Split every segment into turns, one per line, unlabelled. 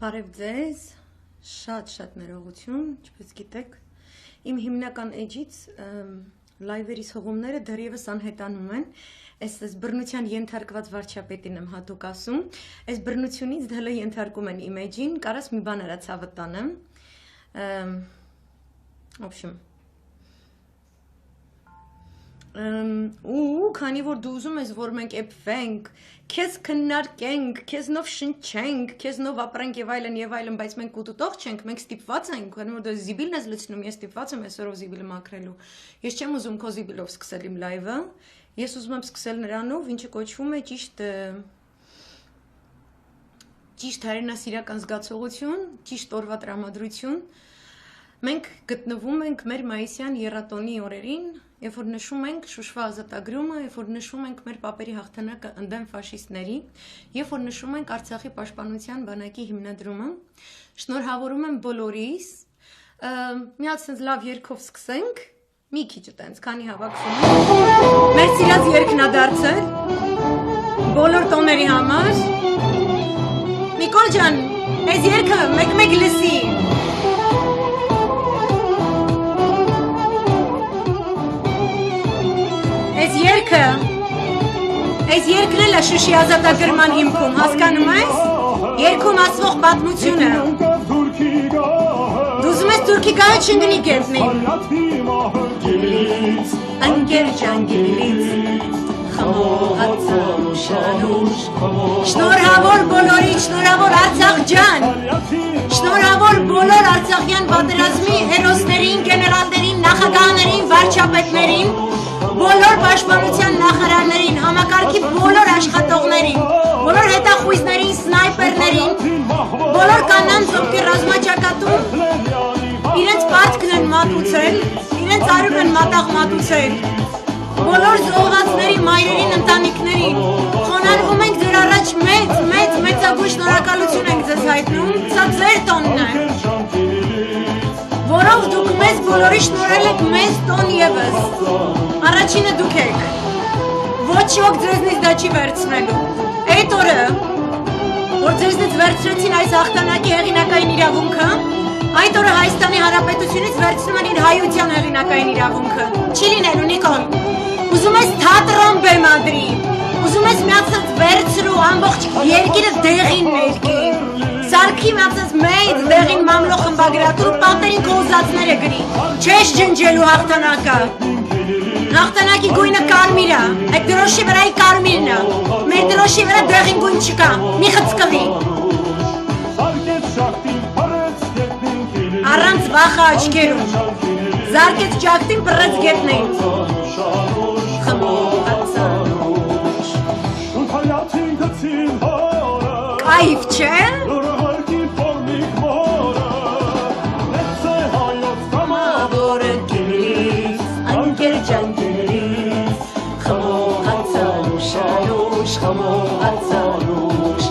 Բարև ձեզ, շատ ներողություն, ինչպես գիտեք, իմ հիմնական էջից լայվերիս հողումները դեռևս անհետանում են, այս բռնության ենթարկված վարչապետին եմ հատուկ ասում, այս բռնությունից դեռ ենթարկում են իմ էջին, կարաս մի բան արա ցավը տանեմ, в общем, ու քանի որ դու ուզում ես որ մենք էփվենք, քեզ քննարկենք, քեզնով շնչենք, քեզնով ապրենք եւ այլն, բայց մենք ուտուտող չենք, մենք ստիպված ենք, քանի որ դու զիբիլն ես լցնում, ես ստիպված եմ այսօրով զիբիլը մաքրելու։ Ես չեմ ուզում քո զիբիլով սկսել իմ լայվը, ես ուզում եմ սկսել նրանով, ինչը կոչվում է ճիշտ հայրենասիրական զգացողություն, ճիշտ օրվա տրամադրություն։ Մենք գտնվում ենք մեր մայիսյան եռատոնի օրերին, երբ որ նշում ենք Շուշվա ազատագրումը, երբ որ նշում ենք մեր պապերի հաղթանակը ընդդեմ ֆաշիստների, երբ որ նշում ենք Արցախի պաշտպանության բանակի հիմնադրումը, շնորհավորում եմ բոլորիս, մի հատ sense լավ երգով սկսենք, մի քիչ տենց, քանի հավաքվում ենք, մեր սիրած երգն ա դարձել, բոլոր տոների համար, Նիկոլ ջան, այս երգը մեկ լսի, Այս երկն էլ է Շուշի ազատագրման հիմքում, հասկանում ես, երգում ասվող պատմությունը, դու ուզում ես թուրքի գահը չընկնի գետնի, ընկեր ջանգելից, խմողացան ուշանուշ, շնորհավոր բոլորի, շնորհավոր Արցախ ջան, շնորհավոր բոլոր Արցախյան պատերազմի հերոսներին, գեներալներին, նախագահներին, վարչապետներին, բոլոր պաշտպանության նախարարներին, համակարգի բոլոր աշխատողներին, բոլոր հետախույզներին, սնայպերներին, բոլոր կանանց, ովքեր ռազմաճակատում իրենց պարտքն են մատուցել, իրենց արյուն են մատաղ մատուցել, բոլոր զոհվածների մայրերին, ընտանիքներին, խոնարհվում ենք ձեր առաջ մեծագույն շնորհակալություն ենք ձեզ հայտնում, սա ձեր տոնն է, որով դուք մեզ բոլորի շնորհել եք մեզ տոն ևս, առաջինը դուք եք, ոչ ոք ձեզնից դա չի վերցնելու, այդ օրը, որ ձեզնից վերցրեցին այս հաղթանակի հեղինակային իրավունքը, այդ օրը Հայաստանի Հանրապետությունից վերցնում են իր հայության հեղինակային իրավունքը, չի լինելու Նիկոլ, ուզում ես թատրոն բեմադրի, ուզում ես միացած վերցրու ամբողջ երկիրը դեղին ներկի, Սարքի միացած մեծ դեղին մամլո խմբագրատու պատերին քո ուզածները գրի, չես ջնջելու հաղթանակը, հաղթանակի գույնը կարմիր է, այդ դրոշի վրայի կարմիրն է, մեր դրոշի վրա դեղին գույն չկա, մի խցկվի, առանց վախը աչքերում, զարկեց ճակտին պռեց գետնին, կայիվ չէ?
Խմողացանուշ,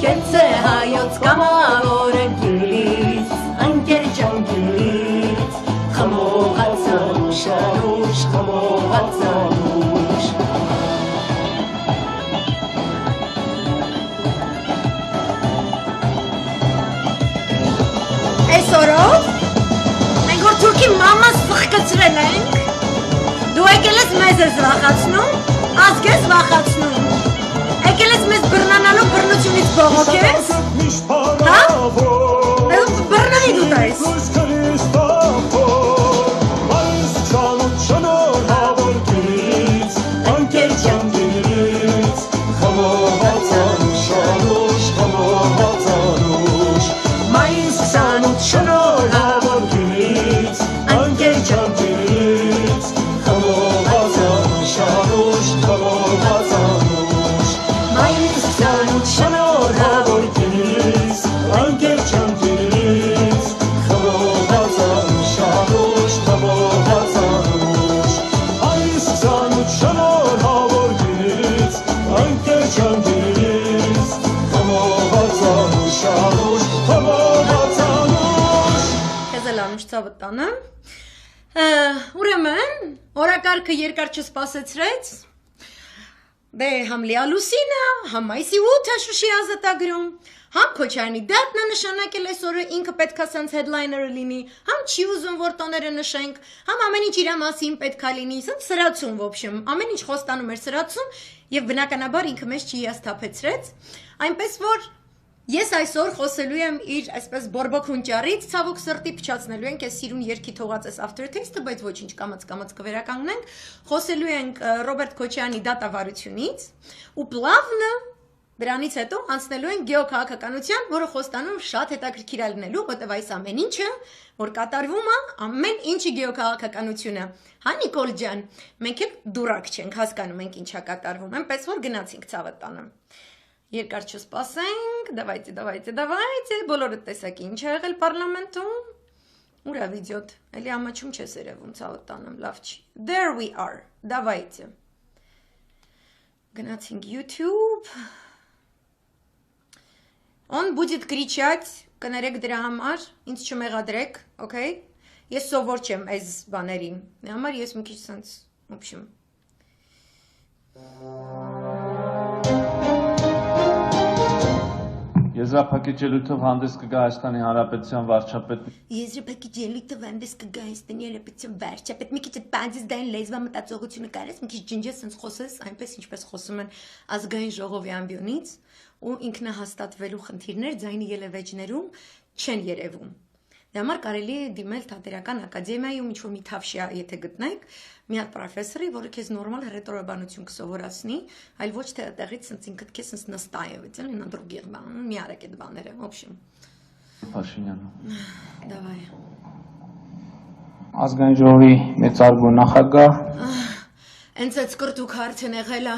կեցե հայոց կամավորը գիլից, ընկեր ջանգիլից, խմողացանուշ, անուշ, խմողացանուշ
Այս օրով, մենք որ թուրքի մաման սխկացրել ենք, դու եկել ես մեզ ես վախացնում, ազգ ես վախացնում, եկել ես մեզ բռնանալու բռնությունից բողոքես, հա? Բռնանի դու տայս։
Ընկեր ջանգիլից, խմողացանուշ, անուշ, խմողացանուշ Մայիս 28 շնորհավոր գիլից, ընկեր ջանգիլից, խմողացանուշ, անուշ, խմողացանուշ Մայիս 28 շնորհավոր գիլից, ընկեր ջանգիլից, խմողացանուշ, անուշ, խմողացանուշ Մայիս 28 շնորհավոր գիլից, ընկեր ջանգիլից, խմողացանուշ, անուշ, խմողացանուշ
Քեզ էլ անուշ ցավը տանեմ, ուրեմն, օրակարգը երկար չսպասեցրեց, Դե համ լիալուսինը, համ մայիսի 8-ը Շուշի ազատագրում, համ Քոչարյանի դատն է նշանակել այսօրը ինքը պետքա սենց headliner-ը լինի, համ չի ուզում որ տոները նշենք, համ ամեն ինչ իր մասին պետքա լինի, սենց սրացում, в общем, ամեն ինչ խոստանում էր սրացում եւ բնականաբար ինքը մեզ չի հիասթափեցրեց, այնպես որ ես այսօր խոսելու եմ իր այսպես բորբոքուն ճառից, ցավոք սրտի փչացնելու ենք այս սիրուն երկի թողած այս aftertaste-ը, բայց ոչինչ կամաց կվերականգնենք, խոսելու ենք Ռոբերտ Քոչարյանի դատավարությունից ու պլավնը դրանից հետո անցնելու ենք գեոքաղաքականության, որը խոստանում շատ հետաքրքիր է լինելու, որտեղ այս ամեն ինչը, որ կատարվում է, ամեն ինչի գեոքաղաքականությունը։ Հա Նիկոլ ջան, մենք էլ դուրակ չենք, հասկանում ենք ինչա կատարվում, այնպես որ գնացինք ցավը տանը։ Երկար չսպասենք, давайте, բոլորդ տեսակ ինչ է եղել պարլամենտում, ուրա վիդեոտ, էլի ամաչում չես երևում ցավը տանեմ, լավ չի, there we are, давайте, գնացինք YouTube, он будет кричать, կներեք դրա համար, ինձ չմեղադրեք, okay, ես սովոր չեմ այս բաներին, դրա համար ես մի քիչ սենց, в общем,
Եզրափակիչ ելույթով հանդես կգա Հայաստանի Հանրապետության վարչապետ
Եզրափակիչ ելույթով հանդես կգա Հայաստանի Հանրապետության վարչապետ մի քիչ բանձիզդային լեզվա մտածողությունը կարես մի քիչ ջնջես sense խոսես այնպես ինչպես խոսում են ազգային ժողովի ամբիոնից ու ինքնահաստատվելու խնդիրներ ձայնի ելևեջներում չեն երևում Դրա համար կարելի է դիմել Թատերական ակադեմիայում ինչ-որ մի թավշյա եթե գտնեք մի հատ պրոֆեսորի, որը քեզ նորմալ ռետորաբանություն կսովորացնի, այլ ոչ թե այդտեղից sense ինքդ քեզ sense նստայев, էլի նա других բան, մի արեք այդ բաները, в общем։
Փաշինյանը։
Давай։
Ազգային ժողովի մեծարգո նախագահ
Հենց այդ սկրտուկ հարցն եղել է,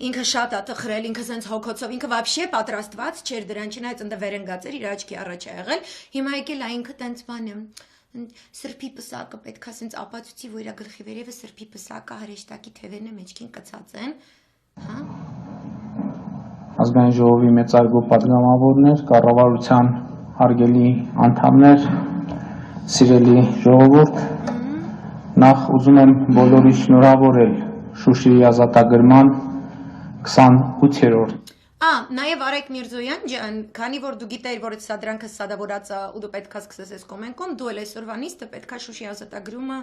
ինքը շատ է տխրել, ինքը սենց հոգոցով, ինքը вообще պատրաստված չէր դրան, չնայած ընդ վերընկած էր, իր աչքի առաջ է եղել, հիմա եկել է ինքը տենց բանը, սրբի պսակը պետք է սենց ապացուցի, որ իր գլխի վերևը սրբի պսակը հրեշտակի թևերն է մեջքին կցած են, հա?
Ազգային ժողովի մեծարգո պատգամավորներ, կառավարության հարգելի անդամներ, սիրելի ժողովուրդ, նախ ուզում եմ բոլորի շնորհավորել Շուշիի ազատագրման 28-րդ
Նաև Արեկ Միրզոյան ջան, քանի որ դու գիտեիր, որ այդ սադրանքը սադավորած է ու դու պետքա սկսես այս կոմենտոն, դու էլ այսօրվանից դու պետքա Շուշիի ազատագրումը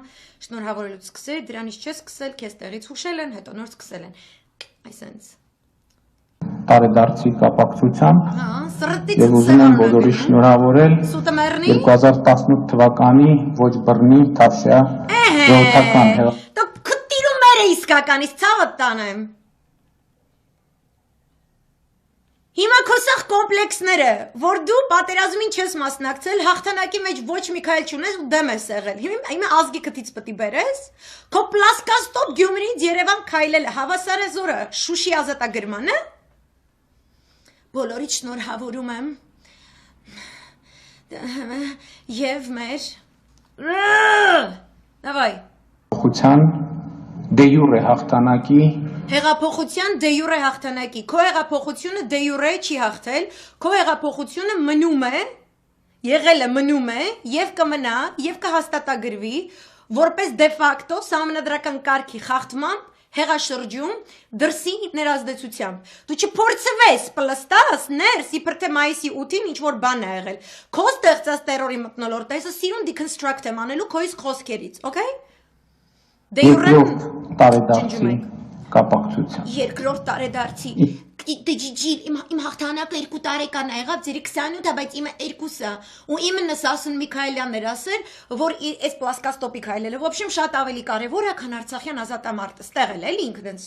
շնորհավորելուց սկսել, դրանից չես սկսել, քեզ տեղից հուշել են, հետո նոր սկսել են։ Այսենց։
տարեդարձի կապակցությամբ
սրտից
եւ ուզում եմ բոլորի շնորհավորել
Սուտը մեռնի
2018 թվականի ոչ բռնի թավշյա ժողովրդական
Դու քտիրում մեր է իսկականից ցավը տանեմ Հիմա քո սախ կոմպլեքսները, որ դու պատերազմին չես մասնակցել, հաղթանակի մեջ ոչ մի քայլ չունես ու դեմ ես եղել։ Հիմա ազգի քթից պետք է բերես, քո պլասկաստոպ Գյումրիից Երևան քայլել հավասար է զորը Շուշի ազատագրմանը։ Բոլորիդ շնորհավորում եմ։ Եվ մեր Давай։
Հեղափոխության դե յուրե հաղթանակի
Հեղափոխության դե յուրե հաղթանակի, քո հեղափոխությունը դե յուրե չի հաղթել, քո հեղափոխությունը մնում է, եղել է մնում է եւ կմնա եւ կհաստատագրվի որպես դե ֆակտո սահմանադրական կարգի խախտմամբ հեղաշրջում դրսի ներազդեցությամբ։ Դու չփորձվես պլստաս ներս իբր թե մայիսի 8-ին ինչ որ բան է եղել։ Քո ստեղծած տերորի մթնոլորտը այսը սիրուն deconstruct եմ անելու քո իսկ խոսքերից, okay? Դե յուրե
տարեդարձի կապակցությամբ
Երկրորդ տարեդարձի իմ հաղթանակը 2 տարեկան է եղավ ձերի 28-ը, բայց իմը 2-ը ու իմը Նասասուն Միքայելյանն էր ասել, որ այս պլասկաստոպի քայլելը, в общем, շատ ավելի կարևոր է, քան Արցախյան ազատամարտը, ստեղ էլ էլի ինքը դենց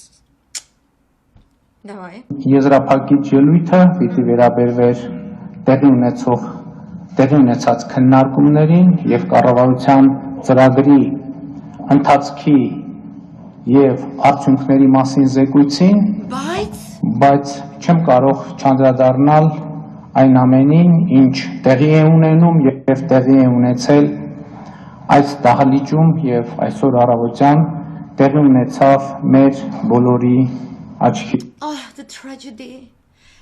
Давай
Եզրափակիչ ելույթը պիտի վերաբերվեր տեղի ունեցած քննարկումներին եւ կառավարության ծրագրի ընթացքի եւ արդյունքների մասին զեկույցին, բայց չեմ կարող չանդրադառնալ այն ամենին, ինչ տեղի է ունենում եւ տեղի է ունեցել այս դահլիճում եւ այսօր առավոտյան տեղի ունեցավ մեր բոլորի աչքի
the tragedy,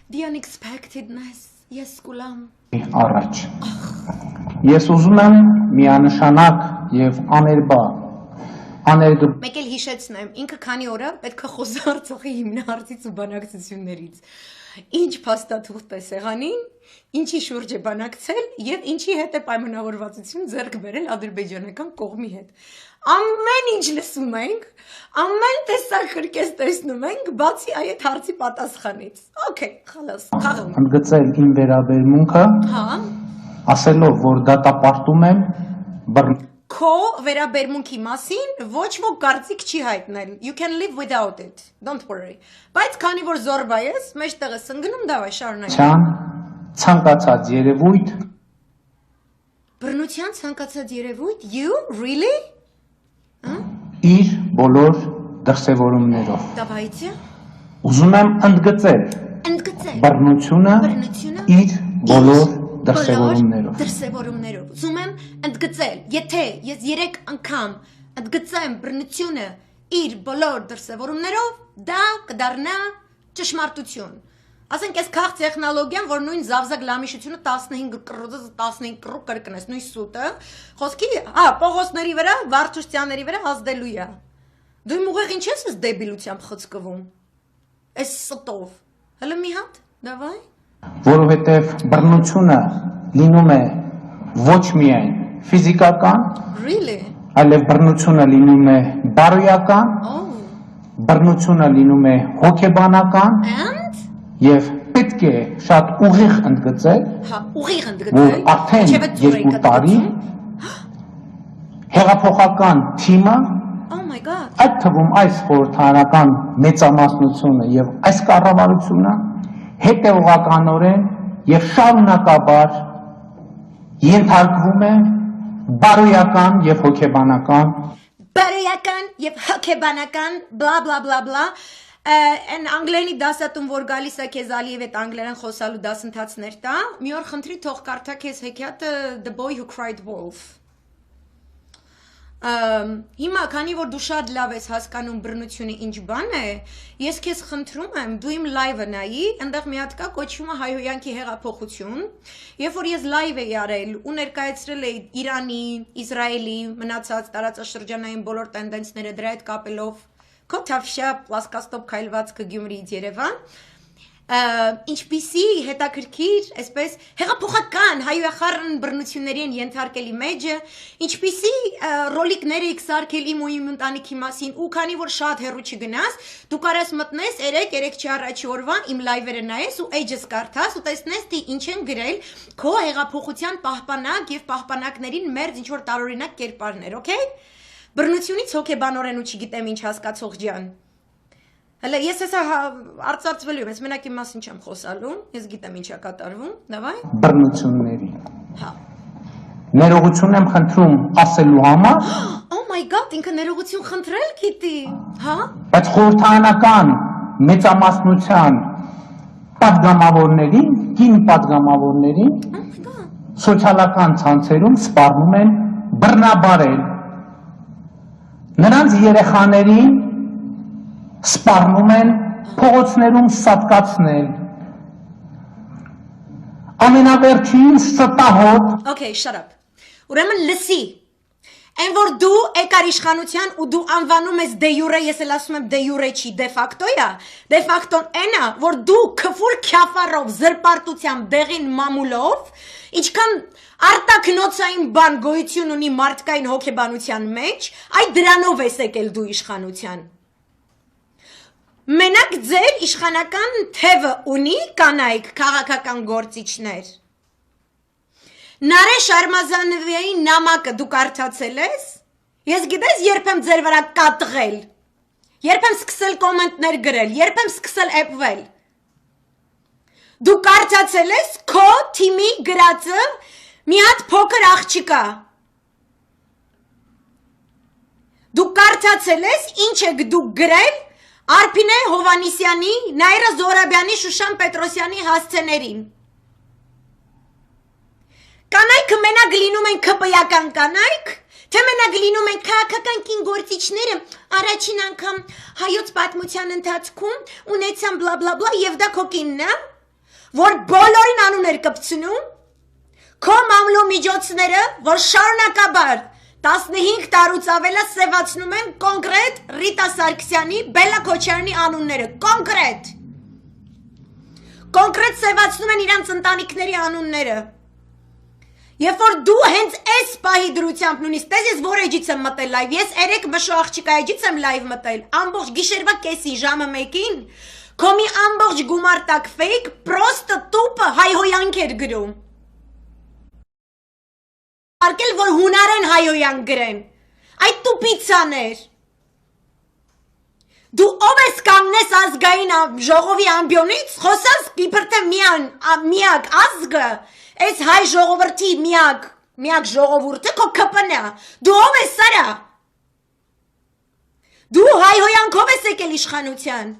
the unexpectedness, yes կուլամ
առաջ Ես ուզում եմ միանշանակ եւ աներբա աներգ
Մեկ էլ հիշեցնեմ, ինքը քանի օր է պետք է խոսի Արցախի հիմնահարցից ու բանակցություններից։ Ինչ փաստաթուղթ է սեղանին, ինչի շուրջ է բանակցել եւ ինչի հետ է պայմանավորվածություն ձեռք բերել ադրբեջանական կողմի հետ։ Ամեն ինչ լսում ենք, ամեն տեսակ քրկես տեսնում ենք, բացի այդ հարցի պատասխանից։ Okay, խալաս, խաղում։
ընդգծել իմ վերաբերմունքը,
Հա։
ասելով, որ դատապարտում եմ
Քո վերաբերմունքի մասին ոչ ոք կարծիք չի հայտնել։ You can live without it. Don't worry. Բայց քանի որ զորբա ես, մեջտեղը սնգնում դավայ շարունակ։
բռնության ցանկացած երևույթ
Բռնության ցանկացած երևույթ, you really?
իր բոլոր դրսևորումներով։
Давайте.
Ուզում եմ ընդգծել
Ընդգծել
բռնությունը
բռնությունը
իր բոլոր դրսևորումներով։
Դրսևորումներով։ Ուզում եմ ընդգծել, եթե ես 3 անգամ ընդգծեմ բռնությունը իր բոլոր դրսևորումներով, դա կդառնա ճշմարտություն։ Ասենք այս քաղ տեխնոլոգիան, որ նույն զավզակ լամիշությունը 15 կռուծը 15 կռու կրկնես, նույն սուտը, խոսքի, Պողոսների վրա, Վարդուշտյանների վրա ազդելու է։ Դու իմ ուղեղ ինչ ես դեբիլությամբ խցկվում։ Այս ստով։ Հələ մի հատ, դավայ։
Որովհետև բռնությունը լինում է ոչ միայն ֆիզիկական,
Really?
այլև բռնությունը լինում է բարոյական,
Oh.
բռնությունը լինում է հոգեբանական
And?
եւ պետք է շատ ուղիղ ընդգծել,
Հա, ուղիղ
որ
ընդգծել։
արդեն
Ինչևէ ծուր եք
2 տարի
ընդգծում։
հեղափոխական թիմը,
Oh my god.
այդ թվում այս խորհրդարանական մեծամասնությունը եւ այս կառավարությունը հետեւողականորեն եւ շարունակաբար ենթարկվում է բարոյական եւ հոգեբանական
Բարոյական եւ հոգեբանական bla bla bla bla Են անգլերենի դասատուն որ գալիս է քեզ Ալիև այդ անգլերեն խոսալու դասընթացներ տա մի օր խնդրի թող կարդա քեզ հեքիաթը The Boy Who Cried Wolf Հիմա քանի որ դու շատ լավ ես հասկանում բռնությունը ինչ բան է ես քեզ խնդրում եմ դու իմ լայվը նայի այնտեղ մի հատ կա կոչվում է հայհոյանքի հեղափոխություն երբ որ ես լայվ էի արել ու ներկայացրել էի Իրանի, Իսրայելի մնացած տարածաշրջանային բոլոր տենդենսները դրա հետ կապելով Քո թավշյա պլասկաստոպ քայլվածքը Գյումրիից Երևան ինչպիսի հետաքրքիր այսպես հեղափոխական հայոյախառն բռնությունների են ենթարկելի մեջը ինչպիսի ռոլիկներ եք սարքել իմ ու իմ ընտանիքի մասին ու քանի որ շատ հեռու չգնաս դու կարաս մտնես 3-3 առաջի օրվա իմ լայվերը նայես ու էջս կարդաս ու տեսնես թե ինչ են գրել քո հեղափոխության պահպանակ եւ պահպանակներին մերձ ինչ որ տարօրինակ կերպարներ okay բռնությունից հոգեբանորեն ու չգիտեմ ինչ հասկացող ջան Հələ ես հեսա արծարծվելու եմ, ես մենակ իմ մասին չեմ խոսալու, ես գիտեմ ինչ է կատարվում, դավայ։
բռնությունների
Հա։
ներողություն եմ խնդրում ասելու համար
Oh my god, ինքը ներողություն խնդրել գիտի, հա։
բայց խորհրդարանական մեծամասնության պատգամավորներին, կին պատգամավորներին
Oh my god։
սոցիալական ցանցերում սպառնում են բռնաբարել նրանց երեխաներին սպառնում են փողոցներում սատկացնել ամենավերջին ստահոտ
Okay, shut up։ Ուրեմն լսի։ Այն որ դու եկար իշխանության ու դու անվանում ես դե յուրե, ես էլ ասում եմ դե յուրե չի, դե ֆակտոյա, դե ֆակտոն այն է, որ դու քֆուր քյաֆարով, զրպարտությամբ, դեղին մամուլով, ինչքան արտակնոցային բան գոյություն ունի մարդկային հոգեբանության մեջ, այդ դրանով ես եկել դու իշխանության։ Մենակ ձեր իշխանական թևը ունի կանայք քաղաքական գործիչներ։ Նարեշ Արմազանովի նամակը դու կարդացել ես։ Ես գիտես երբ եմ ձեր վրա կատղել։ Երբ եմ սկսել կոմենտներ գրել, երբ եմ սկսել էպվել։ Դու կարդացել ես քո թիմի գրածը մի հատ փոքր աղջիկա։ Դու կարդացել ես ինչ եք դու գրել Արփինե Հովանիսյանի, Նաիրա Զորաբյանի, Շուշան Պետրոսյանի հասցեներին։ Կանայքը մենակ լինում են քպայական կանայք, թե մենակ լինում են քաղաքական կին գործիչները առաջին անգամ հայոց պատմության ընթացքում ունեցան բլա բլա բլա եւ դա քո կինն է, որ բոլորին անուն էր կպցնում, քո մամլո միջոցները, որ շարունակաբար 15 տարուց ավել է սևացնում են կոնկրետ Ռիտա Սարգսյանի, Բելլա Քոչարյանի անունները, կոնկրետ սևացնում են իրանց ընտանիքների անունները։ Երբ որ դու հենց այս պահի դրությամբ նույնիսկ տես ես որ էջից եմ մտել լայվ, ես երեք մշո աղջիկա էջից եմ լայվ մտել, ամբողջ գիշերվա կեսին ժամը 1-ին, քո մի ամբողջ գումար տակ ֆեյք, պրոստը տուպը հայհոյանք էր գրում։ Արկել, որ հունարեն հայոյան գրեն, այդ տուպիցաներ, դու ով ես կանգնես ազգային ժողովի ամբյոնից, խոսած իբր թե միակ ազգը, այս հայ ժողովրդի միակ ժողովուրդը քո կպնա, դու ով ես սարա, դու հայհոյանքով ես եկել իշխանության,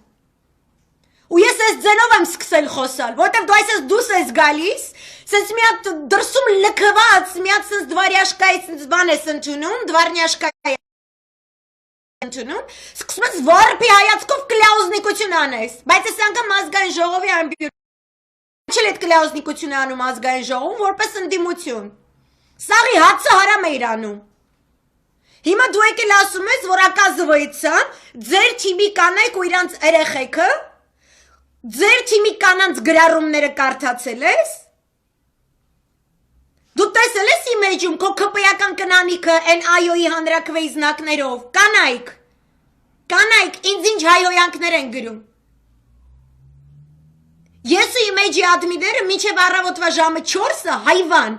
ու ես այս ձենով եմ սկսել խոսալ, որտև դու այսպես դուս ես գալիս, սենց մի հատ դրսում լքված, մի հատ սենց դվարյաշկայի սենց բան ես ընդունում, դվարնյաշկայի ընդունում, սկսում ես վարպի հայացքով կլյաուզնիկություն անես, բայց ես անգամ ազգային ժողովի ամբյուրում, չել էդ կլյաուզնիկություն անում ազգային ժողովում, որպես ընդդիմություն, սաղի հացը հարամ է իրանում, հիմա դու եկել ասում ես, որ ակազվոյցա, ձեր թիմի կանայք ու իրանց երեխեքը, ձեր թիմի կանանց գրառումները կարդացել ես, դու տեսել ես իմ էջում քո քպեական կնանիքը են այոյի հանրակրվեի զնակներով, կանայք, ինձ ինչ հայոյանքներ են գրում, ես ու իմ էջի ադմիները մինչև առավոտվա ժամը 4-ը հայվան,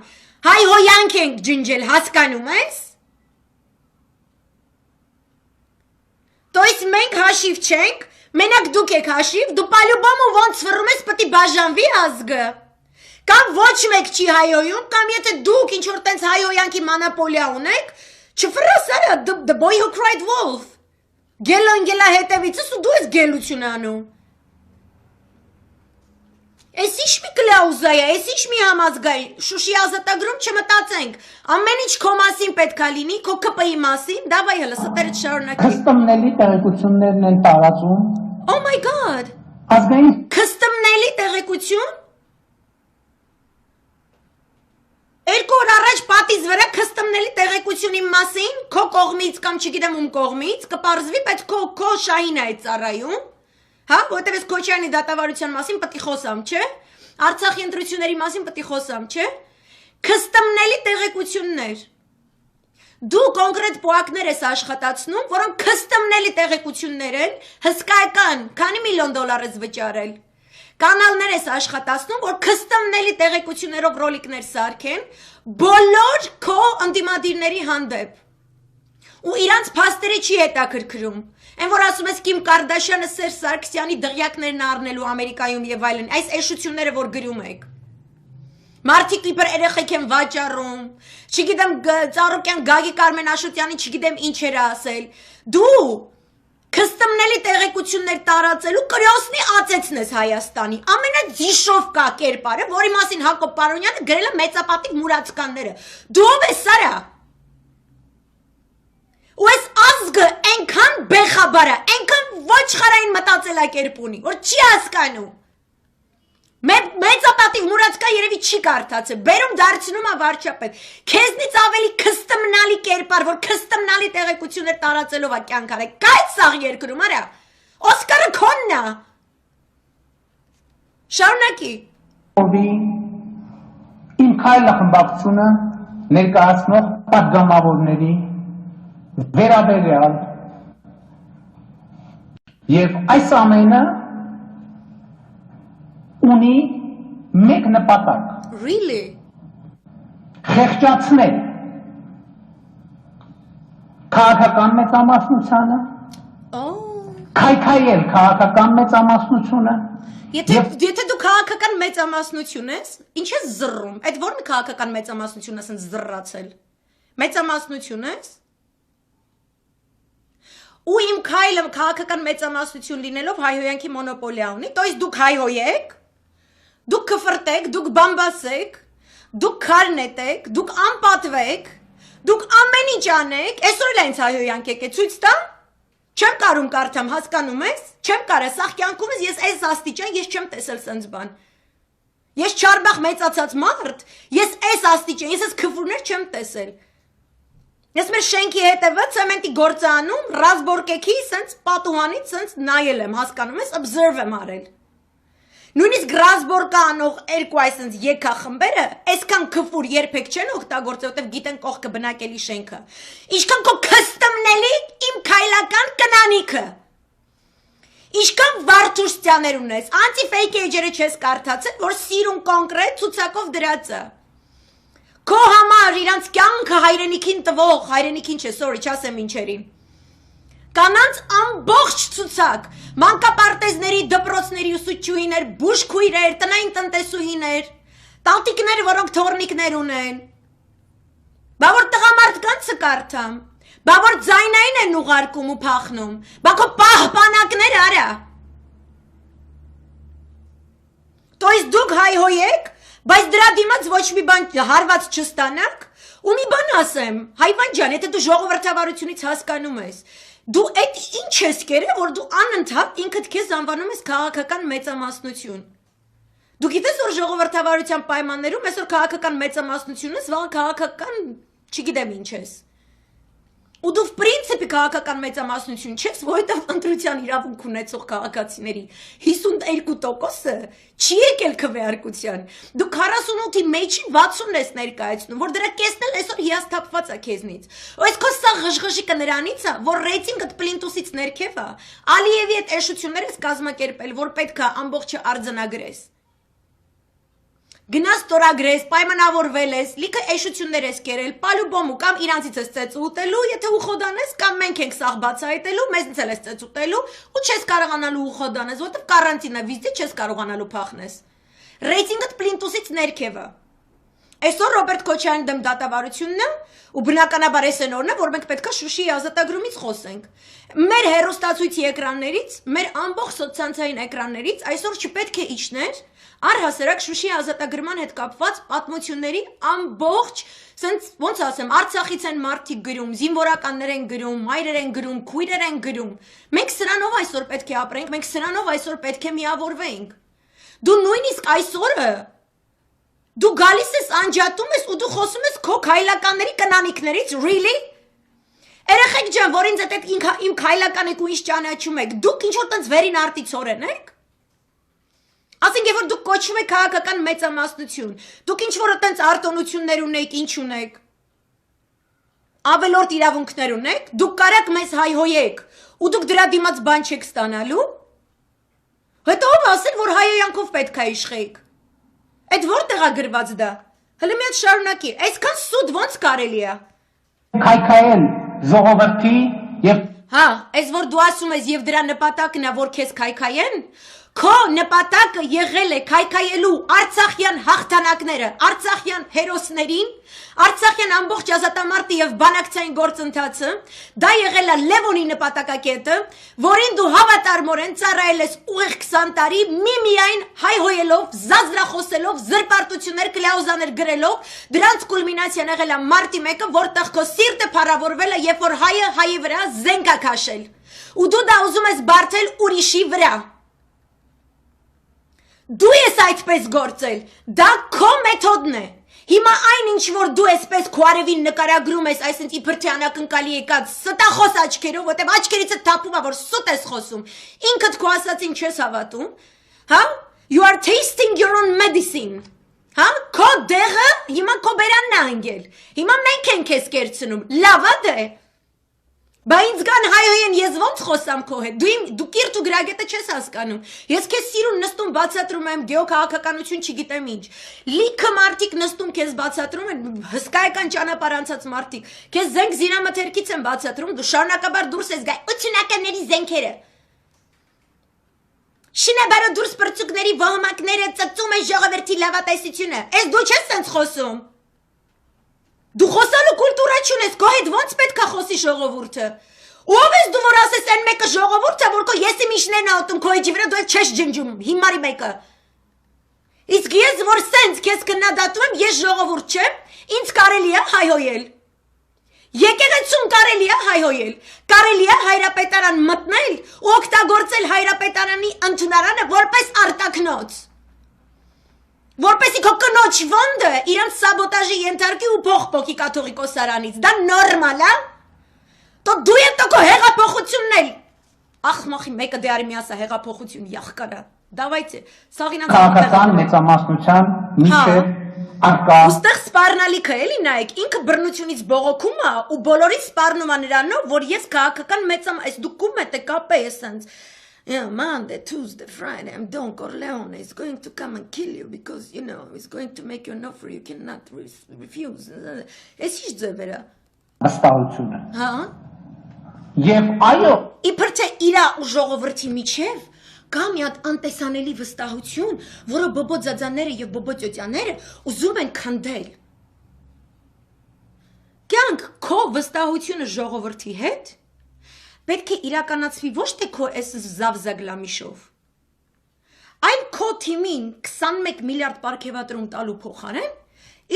հայհոյանք ենք ջնջել, հասկանում ես, տոյս մենք հաշիվ չենք, մենակ դուք եք հաշիվ, դու պալյուբոմու ոնց վռում ես պտի բաժանվի ազգը, կամ ոչ մեկ չի հայոյում, կամ եթե դուք ինչ-որ տենց հայոյանքի մանապոլիա ունեք, չվռաս արա, the boy who cried wolf, գելը ընգելա հետևիցս ու դու ես գելություն անում, ես ինչ մի կլաուզա է, ես ինչ մի համազգային, շուշի ազատագրում չմտածենք, ամեն ինչ քո մասին պետք է լինի, քո կպայի մասին, դավայ հլը ստերդ շարունակի,
Քստմնելի տեղեկություններն են տարածում,
oh my god,
ազգային
քստմնելի տեղեկություն, երկու օր առաջ պատից վրա քստմնելի տեղեկությունի մասին, քո կողմից կամ չգիտեմ ում կողմից, կպարզվի, բայց քո շահին է այդ ծառայում, հա, որտև ես Քոչարյանի դատավարության մասին պտի խոսամ, չէ, Արցախի ընտրությունների մասին պտի խոսամ, չէ, քստմնելի տեղեկություններ, դու կոնկրետ պոակներ ես աշխատացնում, որոնք քստմնելի տեղեկություններ են, հսկայական, քանի $1 միլիոն ես վճարել, կանալներ ես աշխատացնում, որ քստմնելի տեղեկություններով ռոլիկներ սարքեն, բոլոր քո ընդդիմադիրների հանդեպ, ու իրանց փաստերը չի հետաքրքրում, Են որ ասում ես Կիմ Կարդաշյանը Սերժ Սարգսյանի դղյակներն առնելու Ամերիկայում եւ այլն, այս էշությունները որ գրում եք։ Մարդիկ իբր երեխեք են վաճառում, չգիտեմ Ծառուկյան Գագիկ Արմեն Աշոտյանի չգիտեմ ինչ էր ասել։ Դու քստմնելի տեղեկություններ տարածելու կրյոսնի ածեցն ես Հայաստանի։ Ամենաձիշովկա կերպարը, որի մասին Հակոբ Պարոնյանը գրել է մեծապատիվ մուրացկանները։ Դու ով ես սարա։ Ու այս ազգը այնքան բեխաբար է, այնքան ոչխարային մտածելակերպ ունի, որ չի հասկանում։ Մեծապատիվ մուրացկա երևի չի կարդացել, բերում դարձնում է վարչապետ, քեզնից ավելի քստմնալի կերպար, որ քստմնալի տեղեկություններ տարածելով է կյանք արել, կա այդ սաղ երկրում, արա, Օսկարը քոնն է, շարունակի։
Իմ քայլը խմբակցությունը ներկայացնող պատգամավորների վերաբերյալ եւ այս ամենը ունի մեկ նպատակ։
Really?
Խեղճացնել քաղաքական մեծամասնությանը, քայքայել քաղաքական մեծամասնությունը։
Եթե դու քաղաքական մեծամասնություն ես, ինչ ես զռում, այդ ո՞ր մի քաղաքական մեծամասնություն ես զռացել։ Մեծամասնություն ես։ Ու իմ քայլը քաղաքական մեծամասնություն լինելով հայհոյանքի մոնոպոլիա ունի, տոյս դուք հայհոյեք, դուք կֆրտեք, դուք բամբասեք, դուք քարնետեք, դուք անպատվեք, դուք ամեն ինչ անեք, այսօր էլ այնց հայհոյանք եկե ցույց տամ, չեմ կարում կարդամ, հասկանում ես, չեմ կարա, սաղ կյանքումս ես այս աստիճան, ես չեմ տեսել սենց բան, ես չարբախ մեծացած մարդ, ես այս աստիճան, ես այս քվուրներ չեմ տեսել, Ես մեր շենքի հետևը ցեմենտի գործ անում, ռազմորկեքի սենց պատուհանից սենց նայել եմ, հասկանում ես, observe եմ արել։ Նույնիսկ ռազմորկա անող երկու այսենց եկախմբերը այսքան քֆուր երբեք չեն օգտագործել, որտեվ գիտեն կողքը բնակելի շենքը։ Ինչքան քո քստմնելի իմ քայլական կնանիքը։ Ինչքան վարդուստյաներ ունես, անտի-ֆեյք էջերը չես կարդացել, որ սիրուն կոնկրետ ցուցակով դրածը։ Քո համար իրանց կյանքը հայրենիքին տվող, հայրենիքին չէ, sorry, չասեմ ինչերին։ Կանանց ամբողջ ցուցակ, մանկապարտեզների, դպրոցների ուսուցչուհիներ, բուժքույրեր, տնային տնտեսուհիներ, տատիկներ, որոնք թորնիկներ ունեն։ Բա որ տղամարդկանցը կարդամ, բա որ ձայնային են ուղարկում ու փախնում, բա քո պահպանակներ արա։ Տոյս դուք հայհոյեք, բայց դրա դիմաց ոչ մի բան հարված չստանաք, ու մի բան ասեմ, հայվան ջան, եթե դու ժողովրդավարությունից հասկանում ես, դու այդ ինչ ես կերել, որ դու անընդհատ ինքդ քեզ անվանում ես քաղաքական մեծամասնություն։ Դու գիտես, որ ժողովրդավարության պայմաններում այսօր քաղաքական մեծամասնությունն ես, վաղ քաղաքական, չգիտեմ ինչ ես։ Ու դու պրինցիպի քաղաքական մեծամասնություն չես, որովհետև ընտրության իրավունք ունեցող քաղաքացիների 52%-ը չի եկել քվեարկության։ Դու 48-ի մեջի 60-ն ես ներկայացնում, որ դրա կեսն էլ այսօր հիասթափված է քեզնից։ Այս քո սա ղժղժիկը նրանից է, որ ռեյտինգդ պլինտուսից ներքև է, Ալիևի այդ էշությունները ես կազմակերպել, որ պետք է ամբողջը արձանագրես։ Գնաս ստորագրես, պայմանավորվել ես, լիքը էշություններ ես կերել, պալուբոմու կամ իրանցից ես ծեծ ուտելու, եթե ուխոդանես կամ մենք ենք սաղ բացահայտելու, մեզնից էլ ես ծեծ ուտելու ու չես կարողանալու ուխոդանես, որտև կարանտին է, վիզդի չես կարողանալու փախնես։ Ռեյտինգդ պլինտուսից ներքև է։ Այսօր Ռոբերտ Քոչարյանի դեմ դատավարությունն է ու բնականաբար էս են օրն է, որ մենք պետք է Շուշիի ազատագրումից խոսենք։ Մեր հեռուստացույցի էկրաններից, մեր ամբողջ սոցցանցային էկրաններից այսօր չպետք է իջներ առհասարակ Շուշիի ազատագրման հետ կապված պատմությունների ամբողջ, սենց ոնց ասեմ, Արցախից են մարդիկ գրում, զինվորականներ են գրում, մայրեր են գրում, քույրեր են գրում։ Մենք սրանով այսօր պետք է ապրենք, մենք սրանով այսօր պետք է միավորվենք։ Դու նույնիսկ այսօրը դու գալիս ես անջատում ես ու դու խոսում ես քո քայլականների կնանիքներից, really? Երեխեք ջան, որ ինձ այդ իմ քայլական եք ու ինչ ճանաչում եք, դուք ինչ որ տենց վերին արտիցորեն եք։ Ասենք որ դուք կոչվում եք քաղաքական մեծամասնություն, դուք ինչ որ տենց արտոնություններ ունեք, ինչ ունեք։ Ավելորդ իրավունքներ ունեք, դուք կարաք մեզ հայհոյեք ու դուք դրա դիմաց բան չեք ստանալու։ Հետո ով ասել, որ հայհոյանքով պետք է իշխեք։ Այդ որտեղ է գրված դա։ Հələ մի հատ շարունակի, այսքան սուտ ոնց կարելի է։
Քայքայել ժողովրդի եւ
Հա, այս որ դու ասում ես եւ դրա նպատակն է, որ քեզ քայքայեն, քո նպատակը եղել է քայքայելու Արցախյան հաղթանակները, Արցախյան հերոսներին, Արցախյան ամբողջ ազատամարտի եւ բանակցային գործընթացը, դա եղել է Լևոնի նպատակակետը, որին դու հավատարմորեն ծառայել ես ուղիղ 20 տարի, միմիայն հայհոյելով, զազրախոսելով, զրպարտություններ, կլաուզաներ գրելով, դրանց կուլմինացիան եղել է մարտի 1-ը, որտեղ քո սիրտը փառավորվել է, երբ որ հայը հայի վրա զենք է քաշել։ Ու դու դա ուզում ես բարթել ուրիշի վրա։ Դու ես այդպես գործել, դա քո մեթոդն է։ Հիմա այն ինչ որ դու այսպես քո արևին նկարագրում ես, այսինքն իբր թե անակնկալի եկած ստախոս աչքերով, որտեղ աչքերիցդ թափում է, որ սուտ ես խոսում, ինքդ քո ասածին չես հավատում, հա? You are tasting your own medicine, հա? Քո դեղը հիմա քո բերանն է անգել, հիմա մենք ենք քեզ կերցնում, լավ է դե։ Բա ինձ գան հայհոյեն ես ոնց խոսամ քո հետ, դու կիրթ ու գրագետը չես հասկանում, ես քեզ սիրուն նստում բացատրում եմ գեոքաղաքականություն չգիտեմ ինչ, լիքը մարդիկ նստում քեզ բացատրում են, հսկայական ճանապարհ անցած մարդիկ, քեզ զենք զինամթերքից են բացատրում, դու շարունակաբար դուրս ես գա 80-ականների զենքերը, շինաբարո դուրս պրծուկների ոհմակները ծծում են ժողովրդի լավատեսությունը, ես դու չես սենց խոսում։ Դու խոսալու կուլտուրա չունես, քո հետ ոնց պետք է խոսի ժողովուրդը։ Ով ես դու որ ասես այն մեկը ժողովուրդ է, որ քո եսի միշներն է ոտում քո էջի վրա, դու չես ջնջում, հիմարի մեկը։ Իսկ ես որ սենց քեզ քննադատում եմ, ես ժողովուրդ չեմ, ինձ կարելի է հայհոյել։ Եկեղեցուն կարելի է հայհոյել, կարելի է հայրապետարան մտնել ու օգտագործել հայրապետարանի ընդունարանը որպես արտաքնոց։ Որպեսի քո կնոջ վոնդը իրանց սաբոտաժի ենթարկի ու փոխփոխի կաթողիկոսարանից, դա նորմալ է։ То դու քո հեղափոխությունն էլ։ Ախմախի մեկը դե արի միասա հեղափոխություն յախկարա։ Давайте, սաղինան
Քաղաքական մեծամասնության միջև արկա
Ոստեղ սպառնալիքը էլի նայեք, ինքը բռնությունից բողոքում է ու բոլորից սպառնում է նրանով, որ ես քաղաքական այս դու կում եք կապ է սենց Yeah, Monday, Tuesday, Friday, I'm Don Corleone. He's going to come and kill you because, you know, he's going to make you an offer you cannot refuse. Ես ինչ ձևերը։
վստահությունը։
Հա։
Եվ այո,
Իբր թե իրա ու ժողովրդի միջև կա մի հատ անտեսանելի վստահություն, որը բոբոձածանները եւ բոբոծյոծյաները ուզում են քանդել։ Կյանք քո վստահությունը ժողովրդի հետ պետք է իրականացվի ոչ թե քո այս զավզագլամիշով, այլ քո թիմին 21 միլիարդ պարգևատրում տալու փոխարեն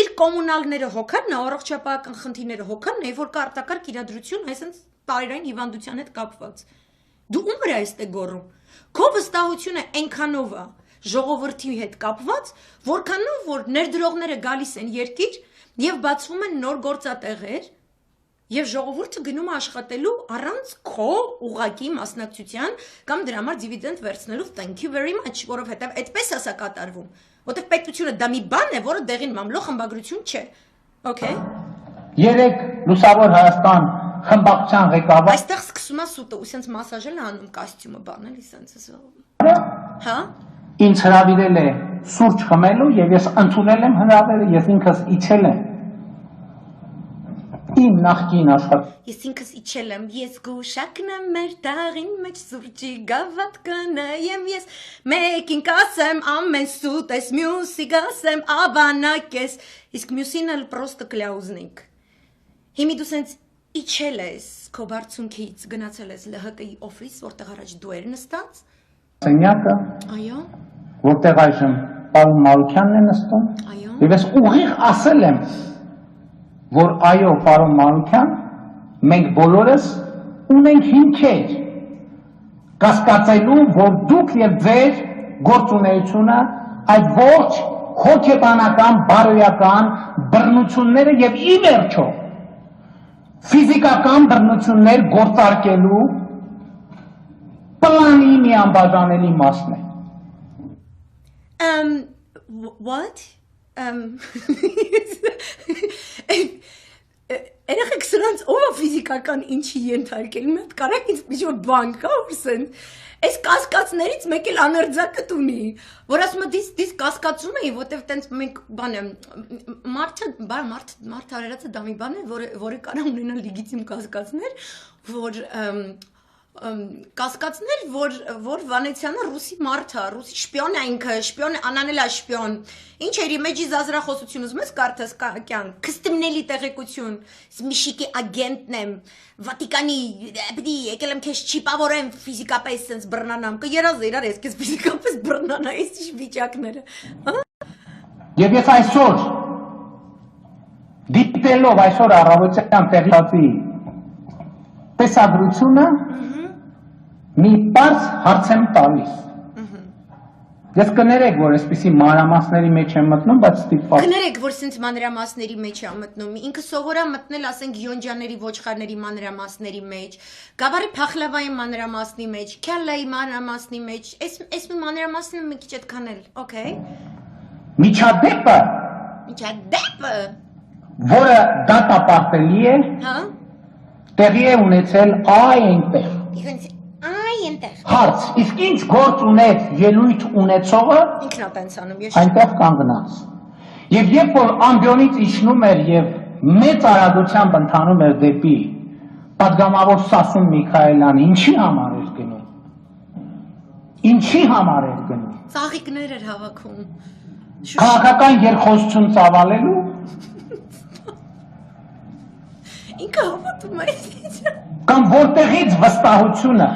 իր կոմունալները հոգան, առողջապահական խնդիրները հոգան, եւ որ կա արտակարգ իրադրություն, այսինքն տարերային հիվանդության հետ կապված։ Դու ում վրա ես գոռում։ Քո վստահությունը այնքանով է ժողովրդի հետ կապված, որքանով որ ներդրողները գալիս են երկիր եւ բացվում են նոր գործատեղեր, եւ ժողովուրդը գնում է աշխատելու առանց քո ուղակի մասնակցության կամ դրա համար դիվիդենդ վերցնելու thank you very much, որովհետեւ այդպես է սա կատարվում, որտեղ պետությունը դա մի բան է, որը դեղին մամլո խմբագրություն չէ։ Okay։
երեք լուսավոր Հայաստան խմբակցության ղեկավար
Այստեղ սկսում է սուտը, ու սենց մասաժել է անում կոստյումը բանել, սենց հա։
ինձ հրավիրել է սուրճ խմելու եւ ես ընդունել եմ հրավերը, ես ինքս իջել եմ իմ նախկին աշխատանքի
Ես ինքս իջել եմ, ես գուշակն եմ մեր տաղին մեջ սուրճի գավաթ կնայեմ ես մեկին կասեմ ամեն սուտ ես մյուսի կասեմ ավանակ ես իսկ մյուսին էլ պրոստը կլյաուզնիկ Հիմի դու սենց իջել ես քո բարձունքից գնացել ես ԼՀԿ-ի օֆիս որտեղ առաջ դու էր նստած
սենյակը
Այո
որտեղ այժմ պարոն Մարուկյանն է նստում
Այո
եւ ես ուղիղ ասել եմ որ այո պարոն Մարուկյան մենք բոլորս ունենք հիմքեր կասկածելու որ դուք եւ ձեր գործունեությունը այդ ողջ հոգեբանական բարոյական բռնությունները եւ ի վերջո ֆիզիկական բռնություններ գործարկելու պլանի մի անբաժանելի մասն է
What? Երեխեք սրանց ով է ֆիզիկական ինչի ենթարկել, մի հատ կարակ ինձ մի որ բան կա ուրսեն, այս կասկածներից մեկ էլ անարձակըտ ունի, որ ասում է դիս կասկածում էի, որտև տենց մենք բան է, մարդ արերացը դա մի բան է, որը կարա ունենալ լիգիտիմ կասկածներ, կասկածներ, որ Վանեցյանը ռուսի մարդ է, ռուսի շպիոն է ինքը, շպիոն է, անանել է շպիոն, ինչ էր իմեջի զազրախոսություն ուզում ես կարդաս կյան, կստիմնելի տեղեկություն, միշիկի ագենտն եմ, Վատիկանի, եկել եմ քեզ չիպավորեմ ֆիզիկապես սենց բռնանամ, կերազ իրար ես քեզ ֆիզիկապես բռնանա, այս ինչ վիճակները,
Եվ ես այսօր դիտելով այսօր առավոտյան տեղացի տեսագրությունը մի պարզ հարց եմ տալիս Ես կներեք, որ այսպիսի մանրամասների մեջ եմ մտնում, բայց ստիպված
Կներեք, որ սենց մանրամասների մեջ է մտնում, ինքը սովոր է մտնել, ասենք, յոնջաների, ոչխարների մանրամասների մեջ, գավառի փախլավայի մանրամասնի մեջ, քյալայի մանրամասնի մեջ, այս մի մանրամասն մի քիչ այդքան էլ, okay
Միջադեպը, որը դատապարտելի է, տեղի է ունեցել այնտեղ Հարց, իսկ ինչ գործ ունեց ելույթ ունեցողը այնտեղ կանգնած Եվ երբ որ ամբիոնից իջնում էր եւ մեծ արագությամբ ընթանում էր դեպի պատգամավոր Սասուն Միքայելյանը, ինչի համար էր գնում Ինչի համար էր գնում
Ծաղիկներ էր հավաքում
Քաղաքական երկխոսություն ծավալելու
Ինքը հավատում է
Կամ որտեղից վստահությունը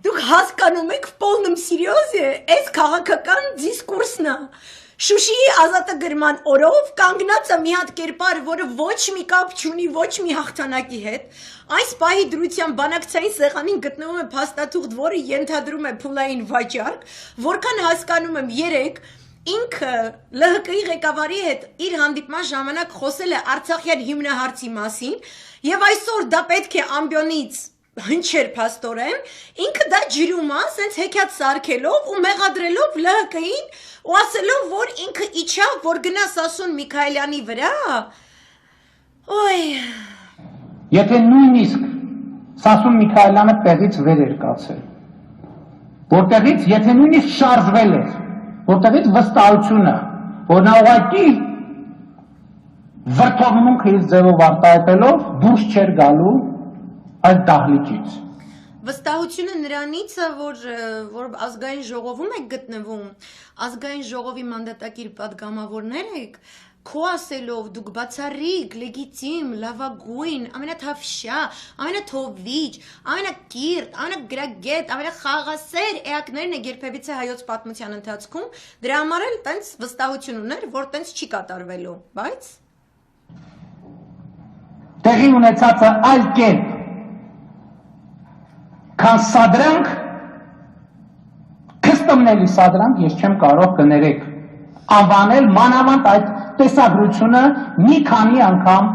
Դուք հասկանում եք полном серьезе, այս քաղաքական դիսկուրսն է Շուշիի ազատագրման օրով կանգնած է մի հատ կերպար, որը ոչ մի կապ չունի ոչ մի հաղթանակի հետ Այս պահի դրության բանակցային սեղանին գտնվում է փաստաթուղթ, որը ենթադրում է փուլային վաճառք Որքան հասկանում եմ երեք ինքը ԼՀԿ-ի ղեկավարի հետ իր հանդիպման ժամանակ խոսել է Արցախյան հիմնահարցի մասին եւ այսօր դա պետք է ամբյոնից հնչեր փաստորեն, ինքը դա ջրում է, սենց հեքիաթ սարքելով ու մեղադրելով ԼՀԿ-ին ու ասելով, որ ինքը իջավ, որ գնա Սասուն Միքայելյանի վրա։ Ոյ,
Եթե նույնիսկ Սասուն Միքայելյանը տեղից վեր էր կացել, որտեղից եթե նույնիսկ շարժվել էր, որտեղից վստահությունը, որ նա ուղղակի վրթովմունքը իր ձևով արտահայտելով դուրս չէր գալու այդ դահլիճից։
վստահությունը նրանից է, որ ազգային ժողովում եք գտնվում, ազգային ժողովի մանդատակիր պատգամավորներ եք, քո ասելով դուք բացառիկ, լեգիտիմ, լավագույն, ամենաթավշյա, ամենաթովիչ, ամենակիրթ, ամենագրագետ, ամենախաղաղասեր էակներն եք երբևիցե հայոց պատմության ընթացքում, դրա համար էլ տենց վստահություն ուներ, որ տենց չի կատարվելու, բայց
Տեղի ունեցածը այլ կերպ, քան սադրանք, քստմնելի սադրանք ես չեմ կարող կներեք անվանել մանավանդ այդ տեսագրությունը մի քանի անգամ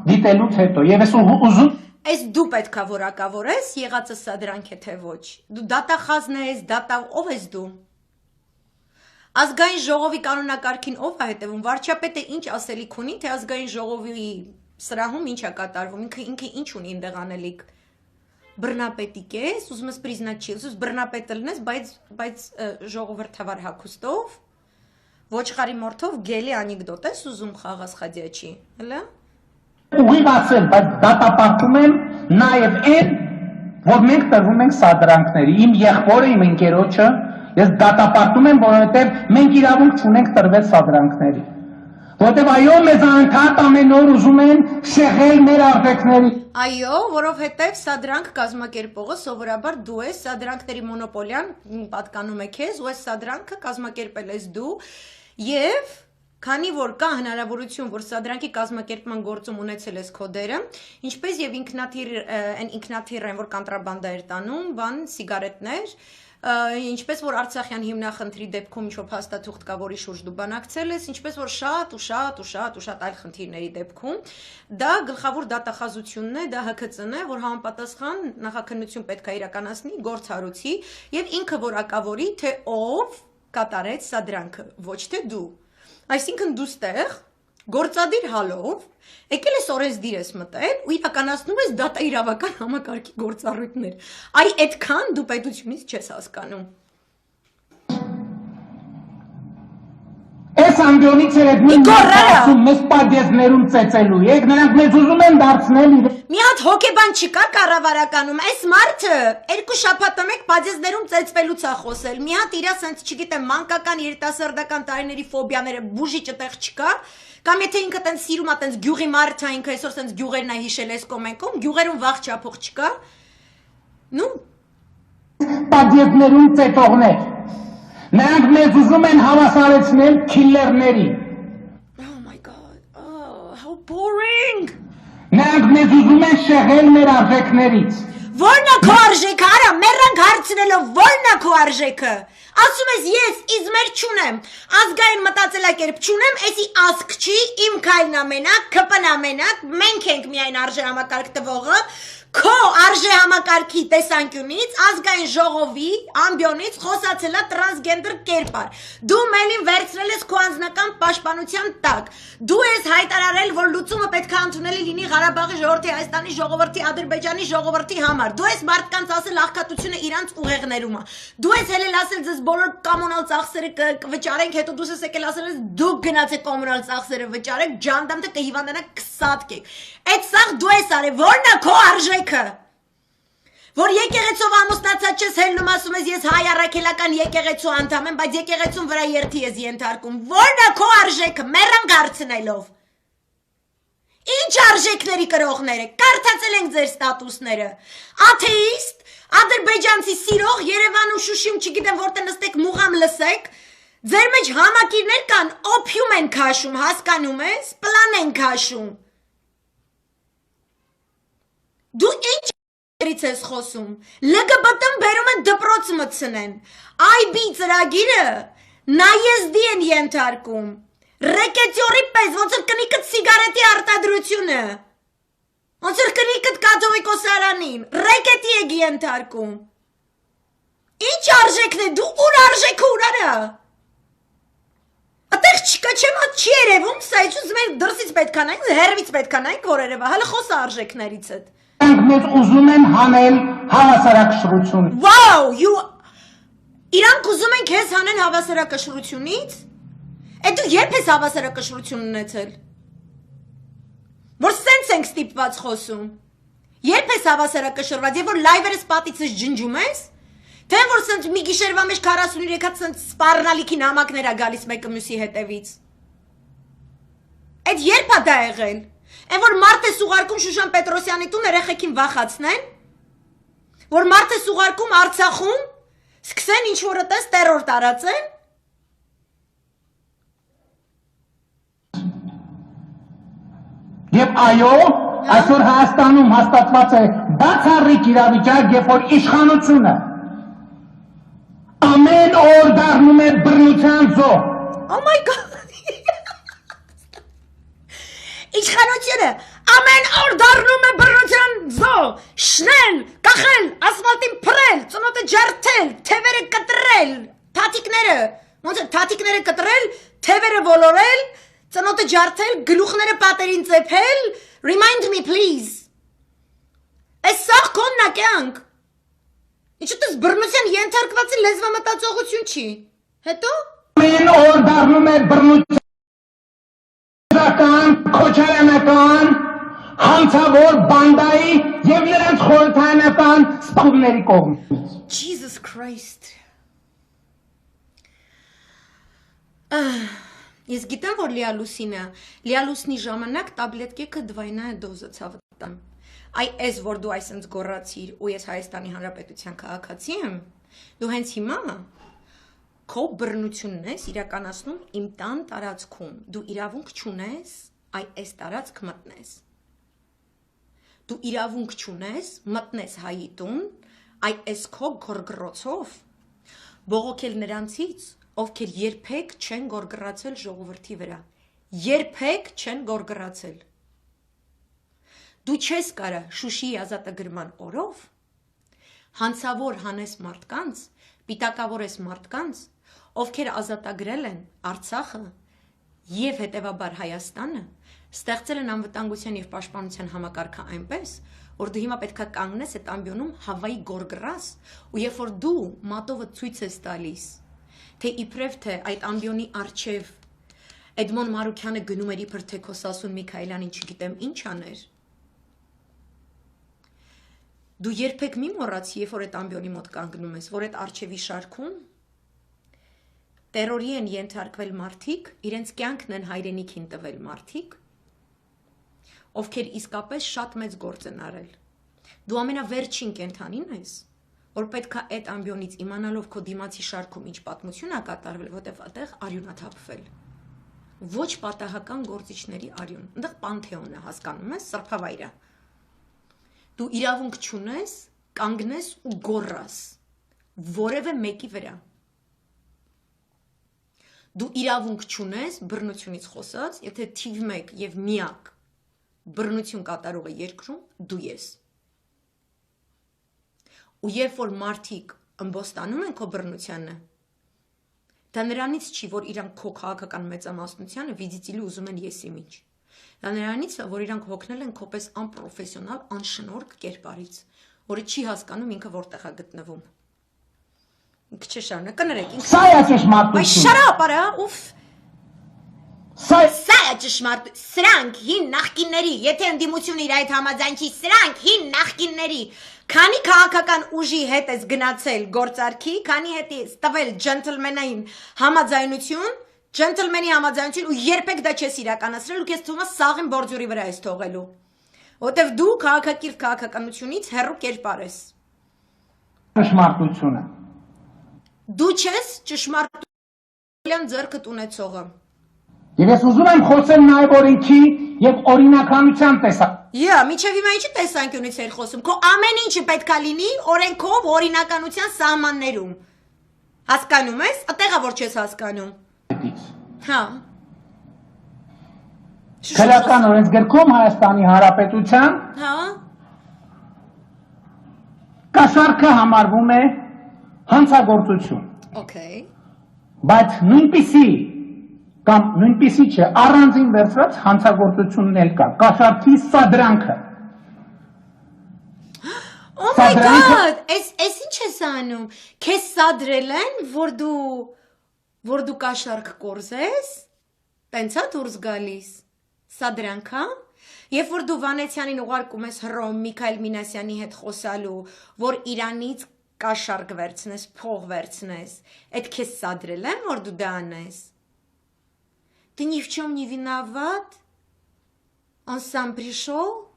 դիտելուց հետո եւ ես ուզում
Այս դու պետքա որակավորես, եղածը սադրանք է թե ոչ, դու դատախազն ես, ով ես դու, ազգային ժողովի կանոնակարգին ով է հետևում, վարչապետը ինչ ասելիք ունի, թե ազգային ժողովի սրահում ինչ է կատարվում, ինքը ինչ ունի ինդեղ անելիք, բռնապետիկ ես, ուզում ես պրիզնաչիլ, ուզում ես բռնապետը լինես, բայց ժողովրդավար հագուստով, ոչխարի մորթով գելի անեկդոտ ես ուզում խաղաս խադյաչի, հլա?
ուղիղ ասել, բայց դատապարտում եմ նաև այն, որ մենք տրվում ենք սադրանքների, իմ եղբորը, իմ ընկերոջը, ես դատապարտում եմ, որովհետև մենք իրավունք չունենք տրվել սադրանքների, որովհետև այո, մեզ անդադ ամեն օր ուզում են շեղել մեր արտեքների։
Այո, որովհետև սադրանք կազմակերպողը սովորաբար դու ես, սադրանքների մոնոպոլիան պատկանում է քեզ, ու այս սադրանքը կազմակերպել ես դու, եւ քանի որ կա հնարավորություն, որ սադրանքի կազմակերպման գործում ունեցել ես քո դերը, ինչպես եւ ինքնաթիռ են, որ կանտրաբանդա էր տանում, բան, սիգարետներ, ինչպես որ Արցախյան հիմնախնդրի դեպքում ինչ-որ փաստաթուղթ կա, որի շուրջ դու բանակցել ես, ինչպես որ շատ այլ խնդիրների դեպքում, դա գլխավոր դատախազությունն է, դա ՀՔԾ-ն է, որ համապատասխան նախաքննություն պետք է իրականացնի գործառույթի եւ ինքը որակավորի, թե ով կատարեց սադրանքը, ոչ թե դու։ Այսինքն դու ստեղ գործադիր հալով եկել ես օրենսդիր ես մտել ու իրականացնում ես դատաիրավական համակարգի գործառույթներ։ Այ այդքան դու պետությունից չես հասկանում։
Այս ամբյոնից էր այդ նույն ասում մեզ պադեզներում ծեծելու եք, նրանք մեզ ուզում են դարձնել
Մի հատ հոգեբան չկա կառավարականում, այս մարդը 2 շաբաթ մեկ պադեզներում ծեծվելուց է խոսել, մի հատ իրա սենց չգիտեմ մանկական երիտասարդական տարիների ֆոբիաները բուժիչ տեղ չկա, կամ եթե ինքը տենց սիրում է տենց գյուղի մարդ է, ինքը այսօր սենց գյուղերն է հիշել այս կոմենքում, գյուղերում վաղ չափող չկա, նու
պադեզներում ծեծողներ Նրանք մեզ ուզում են հավասարեցնել քիլլերների։
Oh my god. Oh, how boring.
Նրանք մեզ ուզում են շեղել մեր արժեքներից։
Ո՞րն է քո արժեքը, արա, մեռանք հարցնելով, ո՞րն է քո արժեքը։ Ասում ես ես իզմեր չունեմ, ազգային մտածելակերպ չունեմ, էսի ասկ չի, իմ քայլն ամենակ, ԿՊ-ն ամենակ, մենք ենք միայն արժե համակարգ տվողը, քո արժե համակարգի տեսանկյունից ազգային ժողովի ամբիոնից խոսացել է տրանսգենդեր կերպար։ Դու մելին վերցրել ես քո անձնական պաշտպանության տակ։ Դու ես հայտարարել, որ լուծումը պետք է ընդունելի լինի Ղարաբաղի ժողովրդի, Հայաստանի ժողովրդի, Ադրբեջանի ժողովրդի համար։ Դու ես մարդկանց ասել աղքատությունը իրանց ուղեղներում է։ Դու ես ելել ասել ձեզ բոլոր կոմունալ ծախսերը կվճարենք, հետո դու ես եկել ասել ես դուք գնացեք կոմունալ ծախսերը վճարեք, ջանդամը կհիվանդանաք կսատկեք։ Այդ սաղ դու ես արել, ո՞րն է քո արժեքը։ Որ եկեղեցով ամուսնացած չես հելնում, ասում ես ես հայ առաքելական եկեղեցու անդամ եմ, բայց եկեղեցուն վրա երթի ես ենթարկում։ Ո՞րն է քո արժեքը, մեռանք հարցնելով։ Ինչ արժեքների կրողներ եք, կարդացել ենք ձեր ստատուսները։ Աթեիստ, ադրբեջանցի սիրող, Երևանում Շուշիում չգիտեմ որտեղ նստեք մուղամ լսեք, ձեր մեջ համակիրներ կան, օփիում են քաշում, հասկանում ես, պլան են քաշում։ Դու ինչ ես խոսում, ԼԳԲՏ-ն բերում են դպրոց մտցնեն, IB ծրագիրը նայեզդի են ենթարկում, ռեկետյորի պես, ոնց որ կնիկդ սիգարետի արտադրությունը, ոնց որ կնիկդ կաթողիկոսարանին, ռեկետի եք ենթարկում, ինչ արժեքն է, դու ուր արժեքը ունարա, ատեղ չկա չեմ ատ չի երևում, սա իչ ուզում ենք դրսից պետք անենք, հերվից պետք անենք, որ երևա, հալը խոսա արժեքներից էդ,
մեզ ուզում են հանել հավասարակշռություն։
Վաու, իրանք ուզում են քեզ հանեն հավասարակշռությունից, է դու երբ ես հավասարակշռություն ունեցել, որ սենց ենք ստիպված խոսում, երբ ես հավասարակշռված, և որ լայվերս պատիցս ջնջում ես, թե որ սենց մի գիշերվա մեջ 43 հատ սենց սպառնալիքի նամակներ ա գալիս մեկը մյուսի հետևից, այդ երբ ա դա եղել, են որ մարդ ես ուղարկում Շուշան Պետրոսյանի տուն երեխեքին վախացնեն, որ մարդ ես ուղարկում Արցախում, սկսեն ինչ որ ըտես տերոր տարածեն,
Եվ այո, այսօր Հայաստանում հաստատված է բացառիկ իրավիճակ, երբ որ իշխանությունը ամեն օր դառնում է բռնության զոհ։
Oh my God, իշխանությունը ամեն օր դառնում է բռնության զոհ, շնել, կախել, ասֆալտին փռել, ծնոտը ջարդել, թևերը կտրել, թաթիկները, ոնց է թաթիկները կտրել, թևերը ոլորել, ծնոտը ջարդել, գլուխները պատերին ծեփել, remind me please, այս սաղ քոնն ա կյանք, ինչու տես բռնության ենթարկվածի լեզվամտածողություն չի, հետո
Ամեն օր դառնում է բռնության քոչարանական, հանցավոր բանդայի և նրանց խորհրդարանական սպանությունների կողմից։
Jesus Christ Ես գիտեմ, որ լիալուսնի ժամանակ տաբլետկեքը դվայնա է դոզը ցավտան Այ ես, որ դու այսենց գոռացիր ու ես Հայաստանի Հանրապետության քաղաքացի եմ, դու հենց հիմա քո բռնությունն ես իրականացնում իմ տան տարածքում, դու իրավունք չունես, այ այս տարածք մտնես, դու իրավունք չունես, մտնես հայի տուն, այ այս քո գորգրոցով, բողոքել նրանցից, ովքեր երբեք չեն գորգրացել ժողովրդի վրա, երբեք չեն գորգրացել, դու չես կարա Շուշիի ազատագրման օրով, հանցավոր հանես մարդկանց, պիտակավորես մարդկանց, ովքեր ազատագրել են Արցախը և հետևաբար Հայաստանը, ստեղծել են անվտանգության և պաշտպանության համակարգը այնպես, որ դու հիմա պետք է կանգնես այդ ամբիոնում հավայի գորգրաս, ու երբ որ դու մատովը ցույց ես տալիս, թե իբրև թե այդ ամբիոնի առջև Էդմոն Մարուքյանը գնում էր իբր թե քո Սասուն Միքայելյանին չգիտեմ ինչ աներ, դու երբեք մի մոռացի, երբ որ այդ ամբիոնի մոտ կանգնում ես, որ այդ առջևի շարքում տերորի են ենթարկվել մարդիկ, իրենց կյանքն են հայրենիքին տվել մարդիկ, ովքեր իսկապես շատ մեծ գործ են արել։ Դու ամենավերջին կենդանին ես, որ պետք է այդ ամբիոնից իմանալով քո դիմացի շարքում ինչ պատմություն ա կատարվել, որտեղ այդտեղ արյուն ա թափվել։ Ոչ պատահական գործիչների արյուն։ Այնտեղ պանթեոն է, հասկանում ես, սրբավայր է։ Դու իրավունք չունես, կանգնես ու գոռաս որևէ մեկի վրա։ Դու իրավունք չունես բռնությունից խոսած, եթե թիվ 1 և միակ բռնություն կատարողը երկրում դու ես։ Ու երբ որ մարդիկ ըմբոստանում են քո բռնությանը, դա նրանից չի, որ իրանք քո քաղաքական մեծամասնությանը վիզիտիլի ուզում են եսիմինչ։ Դա նրանից է, որ իրանք հոգնել են քո պես անպրոֆեսիոնալ, անշնորհք կերպարից, որը չի հասկանում ինքը որտեղ է գտնվում։ Ինքը չէ շարունակ, կներեք, ինքը։
Սա է ճշմարտություն։
Բայց շարապ արա, ուֆ։ Սա է ճշմարտ, սրանք հին նախկինների, եթե ընդդիմությունը իր այդ համաձայնքի, սրանք հին նախկինների, քանի քաղաքական ուժի հետ ես գնացել գործարքի, քանի հետ ես տվել ջենտլմենային համաձայնություն, ջենտլմենի համաձայնություն ու երբեք դա չես իրականացրել ու քեզ թվում է սաղին բորձյուրի վրա ես թողելու, որտեվ դու քաղաքակիրթ քաղաքականությունից հեռու կերպար ես։
Ճշմարտությունը։
Դու չես ճշմարտության ձեռքդ ունեցողը։
Եվ ես ուզում եմ խոսել նաև օրենքի և օրինականության տեսանկյունից։
Մինչև հիմա ինչի տեսանկյունից էր խոսում։ Քո ամեն ինչը պետք է լինի օրենքով, օրինականության սահմաններում։ Հասկանում ես, ատեղա որ չես հասկանում։ Հա։
Քրեական օրենսգրքում Հայաստանի Հանրապետության
Հա։
կաշառքը համարվում է հանցագործություն։
Okay։
Բայց նույնպիսի կամ նույնպիսի չէ, առանձին վերցված հանցագործությունն էլ կա, կաշառքի սադրանքը։
Oh my god, այս ինչ ես անում։ Քեզ սադրել են, որ դու կաշառք կորզես։ Տենց է դուրս գալիս։ Սադրանքա։ Երբ որ դու Վանեցյանին ուղարկում ես Հռոմ Միքայել Մինասյանի հետ խոսալու, որ Իրանից կաշառք վերցնես, փող վերցնես, այդ քեզ սադրել են, որ դու դա անես։ Ты ни в чем не виноват? Он сам пришел?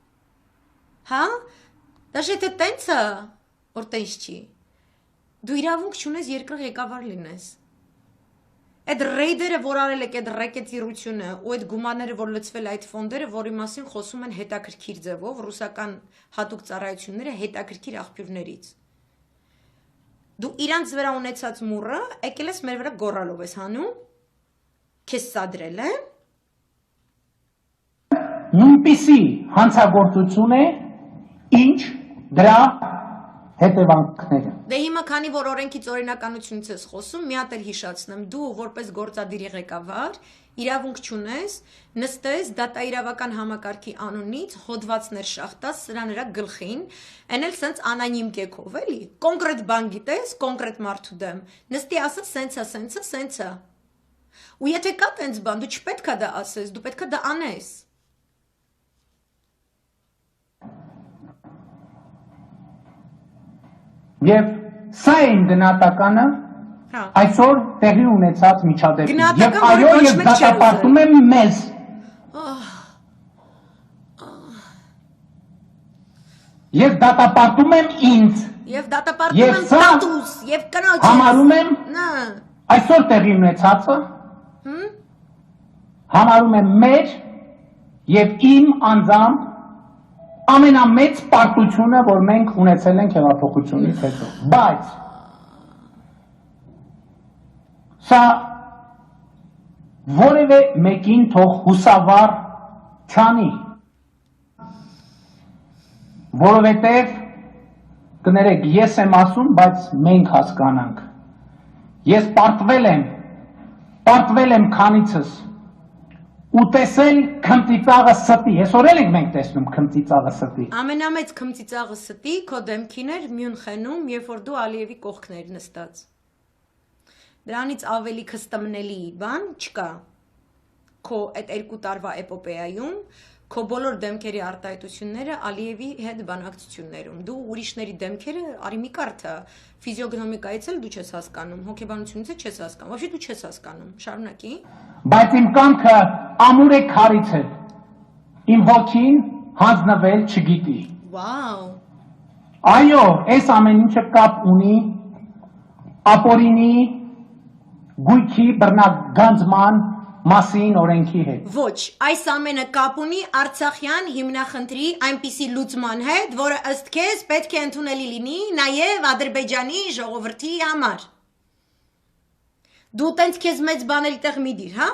Հա? Даже это տենց է, որ տենց չի։ Դու իրավունք չունես երկրի ղեկավար լինես։ Այդ ռեյդերը, որ արել եք այդ ռեկետիրությունը ու այդ գումարները, որ լցվել այդ ֆոնդերը, որի մասին խոսում են հետաքրքիր ձևով, ռուսական հատուկ ծառայությունները հետաքրքիր աղբյուրներից։ Դու իրանց վրա ունեցած մուրը, եկել ես մեր վրա գոռալով ես հանում, քեզ սադրել է։
Նույնպիսի հանցագործություն է, ինչ դրա հետևանքները։
Դե հիմա քանի որ օրենքից օրինականությունից ես խոսում, մի հատ էլ հիշացնեմ, դու որպես գործադիրի ղեկավար իրավունք չունես, նստես դատաիրավական համակարգի անունից հոդվածներ շախտաս սրա նրա գլխին, այն էլ սենց անանիմ կեքով, էլի, կոնկրետ բան գիտես, կոնկրետ մարդու դեմ, նստի ասես սենցա։ Ու եթե կա տենց բան, դու չպետք է դա ասես, դու պետք է դա անես։
Եվ սա է իմ գնահատականը այսօր տեղի ունեցած միջադեպին։ Եվ այո, եւ դատապարտում եմ մեզ։ Եվ դատապարտում եմ ինձ։
Եվ դատապարտում եմ տատուս, եւ կնոջ։
Համարում եմ այսօր տեղի ունեցածը։ Համարում եմ մեր եւ իմ անձամբ ամենամեծ պարտությունը, որ մենք ունեցել ենք հեղափոխությունից հետո։ Բայց սա որևէ մեկին թող հուսավար չանի, որովհետև կներեք, ես եմ ասում, բայց մենք հասկանանք։ Ես պարտվել եմ քանիցս ու տեսել քմծիծաղը ստի, այսօր ենք մենք տեսնում քմծիծաղը ստի։
Ամենամեծ քմծիծաղը ստի քո դեմքին էր Մյունխենում, երբ որ դու Ալիևի կողքն էր նստած։ Դրանից ավելի քստմնելի բան չկա։ Քո այդ 2 տարվա էպոպեայում քո բոլոր դեմքերի արտահայտությունները Ալիևի հետ բանակցություններում։ Դու ուրիշների դեմքերը արի մի կարթա, ֆիզիոգնոմիկայից էլ դու չես հասկանում, հոգեբանությունից էլ չես հասկանում, вообще դու չես հասկանում։ Շարունակի։
Բայց իմ կամքը ամուր է քարից է։ Իմ հոգին հանձնվել չգիտի։
Վաու։
Այո, այս ամեն ինչը կապ ունի ապօրինի գույքի բռնագանձման մասին օրենքի հետ։
Ոչ, այս ամենը կապ ունի Արցախյան հիմնախնդրի այնպիսի լուծման հետ, որը ըստ քեզ պետք է ընդունելի լինի նաև Ադրբեջանի ժողովրդի համար։ Դու տենց քեզ մեծ բաների տեղ մի դիր, հա?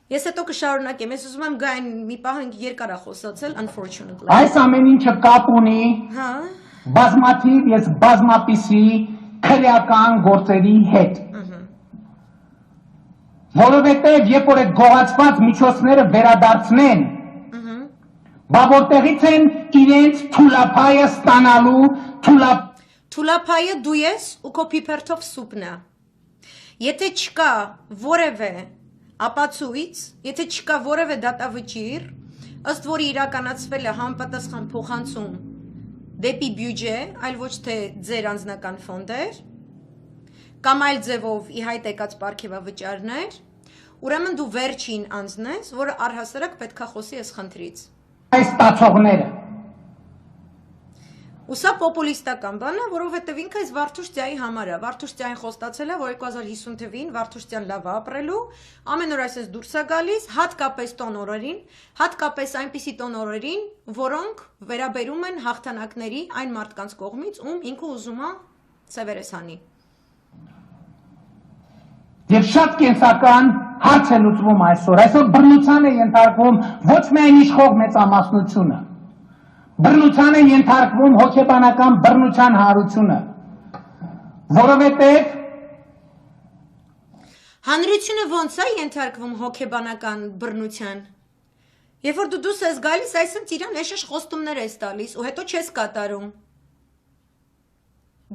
Ես հետո կշարունակեմ, ես ուզում եմ գային մի պահ երկար է խոսացել, unfortunately։
Այս ամեն ինչը կապ ունի
հա
բազմաթիվ ես բազմապիսի քրեական գործերի հետ։ Որովհետև երբ որ այդ գողացված միջոցները վերադարձնեն, բա որտեղից են իրենց թուլափայը ստանալու
Թուլափայը դու ես ու քո փիփերթով սուպն է։ Եթե չկա որևէ ապացույց, եթե չկա որևէ դատավճիռ, ըստ որի իրականացվել է համապատասխան փոխանցում դեպի բյուջե, այլ ոչ թե ձեր անձնական ֆոնդեր, կամ այլ ձևով ի հայտ եկած պարգևավճարներ, ուրեմն դու վերջին անձն ես, որը առհասարակ պետք է խոսի այս խնդրից։
Այս ստացողները։
Ու սա պոպուլիստական բան է, որովհետև ինքը այս Վարդուշտյանի համար է։ Վարդուշտյանին խոստացել է, որ 2050 թվին Վարդուշտյան լավ է ապրելու, ամեն օր այսպես դուրս է գալիս, հատկապես տոն օրերին, հատկապես այնպիսի տոն օրերին, որոնք վերաբերում են հաղթանակների այն մարդկանց կողմից, ում ինքը ուզում է սևերես հանի։
Եվ շատ կենսական հարց է լուծվում այսօր։ Այսօր բռնության է ենթարկվում ոչ միայն իշխող մեծամասնությունը, բռնության է ենթարկվում հոգեբանական բռնության հարությունը, որովհետև
Հանրությունը ոնց է ենթարկվում հոգեբանական բռնության։ Երբ որ դու ես գալիս, այսինքն իրան էշեշ խոստումներ ես տալիս ու հետո չես կատարում։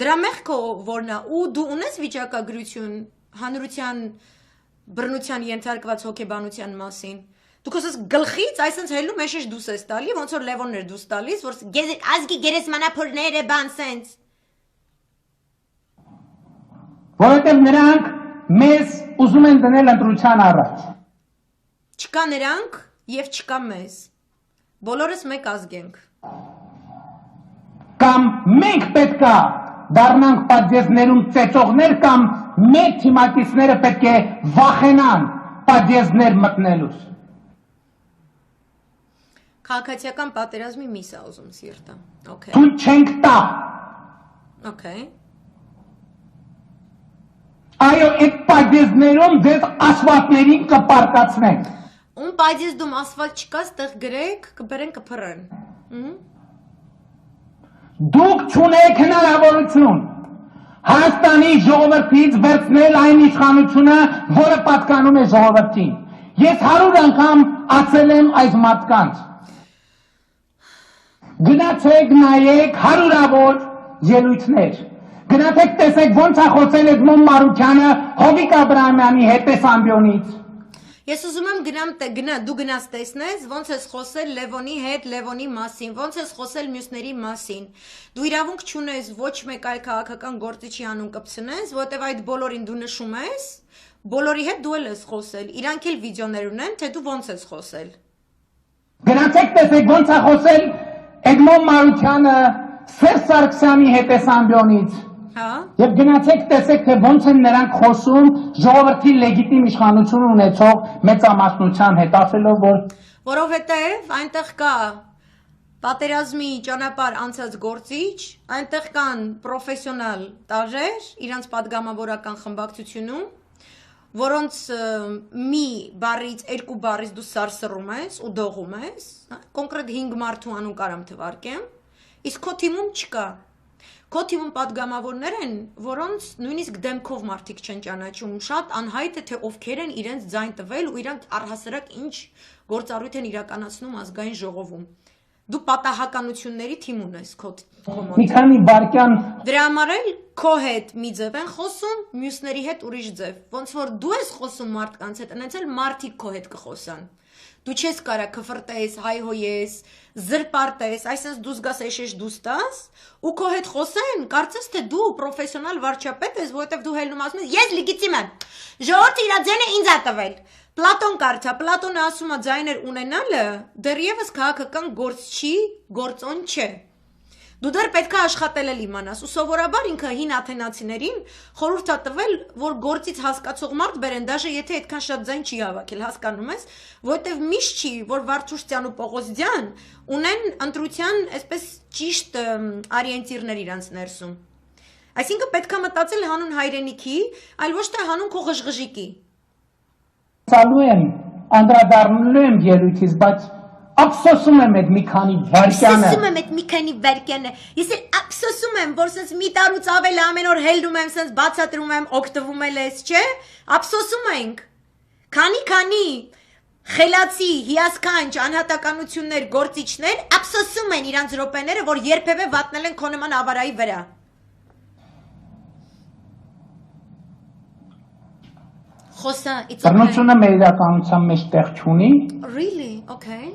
Դրա մեղքո որն է ու դու ունես վիճակագրություն հանրության բռնության ենթարկված հոգեբանության մասին։ Դու քոսես գլխից այսինքն հելում էշեշ դուս ես տալի, ոնց որ Լևոններ դուս տալիս, որ ազգի գերեզմանափորները բան սենց։
որովհետև նրանք մեզ ուզում են դնել ընտրության առաջ։
Չկա նրանք եւ չկա մեզ։ Բոլորս մեկ ազգ ենք։
Կամ մենք պետք է դառնանք պատժեզներում ծեծողներ կամ մեր թիմակիցները պետք է վախենան պատժեզներ մտնելուց։
Քաղաքացիական պատերազմի միս է ուզում սիրտը։ Okay։
Թույլ չենք տա։
Okay։
Այո, այդ պատժեզներում ձեզ ասֆալտներին կպարկացնենք։
Ում պատժեզդում ասֆալտ չկա, ստեղ գրեք, կբերեն կփռեն։
Դուք չունեք հնարավորություն Հայաստանի ժողովրդից վերցնել այն իշխանությունը, որը պատկանում է ժողովրդին։ Ես 100 անգամ ասել եմ այս մարդկանց։ Գնացեք նայեք հարյուրավոր ելույթներ։ Գնացեք տեսեք ոնց է խոսել Էդմոն Մարուկյանը Հովիկ Աբրահամյանի հետ Ամբիոնից։
Ես ուզում եմ դու գնաս տեսնես, ոնց ես խոսել Լևոնի հետ, Լևոնի մասին, ոնց ես խոսել մյուսների մասին։ Դու իրավունք չունես ոչ մեկ այլ քաղաքական գործիչի անուն կպցնես, որտեվ այդ բոլորին դու նշում ես, բոլորի հետ դու ես խոսել, իրանք էլ վիդեոներ ունեն, թե դու ոնց ես խոսել։
Գնացեք տեսեք ոնց է խոսել Էդմոն Մարուկյանը Սերժ Սարգսյանի հետ Ամբիոնից։
Հա։
Եվ գնացեք տեսեք, թե ոնց են նրանք խոսում ժողովրդի լեգիտիմ իշխանություն ունեցող մեծամասնության հետ, ասելով, որ
որովհետև այնտեղ կա պատերազմի ճանապարհ անցած գործիչ, այնտեղ կան պրոֆեսիոնալ տաժեր, իրանց падգամավորական խմբակցությունում, որոնց մի բառից, երկու բառից դու սարսռում ես ու դողում ես, կոնկրետ 5 մարդու անուն կարամ թվարկեմ, իսկ քո թիմում չկա։ Քո թիմում падգամավորներ են, որոնց նույնիսկ դեմքով մարդիկ չեն ճանաչում, շատ անհայտ է, թե ովքեր են իրենց ձայն տվել ու իրանք առհասարակ ինչ գործառույթ են իրականացնում ազգային ժողովում։ Դու պատահականությունների թիմ ունես քո մոտ։
մի քանի վարքյան
Դրա համար էլ քո հետ մի ձև են խոսում, մյուսների հետ ուրիշ ձև։ Ոնց որ դու ես խոսում մարդկանց հետ, այնց էլ մարդիկ քո հետ կխոսան։ Դու չես կարա քֆրտես, հայհոյես, զրպարտես, այսինքն դու զգաս էշեշ դուստաս ու քո հետ խոսեն, կարծես թե դու պրոֆեսիոնալ վարչապետ ես, որովհետև դու հելնում ասում ես լեգիտիմ եմ։ Ժողովուրդը իր ձայնը ինձ է տվել։ Պլատոն կարծա, Պլատոնը ասում է ձայներ ունենալը դեռևս քաղաքական գործչի գործոն չէ։ Դու դեռ պետք է աշխատել էլ իմանաս ու սովորաբար ինքը հին աթենացիներին խորհուրդ է տվել, որ գործից հասկացող մարդ բերեն, դաժե եթե այդքան շատ ձայն չի հավաքել, հասկանում ես, որովհետև միշտ չի, որ Վարդուշտյան ու Պողոսյան ունեն ընտրության այսպես ճիշտ օրիենտիրներ իրանց ներսում։ Այսինքն պետք է մտածել հանուն հայրենիքի, այլ ոչ թե հանուն քո ղժղժիկի։
Ցալու եմ, անդրադառնալու եմ ելույթից, բայց ափսոսում եմ այդ մի քանի վարքյանը։
Ափսոսում եմ այդ մի քանի վարքյանը։ Ես էլ ափսոսում եմ, որ sense մի տարուց ավել ամեն օր հելնում եմ, sense բացատրում եմ, օգտվում եմ ես, չէ՞։ Ափսոսում ենք։ Քանի խելացի, հիասքանչ անհատականություններ, գործիչներ ափսոսում են իրանց րոպեները, որ երբևէ վատնել են քո նման ավարայի վրա։ Խոսա, it's okay։
Բռնությունը մեր իրականության մեջ տեղ չունի։
Really? Okay։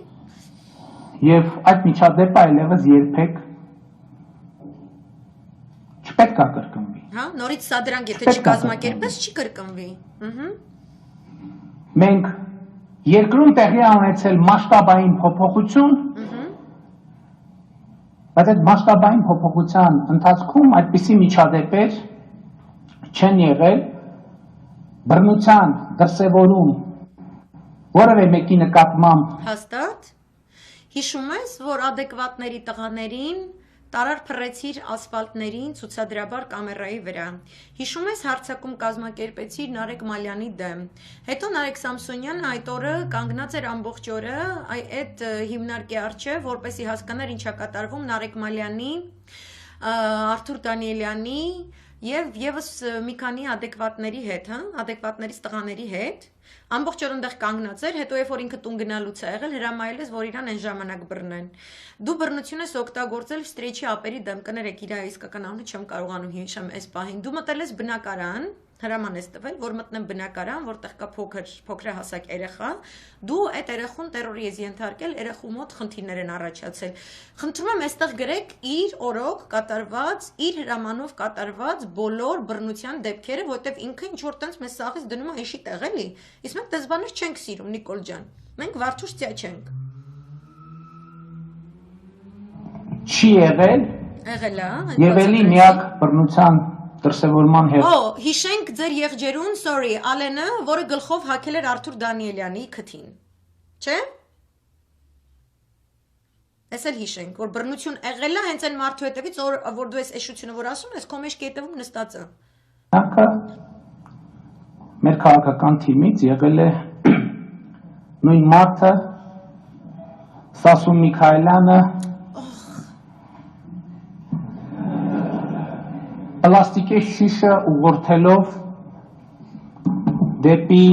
Եվ այդ միջադեպը այլևս երբեք չպետք է կրկնվի։
Հա, նորից սա դրանք եթե չկազմակերպես, չի կրկնվի։
Մենք երկրում տեղի ունեցել մասշտաբային փոփոխություն, բայց այդ մասշտաբային փոփոխության ընթացքում այդպիսի միջադեպեր չեն եղել, բռնության դրսևորում որևէ մեկի նկատմամբ
հաստատ հիշում ես, որ ադեկվատների տղաներին տարար փռեցիր ասֆալտներին ցուցադրաբար կամերայի վրա։ Հիշում ես հարցակում կազմակերպեցիր Նարեկ Մալյանի դեմ։ Հետո Նարեկ Սամսոնյանը այդ օրը կանգնած էր ամբողջ օրը այդ հիմնարկի առջև, որպեսզի հասկանար ինչա կատարվում Նարեկ Մալյանի, Արթուր Դանիելյանի եւ եւս մի քանի adekvatների հետ, adekvatներից տղաների հետ։ Ամբողջ օր այնտեղ կանգնած էր, հետո երբ որ ինքը տուն գնալուց է եղել, հրամայել ես, որ իրան այն ժամանակ բռնեն։ Դու բռնություն ես օգտագործել վստրեչի ապերի դեմ, կներեք իր իսկական անունը չեմ կարողանում հիշեմ այս պահին։ Դու մտել ես բնակարան, հրաման ես տվել, որ մտնեմ բնակարան, որտեղ կա փոքրահասակ երեխա, դու այդ երեխուն տերորի ես ենթարկել, երեխու մոտ խնդիրներ են առաջացել։ Խնդրում եմ այստեղ գրեք իր օրոք կատարված, իր հրամանով կատարված բոլոր բռնության դեպքերը, որտեղ ինքը ինչ որ տենց մեզ սաղից դնում է էշի տեղ էլի։ Իսկ մենք դες բաներ չենք սիրում, Նիկոլ ջան։ Մենք վարչուշտիա չենք։
Չի եղել։
Եղել է։
Եվ էլի միակ բռնության դրսևորման հետ։
Օ, հիշենք ձեր եղջերուն, sorry, Ալենը, որը գլխով հակել էր Արթուր Դանիելյանի քթին։ Չէ՞։ Էս էլ հիշենք, որ բռնություն եղել է հենց այն մարդու հետևից, որ դու ես էշությունը որ ասում ես, քո մեջքի հետևում նստած է։
Հակը մեր քաղաքական թիմից եղել է նույն մարդը Սասուն Միքայելյանը պլաստիկի շիշը ուղղորդելով դեպի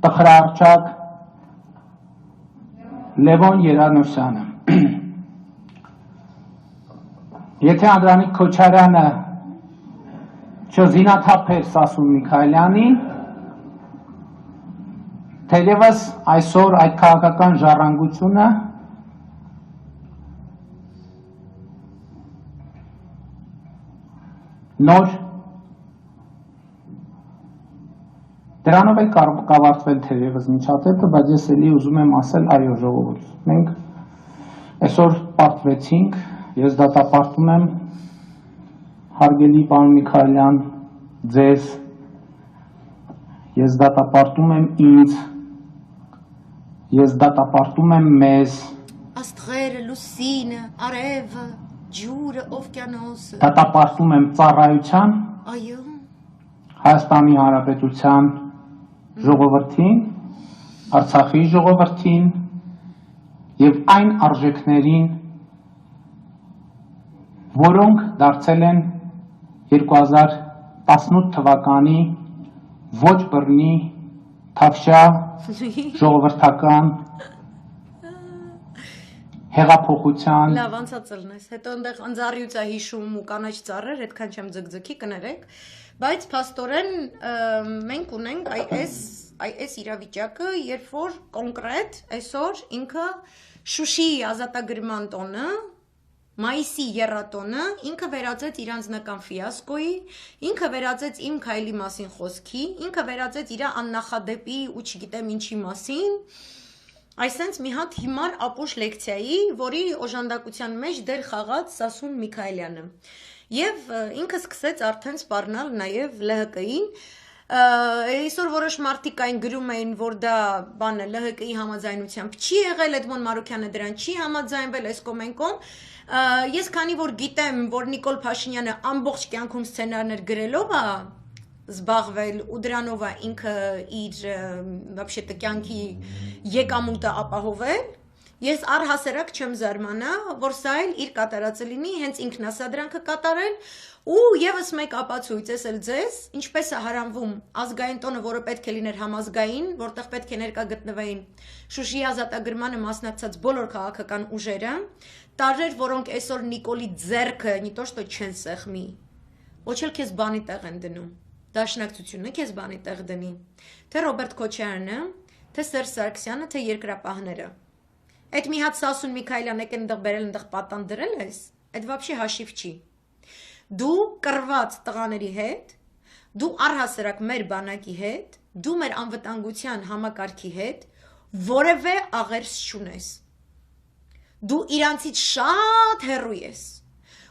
տխրարճակ Լևոն Երանոսյանը։ Եթե Անդրանիկ Քոչարյանը չզինաթափեր Սասուն Միքայելյանին, թերևս այսօր այդ քաղաքական ժառանգությունը նոր դրանով էլ կավարտվել թերևս միջադեպը, բայց ես էլի ուզում եմ ասել այո ժողովուրդ։ Մենք այսօր պարտվեցինք, ես դատապարտում եմ հարգելի պարոն Միքայելյան, ձեզ, ես դատապարտում եմ ինձ, ես դատապարտում եմ մեզ,
Աստղերը, լուսինը, արևը, ջուրը, օվկիանոսը։
դատապարտում եմ ծառայության
Այո։
Հայաստանի Հանրապետության ժողովրդին, Արցախի ժողովրդին եւ այն արժեքներին, որոնք դարձել են 2018 թվականի ոչ բռնի թավշյա ժողովրդական հեղափոխության
Լավ, անցածելնես, հետո այնտեղ անձարիուց է հիշում ու կանաչ ծառեր, այդքան չեմ ձգձգի կներեք, բայց փաստորեն մենք ունենք այս իրավիճակը, երբ որ կոնկրետ այսօր ինքը Շուշիի ազատագրման տոնը, մայիսի եռատոնը, ինքը վերածեց իր անձնական ֆիասկոյի, ինքը վերածեց իմ քայլի մասին խոսքի, ինքը վերածեց իր աննախադեպի ու չգիտեմ ինչի մասին, այսենց մի հատ հիմար ապուշ լեկցիայի, որի օժանդակության մեջ դեր խաղաց Սասուն Միքայելյանը։ Եվ ինքը սկսեց արդեն սպառնալ նաև ԼՀԿ-ին, այսօր որոշ մարդիկ այն գրում էին, որ դա բանը ԼՀԿ-ի համաձայնությամբ չի եղել, Էդմոն Մարուքյանը դրան չի համաձայնվել, այս կոմենկոն, ես քանի որ գիտեմ, որ Նիկոլ Փաշինյանը ամբողջ կյանքում սցենարներ գրելով է զբաղվել ու դրանով է ինքը իր вообще-то կյանքի եկամուտը ապահովել, ես առհասարակ չեմ զարմանա, որ սա էլ իր կատարածը լինի, հենց ինքնասադրանքը կատարել ու եւս մեկ ապացույց էս էլ ձեզ, ինչպես է հարանվում ազգային տոնը, որը պետք է լիներ համազգային, որտեղ պետք է ներկա գտնվեին Շուշիի ազատագրմանը մասնակցած բոլոր քաղաքական ուժերը, տարրեր, որոնք այսօր Նիկոլի ձեռքը նի то что չեն սեղմի, ոչ էլ քեզ բանի տեղ են դնում, դաշնակցությունը քեզ բանի տեղ դնի, թե Ռոբերտ Քոչարյանը, թե Սերժ Սարգսյանը, թե երկրապահները։ Այդ մի հատ Սասուն Միքայելյան եկել այնտեղ բերել, այնտեղ պատան դրել ես, այդ вообще հաշիվ չի։ Դու կռված տղաների հետ, դու առհասարակ մեր բանակի հետ, դու մեր անվտանգության համակարգի հետ որևէ աղերս չունես։ Դու իրանցից շատ հեռու ես։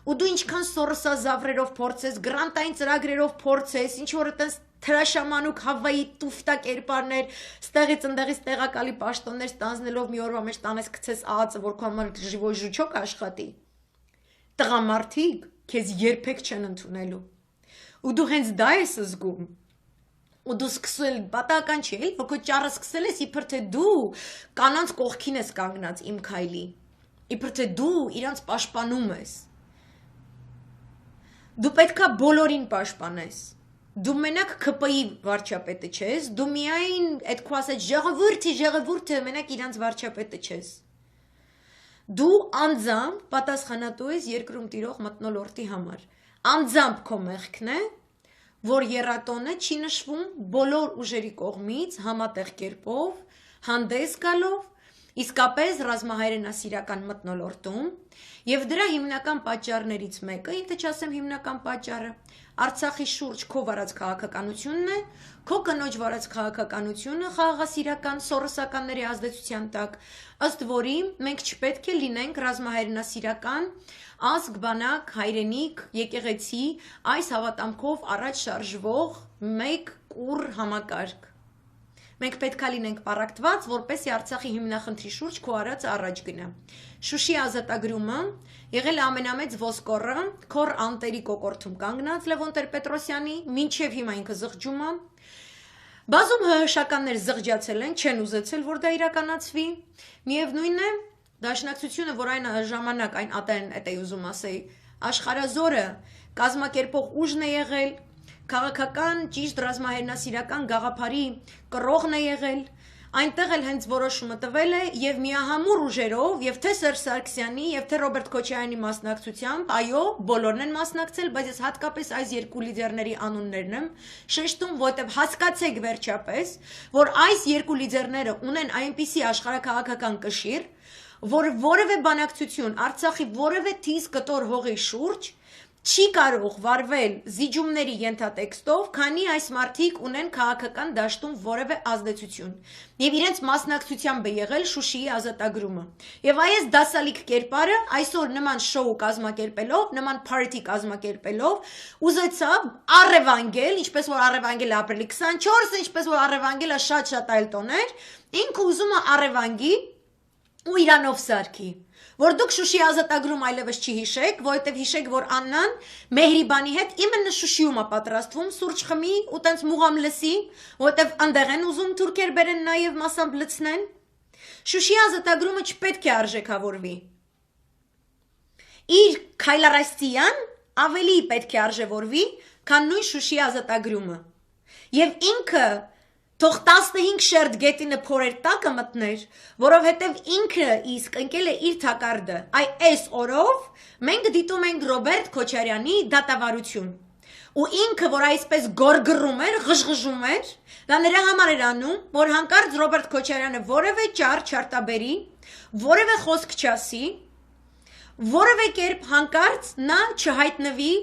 Ու դու ինչքան սորսազավրերով փորձես, գրանտային ծրագրերով փորձես, ինչ որ այտենց թրաշամանուկ Հավայի տուֆտա կերպարներ, ստեղից ընդեղից տեղակալի պաշտոններ ստանձնելով մի օրվա մեջ տանես գցես ԱԱՑ-ը, որ քո համար ժիվոյ ժուչոկ աշխատի։ տղամարդիկ քեզ երբեք չեն ընդունելու։ Ու դու հենց դա ես զգում։ Ու դու սկսել պատահական չի, էլի, որ քո ճառը սկսել ես իբր թե դու կանանց կողքին ես կանգնած իմ քայլի։ Իբր թե դու իրանց պաշտպանում ես։ Դու պետքա բոլորին պաշտպանես։ Դու մենակ ԿՊ-ի վարչապետը չես, դու միայն այդ քո ասած ժողովուրդը մենակ իրանց վարչապետը չես։ Դու անձամբ պատասխանատու ես երկրում տիրող մթնոլորտի համար։ Անձամբ քո մեղքն է, որ եռատոնը չի նշվում բոլոր ուժերի կողմից համատեղ կերպով, հանդես գալով, իսկապես ռազմահայրենասիրական մթնոլորտում, եւ դրա հիմնական պատճառներից մեկը, ինձ չասեմ հիմնական պատճառը, Արցախի շուրջ քո վարած քաղաքականությունն է, քո կնոջ վարած քաղաքականությունը խաղաղասիրական սորոսականների ազդեցության տակ, ըստ որի մենք չպետք է լինենք ռազմահայրենասիրական ազգ, բանակ, հայրենիք, եկեղեցի, այս հավատամքով առաջ շարժվող մեկ կուռ համակարգ։ Մենք պետք է լինենք պարակտված, որպեսզի Արցախի հիմնախնդրի շուրջ քո արածը առաջ գնա։ Շուշի ազատագրումը եղել է ամենամեծ ոսկորը, քոր անտերի կոկորտում կանգնած Լևոն Տեր-Պետրոսյանի, մինչև հիմա ինքը զղջում է։ Բազում հհշականներ զղջացել են, չեն ուզեցել, որ դա իրականացվի։ Միևնույն է, Դաշնակցությունը, որ այն ժամանակ այն ատեն էտեի ուզում ասեի, աշխարհազորը կազմակերպող ուժն է եղել, քաղաքական ճիշտ ռազմահայրենասիրական գաղափարի կռողն է եղել, այնտեղ էլ հենց որոշումը տվել է եւ միահամուռ ուժերով եւ թե Սերժ Սարգսյանի եւ թե Ռոբերտ Քոչարյանի մասնակցությամբ, այո, բոլորն են մասնակցել, բայց ես հատկապես այս երկու լիդերների անուններն եմ շեշտում, որովհետեւ հասկացեք վերջապես, որ այս երկու լիդերները ունեն այնպիսի աշխարհաքաղաքական կշիռ, որ որևէ բանակցություն Արցախի որևէ թիզ կտոր հողի շուրջ չի կարող վարվել զիջումների ենթատեքստով, քանի այս մարդիկ ունեն քաղաքական դաշտում որևէ ազդեցություն եւ իրենց մասնակցությամբ է եղել Շուշիի ազատագրումը։ Եվ այս դասալիկ կերպարը այսօր նման շոու կազմակերպելով, նման party կազմակերպելով, ուզեցավ առևանգել, ինչպես որ առևանգել է ապրիլի 24-ը, ինչպես որ առևանգել է շատ այլ տոներ, ինքը ուզում է առևանգի ու իրանով սարքի, որ դուք Շուշի ազատագրում այլևս չի հիշեք, որովհետև հիշեք, որ Աննան Մեհրիբանի հետ իմенно Շուշիում է պատրաստվում, սուրճ խմի ու տենց մուղամ լսի, որովհետև այնտեղ են ուզում թուրքեր բերեն նաև մասամբ լցնեն։ Շուշի ազատագրումը չպետք է արժեքավորվի։ Իր քայլարաստիան ավելի պետք է արժևորվի, քան նույն Շուշի ազատագրումը։ Եվ ինքը թող 15 շերտ գետինը փորեր տակը մտներ, որովհետև ինքը իսկ ընկել է իր թակարդը, այս օրով մենք դիտում ենք Ռոբերտ Քոչարյանի դատավարություն, ու ինքը, որ այսպես գորգռում էր, ղժղժում էր, դա նրա համար էր անում, որ հանկարծ Ռոբերտ Քոչարյանը որևէ ճար չարտաբերի, որևէ խոսք չասի, որևէ կերպ հանկարծ նա չհայտնվի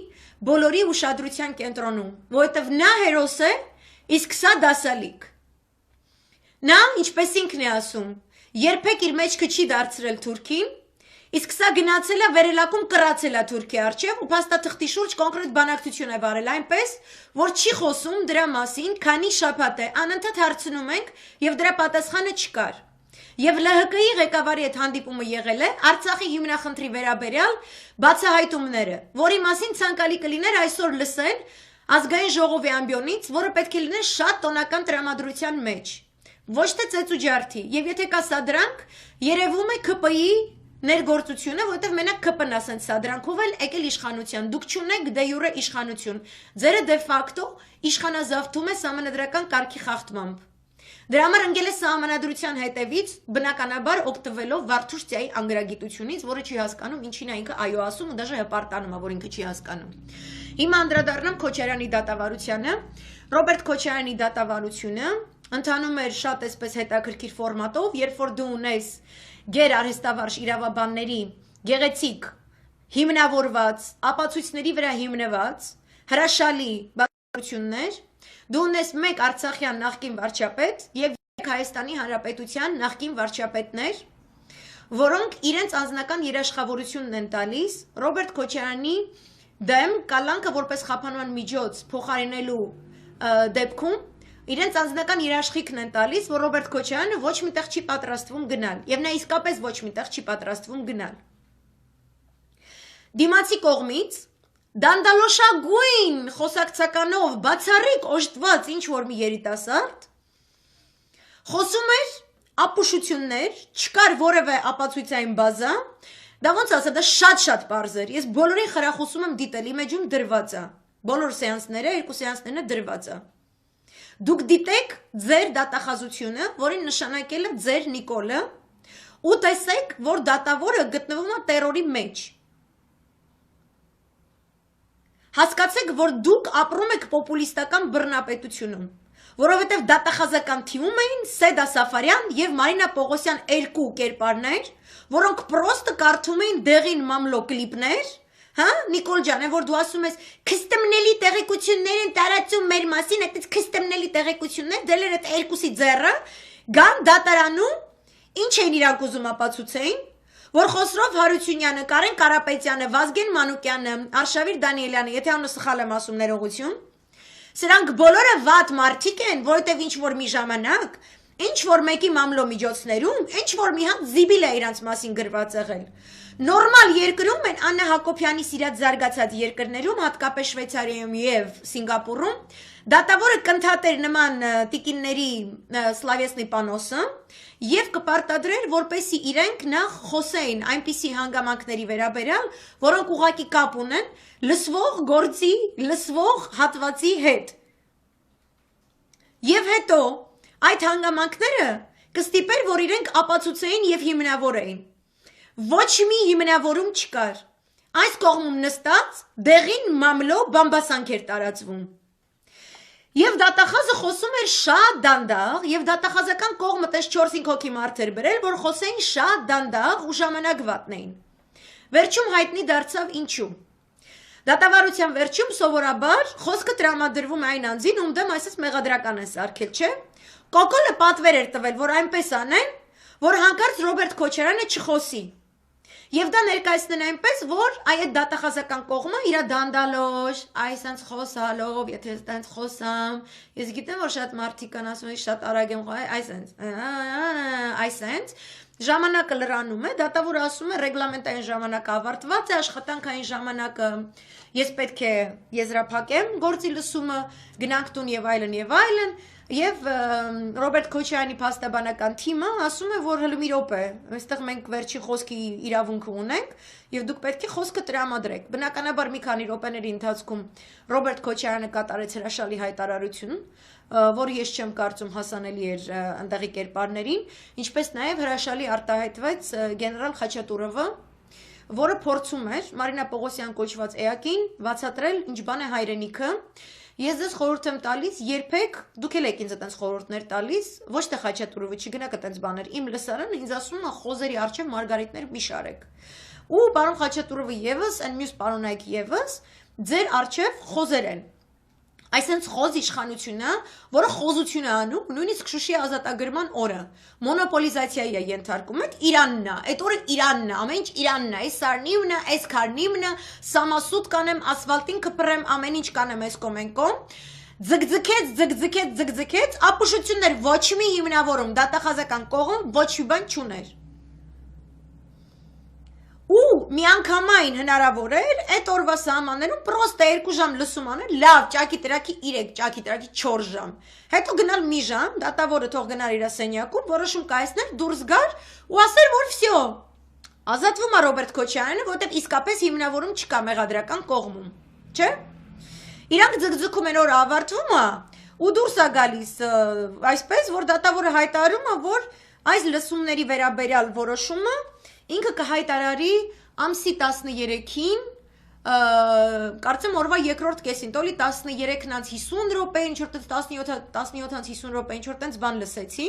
բոլորի ուշադրության կենտրոնում, որովհետև նա հերոս է, իսկ սա դասալիկ։ Նա, ինչպես ինքն է ասում, երբեք իր մեջքը չի դարձրել Թուրքին, իսկ սա գնացել է վերելակում կռացել է Թուրքի առջև ու փաստաթղթի շուրջ կոնկրետ բանակցություն է վարել այնպես, որ չի խոսում դրա մասին, քանի շաբաթ է, անընդհատ հարցնում ենք եւ դրա պատասխանը չկար։ Եվ ԼՀԿ-ի ղեկավարի հետ հանդիպումը եղել է Արցախի հիմնախնդրի վերաբերյալ բացահայտումները, որի մասին ցանկալի կլիներ այսօր լսել Ազգային ժողովի ամբիոնից, որը պետք է լիներ շատ տոնական տրամադրության մեջ, ոչ թե ծեծ ու ջարդի, եւ եթե կա սադրանք, երևում է ԿՊ-ի ներգործությունը, որովհետեւ մենակ ԿՊ-ն ասեն սադրանքով էլ եկել իշխանության, դուք չունեք դե յուրե իշխանություն, ձերը դե ֆակտո իշխանազավթում է սահմանադրական կարգի խախտմամբ։ Դրա համար ընկել է սահմանադրության հետևից, բնականաբար օգտվելով Վարդուշտիայի անգրագիտությունից, որը չի հասկանում, ինչին է ինքը այո ասում ու դաժե հպարտանում է, որ ինքը չի հասկանում։ Հիմա անդրադառնամ Քոչարյանի դատավարությանը։ Ռոբերտ Քոչարյանի դատավարությունը ընթանում էր շատ այսպես հետաքրքիր ֆորմատով, երբ որ դու ունես գեր արհեստավարժ իրավաբանների գեղեցիկ հիմնավորված, ապացույցների վրա հիմնված հրաշալի բացատրություններ, դու ունես մեկ Արցախյան նախկին վարչապետ եւ Հայաստանի Հանրապետության նախկին վարչապետներ, որոնք իրենց անձնական երաշխավորությունն են տալիս Ռոբերտ Քոչարյանի դեմ կալանքը որպես խափանման միջոց փոխարինելու դեպքում իրենց անձնական երաշխիքն են տալիս, որ Ռոբերտ Քոչարյանը ոչ միտեղ չի պատրաստվում գնալ, եւ նա իսկապես ոչ միտեղ չի պատրաստվում գնալ։ դիմացի կողմից դանդալոշագույն խոսակցականով բացառիկ օժտված ինչ որ մի երիտասարդ խոսում էր ապուշություններ, չկար որևէ ապացույցային բազա, դա ոնց ասա, դա շատ պարզ էր, ես բոլորին խրախուսում եմ դիտել, իմ էջում դրված է, բոլոր սեանսները, երկու սեանսներն դրված է, դուք դիտեք ձեր դատախազությունը, որին նշանակել է ձեր Նիկոլը, ու տեսեք, որ դատավորը գտնվում է տերորի մեջ, հասկացեք, որ դուք ապրում եք պոպուլիստական բռնապետությունում, որովհետև դատախազական թիմում էին Սեդա Սաֆարյան և Մարինա Պողոսյան երկու կերպարներ, որոնք պրոստը կարդում էին դեղին մամլո կլիպներ, Նիկոլ ջան, որ դու ասում ես քստմնելի տեղեկություններ են տարածում մեր մասին, այդպես քստմնելի տեղեկություններ, դելեր այդ երկուսի ձեռը, գան դատարանում, ինչ էին իրանք ուզում ապացուցեին, որ Խոսրով Հարությունյանը, Կարեն Կարապետյանը, Վազգեն Մանուկյանը, Արշավիր Դանիելյանը, եթե անունը սխալ եմ ասում, ներողություն, սրանք բոլորը վատ մարդիկ են, որովհետև ինչ որ մի ժամանակ, ինչ որ մեկի մամլո միջոցներում, ինչ որ մի հատ զիբիլ է իրանց մասին գրված եղել։ Նորմալ երկրում են Աննա Հակոբյանի սիրած զարգացած երկրներում, հատկապես Շվեյցարիայում եւ Սինգապուրում, դատավորը կընդհատեր նման տիկինների Սլավեսնի պանոսը եւ կպարտադրեր, որպեսի իրենք նախ խոսեին այնպիսի հանգամանքների վերաբերյալ, որոնք ուղղակի կապ ունեն լսվող գործի, լսվող հատվածի հետ։ Եվ հետո այդ հանգամանքները կստիպեր, որ իրենք ապացուցեին եւ հիմնավորեին։ Ոչ մի հիմնավորում չկար։ Այս կողմում նստած դեղին մամլո բամբասանք էր տարածվում։ Եվ դատախազը խոսում էր շատ դանդաղ, եւ դատախազական կողմը տես 4-5 հոգի մարդ էր բերել, որ խոսեին շատ դանդաղ ու ժամանակ վատնեին։ Վերջում հայտնի դարձավ ինչու։ Դատավարության վերջում սովորաբար խոսքը տրամադրվում է այն անձին, ում դեմ այսպես մեղադրական են սարքել, չէ։ Կոկոլը պատվեր էր տվել, որ այնպես անեն, որ հանկարծ Ռոբերտ Քոչարյանը չխոսի։ Եվ դա ներկայացնեն այնպես, որ այդ դատախազական կողմը իր դանդալոշ, այսենց խոսալով, եթե այդպես խոսամ, ես գիտեմ, որ շատ մարդիկ կան ասում են, շատ արագ եմ այսենց, ժամանակը լրանում է, դատավորը ասում է, ռեգլամենտային ժամանակը ավարտված է, աշխատանքային ժամանակը ես պետք է եզրափակեմ գործի լսումը, գնանք տուն եւ այլն, եւ Ռոբերտ Քոչարյանի փաստաբանական թիմը ասում է, որ հլը մի րոպե, այստեղ մենք վերջի խոսքի իրավունքը ունենք եւ դուք պետք է խոսքը տրամադրեք։ Բնականաբար մի քանի րոպեների ընթացքում Ռոբերտ Քոչարյանը կատարեց հրաշալի հայտարարություն, որը ես չեմ կարծում հասանելի էր այնտեղի կերպարներին, ինչպես նաեւ հրաշալի արտահայտվեց գեներալ Խաչատուրովը, որը փորձում էր Մարինա Պողոսյան կոչված էակին բացատրել ինչ բան է հայրենիքը։ Ես ձեզ խորհուրդ եմ տալիս, երբեք դուք էլ եք ինձ այդպես խորհուրդներ տալիս, ոչ թե Խաչատուրովը չգնաք այդպես բաներ։ Իմ լսարանը ինձ ասում է խոզերի առջև մարգարիտներ մի շարեք։ Ու պարոն Խաչատուրովը եւս, այն մյուս պարոնայք եւս ձեր առջև խոզեր են։ Այսինքն խոզ իշխանությունը, որը խոզություն է անում, նույնիսկ Շուշի ազատագրման օրը մոնոպոլիզացիայի է ենթարկում, այդ Իրանն է, այդ օրը Իրանն է, ամեն ինչ Իրանն է, այս սարնիվն է, այս քարնիվն է, սամասուտ կանեմ, ասֆալտին կպրեմ, ամեն ինչ կանեմ այս կոմենկոմ, ձգձգեց, ապուշություններ ոչ մի հիմնավորում, դատախազական կողմ ոչ մի բան չուներ։ Ու միանգամայն հնարավոր էր այդ օրվա սահմաններում պրոստը 2 ժամ լսում անել, լավ, ճակի տրակի 3, ճակի տրակի 4 ժամ։ Հետո գնալ մի ժամ, դատավորը թող գնար իր սենյակում, որոշում կայացներ, դուրս գար ու ասեր, որ վсё։ Ազատվում է Ռոբերտ Քոչարյանը, որովհետև իսկապես հիմնավորում չկա մեղադրական կողմում, չէ՞։ Իրանք ձգձգում են, որ ավարտվում է, ու դուրս է գալիս այսպես, որ դատավորը հայտարարում է, որ այս լսումների վերաբերյալ որոշումը ինքը կհայտարարի ամսի 13-ին, կարծեմ օրվա երկրորդ կեսին, տոլի 13:50 րոպե, ինչ որ 17:50 րոպե, ինչ որ տենց բան լսեցի։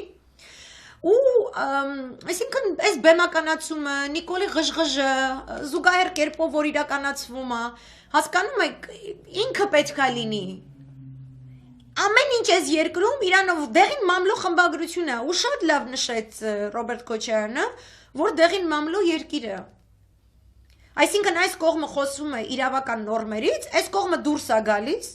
Ու այսինքն այս բեմականացումը, Նիկոլի ղժղժը, զուգահեռ կերպով որ իրականացվում է, հասկանում եք, ինքը պետք է լինի։ Ամեն ինչ այս երկրում իրանով դեղին մամլո խմբագրություն է, ու շատ լավ նշեց Ռոբերտ Քոչարյանը, որ դեղին մամլո երկիր է։ Այսինքն այս կողմը խոսում է իրավական նորմերից, այս կողմը դուրս է գալիս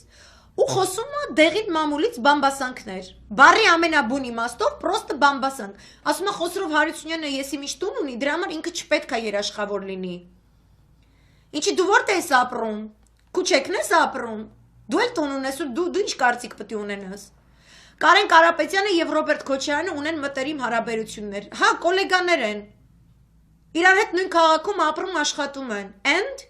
ու խոսում է դեղին մամուլից բամբասանքներ։ Բառի ամենաբուն իմաստով պրոստը բամբասանք։ Ասում է Խոսրով Հարությունյանը եսի միշտ տուն ունի, դրա համար ինքը չպետք է երաշխավոր լինի։ Ինչի դու որտե ես ապրում։ Քուչեքն ես ապրում։ Դու էլ տուն ունես ու դու ինչ կարծիք պետք է ունենաս։ Կարեն Կարապետյանը եւ Ռոբերտ Քոչարյանը ունեն մտերիմ հարաբերություններ։ Հա, գոլեգաներ են։ Իրար հետ նույն քաղաքում ապրում աշխատում են։ And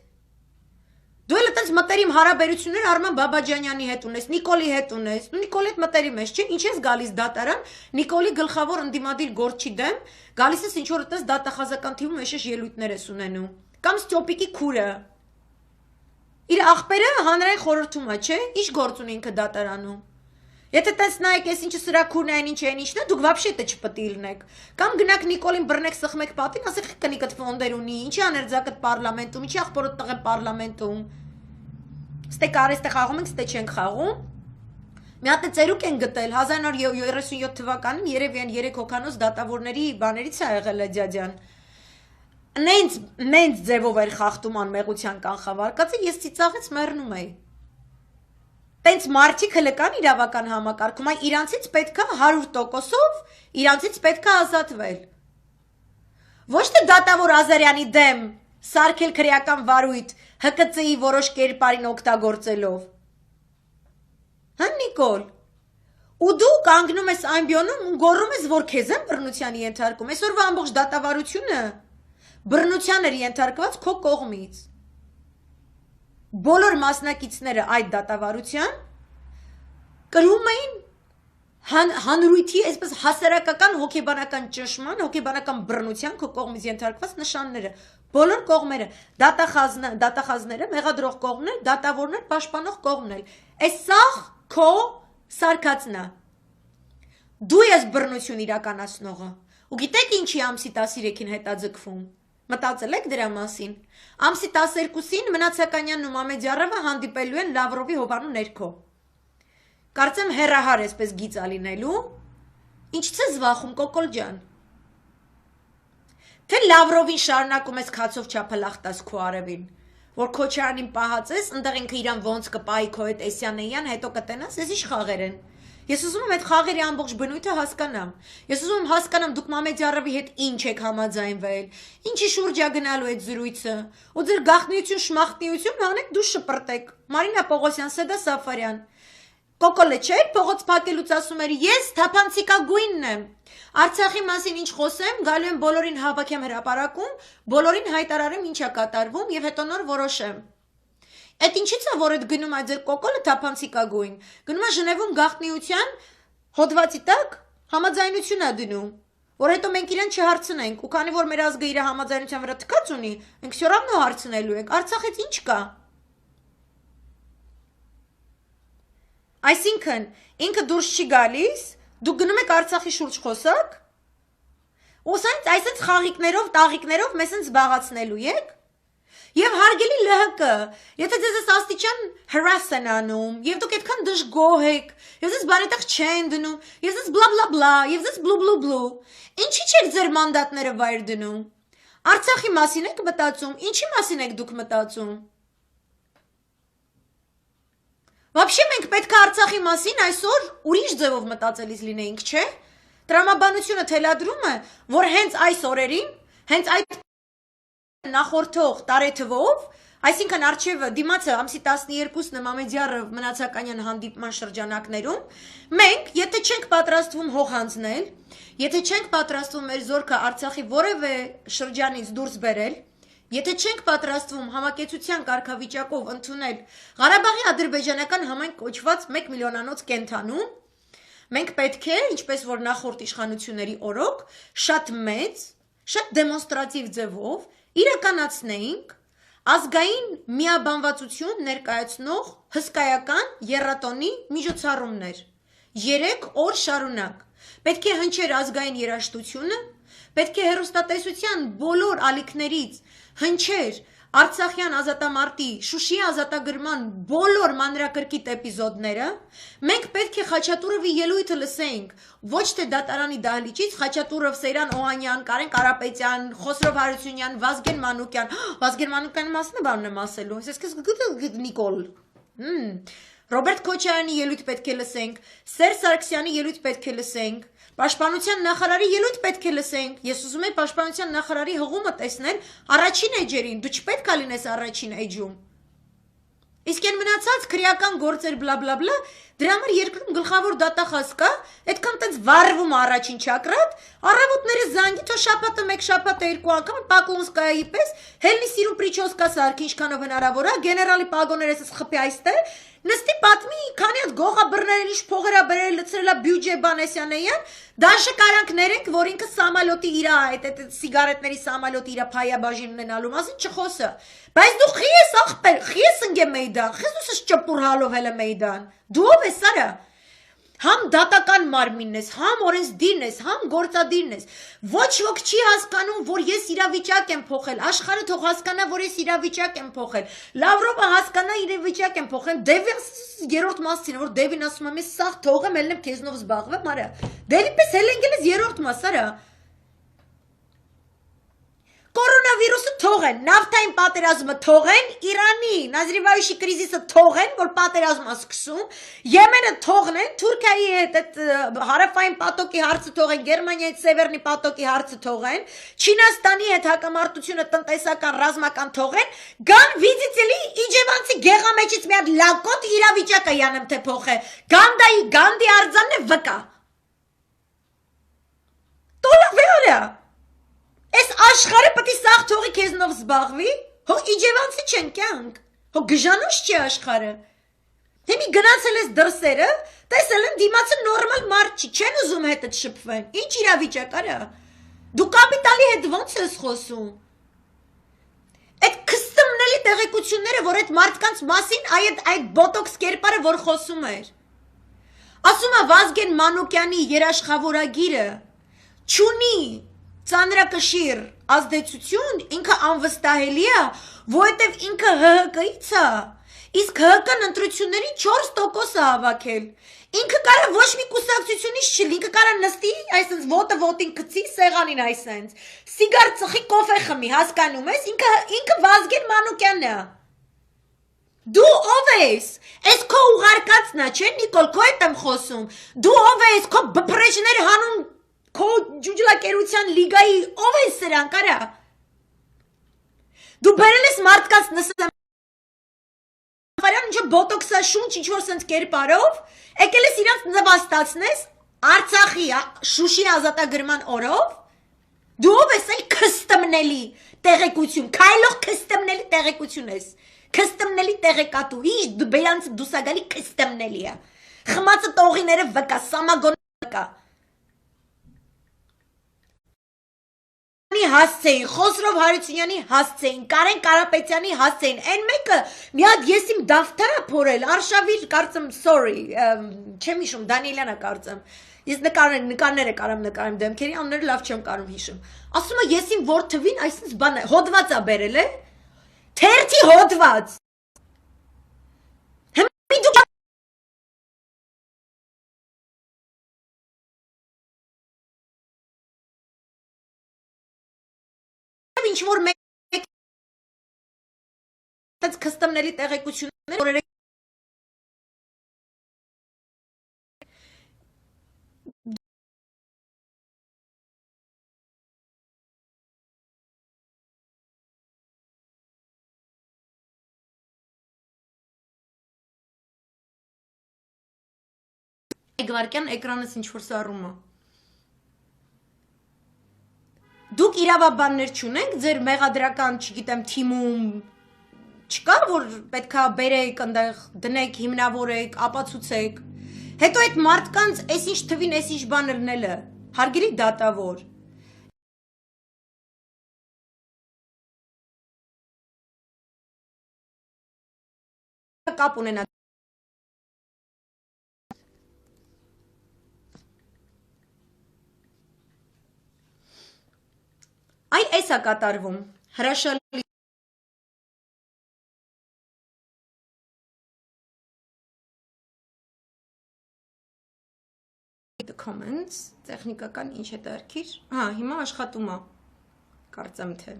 դու էլ այդպես մտերիմ հարաբերություններ Արման Բաբաջանյանի հետ ունես, Նիկոլի հետ ունես։ Դու Նիկոլի հետ մտերիմ ես, չէ՞։ Ինչ ես գալիս դատարան, Նիկոլի գլխավոր ընդդիմադիր գործչի դեմ, գալիս ես ինչ որ այդպես դատախազական թիմում եշեշ ելույթներ ես ունենում։ Կամ Ստյոպիկի քուրը։ Իր աղբերը հանրային խորհրդում է, չէ՞։ Ինչ գործ ունի ինքը դատարանում։ Եթե տեսնայեք, ես ինչը սրա քուրն այն ինչ են ինչն է, դուք вообще դա չպետք է լինեք։ Կամ գնաք Նիկոլին բռնեք սխմեք պատին, ասեք կնիկ այդ ֆոնդեր ունի, ինչի աներձակդ պարլամենտում, ինչի աղբորը տղե պարլամենտում։ Ստե կարեստե խաղում ենք, ստե չենք խաղում։ Մի հատ ծերուկ են գտել 1937 թվականին երևի այն 3 հոգանոց դատավորների բաներից է եղել է դյադյան։ Նենց ձևով էր խախտում անմեղության կանխավարկածը, ես ծիծաղից մեռնում էի։ Տենց մարդիկ հələ կան իրավական համակարգում, այ իրանցից պետք է 100%-ով իրանցից պետք է ազատվել։ Ոչ թե դատավոր Ազարյանի դեմ սարքել քրեական վարույթ ՀԿՑ-ի որոշ կերպարին օգտագործելով։ Հա Նիկոլ։ Ու դու կանգնում ես ամբիոնում ու գոռում ես, որ քեզ են բռնության ենթարկում։ Այսօրվա ամբողջ դատավարությունը բռնության էր ենթարկված քո կողմից։ Բոլոր մասնակիցները այդ դատավարության կրում էին հանրույթի այսպես հասարակական հոգեբանական ճնշման, հոգեբանական բռնության քո կողմից ենթարկված նշանները, բոլոր կողմերը, դատախազները, մեղադրող կողմներ, դատավորներ, պաշտպանող կողմներ։ Այս սաղ քո սարկածն է։ Դու ես բռնություն իրականացնողը։ Ու գիտեք ինչի ամսի 13-ին հետաձգվում։ Մտածել եք դրա մասին։ Ամսի 12-ին Մնացականյանն ու Մամեդյարովը հանդիպելու են Լավրովի հովանու ներքո։ Կարծեմ հերահար էսպես գիծ ալինելու։ Ինչից է զվախում Կոկոլ ջան։ Թե Լավրովին շարունակում ես քացով չափլախտած քո արևին, որ Քոչարյանին պահածես, ընդեղ ինքը իրան ոնց կպայի քո հետ Էսյանեյան, հետո կտենաս, ես ինչ խաղեր են։ Ես ուզում եմ այդ խաղերի ամբողջ բնույթը հասկանամ։ Ես ուզում եմ հասկանամ դուք Մամեդյարովի հետ ինչ եք համաձայնվել, ինչի շուրջ է գնալու այդ զրույցը, ու ձեր գաղտնիություն, շմախտնիություն հանեք դու շպրտեք։ Մարինա Պողոսյան, Սեդա Սաֆարյան։ Կոկոլը չէ, փողոց փակելուց ասում էր, ես թափանցիկագույնն եմ։ Արցախի մասին ինչ խոսեմ, գալու եմ բոլորին հավաքեմ հրապարակում, բոլորին հայտարարեմ ինչ է կատարվում եւ հետո նոր որոշեմ։ Այդ ինչից է, որ այդ գնում է ձեր կոկոլը թափանցիկագույն, գնում է Ժնևում գաղտնիության հոդվածի տակ համաձայնություն է դնում, որ հետո մենք իրեն չհարցնենք, ու քանի որ մեր ազգը իր համաձայնության վրա թքած ունի, մենք всё равно հարցնելու ենք, Արցախից ինչ կա։ Այսինքն, ինքը դուրս չի գալիս, դուք գնում եք Արցախի շուրջ խոսակ, ու այսպես խաղիկներով, տաղիկներով մեզ զբաղացնելու եք։ Եվ հարգելի ԼՀԿ, եթե ձեզ այս աստիճան harass են անում, եւ դուք այդքան դժգոհ եք, եւ ձեզ բարետեղ չեն դնում, եւ ձեզ բլա բլա բլա, եւ ձեզ բլու բլու բլու, ինչի՞ չեք ձեր մանդատները վայր դնում։ Արցախի մասին եք մտածում, ինչի մասին եք դուք մտածում։ Вообще մենք պետք է Արցախի մասին այսօր ուրիշ ձևով մտածելիս լինեինք, չէ՞։ Տրամաբանությունը թելադրում է, որ հենց այս օրերին, հենց այդ նախորդող տարեթվով, այսինքն արջևը դիմացը ամսի 12-ն Մամեդյարով Մնացականյան հանդիպման շրջանակներում, մենք, եթե չենք պատրաստվում հող հանձնել, եթե չենք պատրաստվում մեր զորքը Արցախի որևէ շրջանից դուրս բերել, եթե չենք պատրաստվում համակեցության կարգավիճակով ընդունել Ղարաբաղի ադրբեջանական համայն կոչված 1 միլիոնանոց կենթանում, մենք պետք է, ինչպես որ նախորդ իշխանությունների օրոք, շատ մեծ, շատ դեմոնստրատիվ ձևով իրականացնեինք ազգային միաբանվածություն ներկայացնող հսկայական եռատոնի միջոցառումներ 3 օր շարունակ։ Պետք է հնչեր ազգային երաժշտությունը, պետք է հեռուստատեսության բոլոր ալիքներից հնչեր Արցախյան ազատամարտի, Շուշիի ազատագրման բոլոր մանրակրկիտ էպիզոդները, մենք պետք է Խաչատուրովի ելույթը լսեինք, ոչ թե դատարանի դահլիճից Խաչատուրով, Սեյրան Օհանյան, Կարեն Կարապետյան, Խոսրով Հարությունյան, Վազգեն Մանուկյան, Վազգեն Մանուկյանի մասն է բանն եմ ասելու, ես քեզ Նիկոլ, Ռոբերտ Քոչարյանի ելույթ պետք է լսենք, Սերժ Սարգսյանի ելույթ պետք է լսենք, Պաշտպանության նախարարի ելույթ պետք է լսենք։ Ես ուզում եմ Պաշտպանության նախարարի հղումը տեսնել առաջին էջերին, դու չպետք է լինես առաջին էջում։ Իսկ այն մնացած քրեական գործեր բլա բլա բլա, դրա համար երկրում գլխավոր դատախազ կա, այդքան տենց վառվում առաջին չակրատ, առավոտները զանգի, թո շաբաթը մեկ շաբաթը երկու անգամ Պակունսկայի պես, հելնի սիրուն պրիչոսկա սարքի ինչքանով հնարավոր է, գեներալի պագոներս խփի այստեղ, նստի պատմի, քանի հատ գողա բռնել, ինչ փողերա բերել, լցրելա բյուջե Բանեսյանեյան, դաշը կարանք ներենք, որ ինքը սամալյոտի իր այդ սիգարետների սամալյոտի իր փայաբաժին ունենալու մասին չխոսը։ Բայց դու խի ես ախպեր, խի ես ընկե մեյդան, խի ես ճպուր հալով հելը մեյդան։ Դու ով ես արա։ Համ դատական մարմինն ես, համ օրենսդիրն ես, համ գործադիրն ես։ Ոչ ոք չի հասկանում, որ ես իրավիճակ եմ փոխել։ Աշխարհը թող հասկանա, որ ես իրավիճակ եմ փոխել։ Լավրովը հասկանա իրավիճակ եմ փոխել։ Դևին երրորդ մասին, որ Դևին ասում եմ, ես սաղ թողեմ, ելնեմ քեզնով զբաղվեմ, արա։ Դևի պես հելենգել ես երրորդ մաս, արա։ Կորոնավիրուսը թողեն, նավթային պատերազմը թողեն, Իրանի Նազարբայեվի կրիզիսը թողեն, որ պատերազմը սկսում, Եմենը թողնեն, Թուրքիայի հետ հարավային պատոկի հարցը թողեն, Գերմանիայի սևեռնի պատոկի հարցը թողեն, Չինաստանի հետ հակամարտությունը տնտեսական ռազմական թողեն, գան վիզիտելի իջևանցի գեղամեջից մի հատ լակոտ իրավիճակը յանեմ թե փոխե, Գանդի արձանն է վկա։ Տոլա վեորա։ Այս աշխարհը պետք է սաղ թողի քեզնով զբաղվի, հո իջևանցի չեն կյանք, հո գժանոց չի աշխարհը։ Հիմի գնացել ես դրսերը, տեսել են դիմացը նորմալ մարդ չի, չեն ուզում հետդ շփվեն։ Ինչ իրավիճակ արա։ Դու կապիտալի հետ ո՞նց ես խոսում։ Այդ քստմնելի տեղեկությունները, որ այդ մարդկանց մասին այդ բոտոքս կերպարը որ խոսում էր։ Ասում է Վազգեն Մանուկյանի երաշխավորագիրը չունի ծանրակշիռ ազդեցություն, ինքը անվստահելի է, որովհետև ինքը ՀՀԿ-ից է, իսկ ՀՀԿ-ն ընտրություններին 4% է հավաքել։ Ինքը կարա ոչ մի կուսակցությունից չլինի, ինքը կարա նստի, այսպես ոտը ոտին գցի, սեղանին այսպես, սիգար ծխի, կոֆե խմի, հասկանում ես, ինքը Վազգեն Մանուկյանն է։ Դու ով ես։ Այս քո ուղարկածն է, չէ՞ Նիկոլ, քո հետ եմ խոսում։ Դու ով ես, քո բփրեժները հանուն քո ջուջլակերության լիգայի ով է սրանք արա։ Դու բերել ես մարդկանց նստեմ ինչ բոտոքսա շունչ ինչ-որ սենց կերպարով, եկել ես իրանց նվաստացնես Արցախի Շուշի ազատագրման օրով, դու ով ես այ քստմնելի տեղեկություն, քայլող քստմնելի տեղեկություն ես, քստմնելի տեղեկատու, ինչ դու բերանց դուսագալի քստմնելի է, խմացը տողիները վկա, սամագոնը վկա, հասցեին, Խոսրով Հարությունյանի հասցեին, Կարեն Կարապետյանի հասցեին, այն մեկը մի հատ ես իմ դավթարա փորել, Արշավիր կարծեմ, sorry, չեմ հիշում, Դանիելյանը կարծեմ, ես նկարները կարամ նկարեմ դեմքերի, անները լավ չեմ կարում հիշում, ասում է ես իմ որդվին այսինչ բան հոդված է բերել է, թերթի հոդված, ինչ-որ մեկ քստմնելի տեղեկություններ Գվարկյան էկրանս ինչ-որ սառում է։ Դուք իրավաբաններ չունենք, ձեր մեղադրական, չգիտեմ, թիմում չկա, որ պետքա բերեք, ընդեղ դնեք, հիմնավորեք, ապացուցեք։ Հետո այդ մարդկանց այսինչ թվին, այսինչ բան լնելը, հարգելի դատավոր։ Կապ ունենա Այ այս է կատարվում, հրաշալի comments, տեխնիկական ինչ է դարքիր, հիմա աշխատում է, կարծեմ թե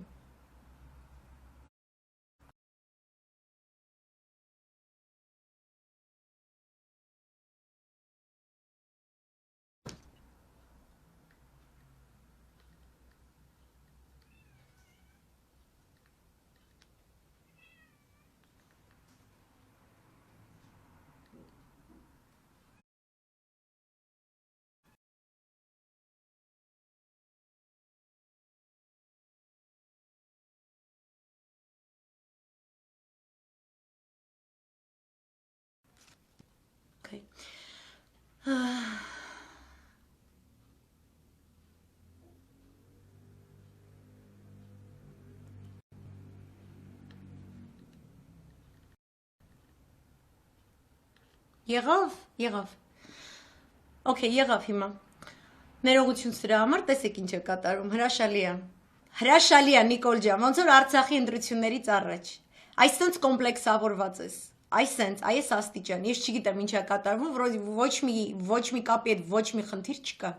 Okay. Եղավ։ Okay, եղավ հիմա։ Ներողություն սրա համար, տեսեք ինչ է կատարում, հրաշալի է Նիկոլ ջան, ոնց որ Արցախի ընտրություններից առաջ։ Այսինքն կոմպլեքսավորված ես։ Այս աստիճան, ես չգիտեմ ինչ է կատարվում, ոչ մի կապի հետ ոչ մի խնդիր չկա։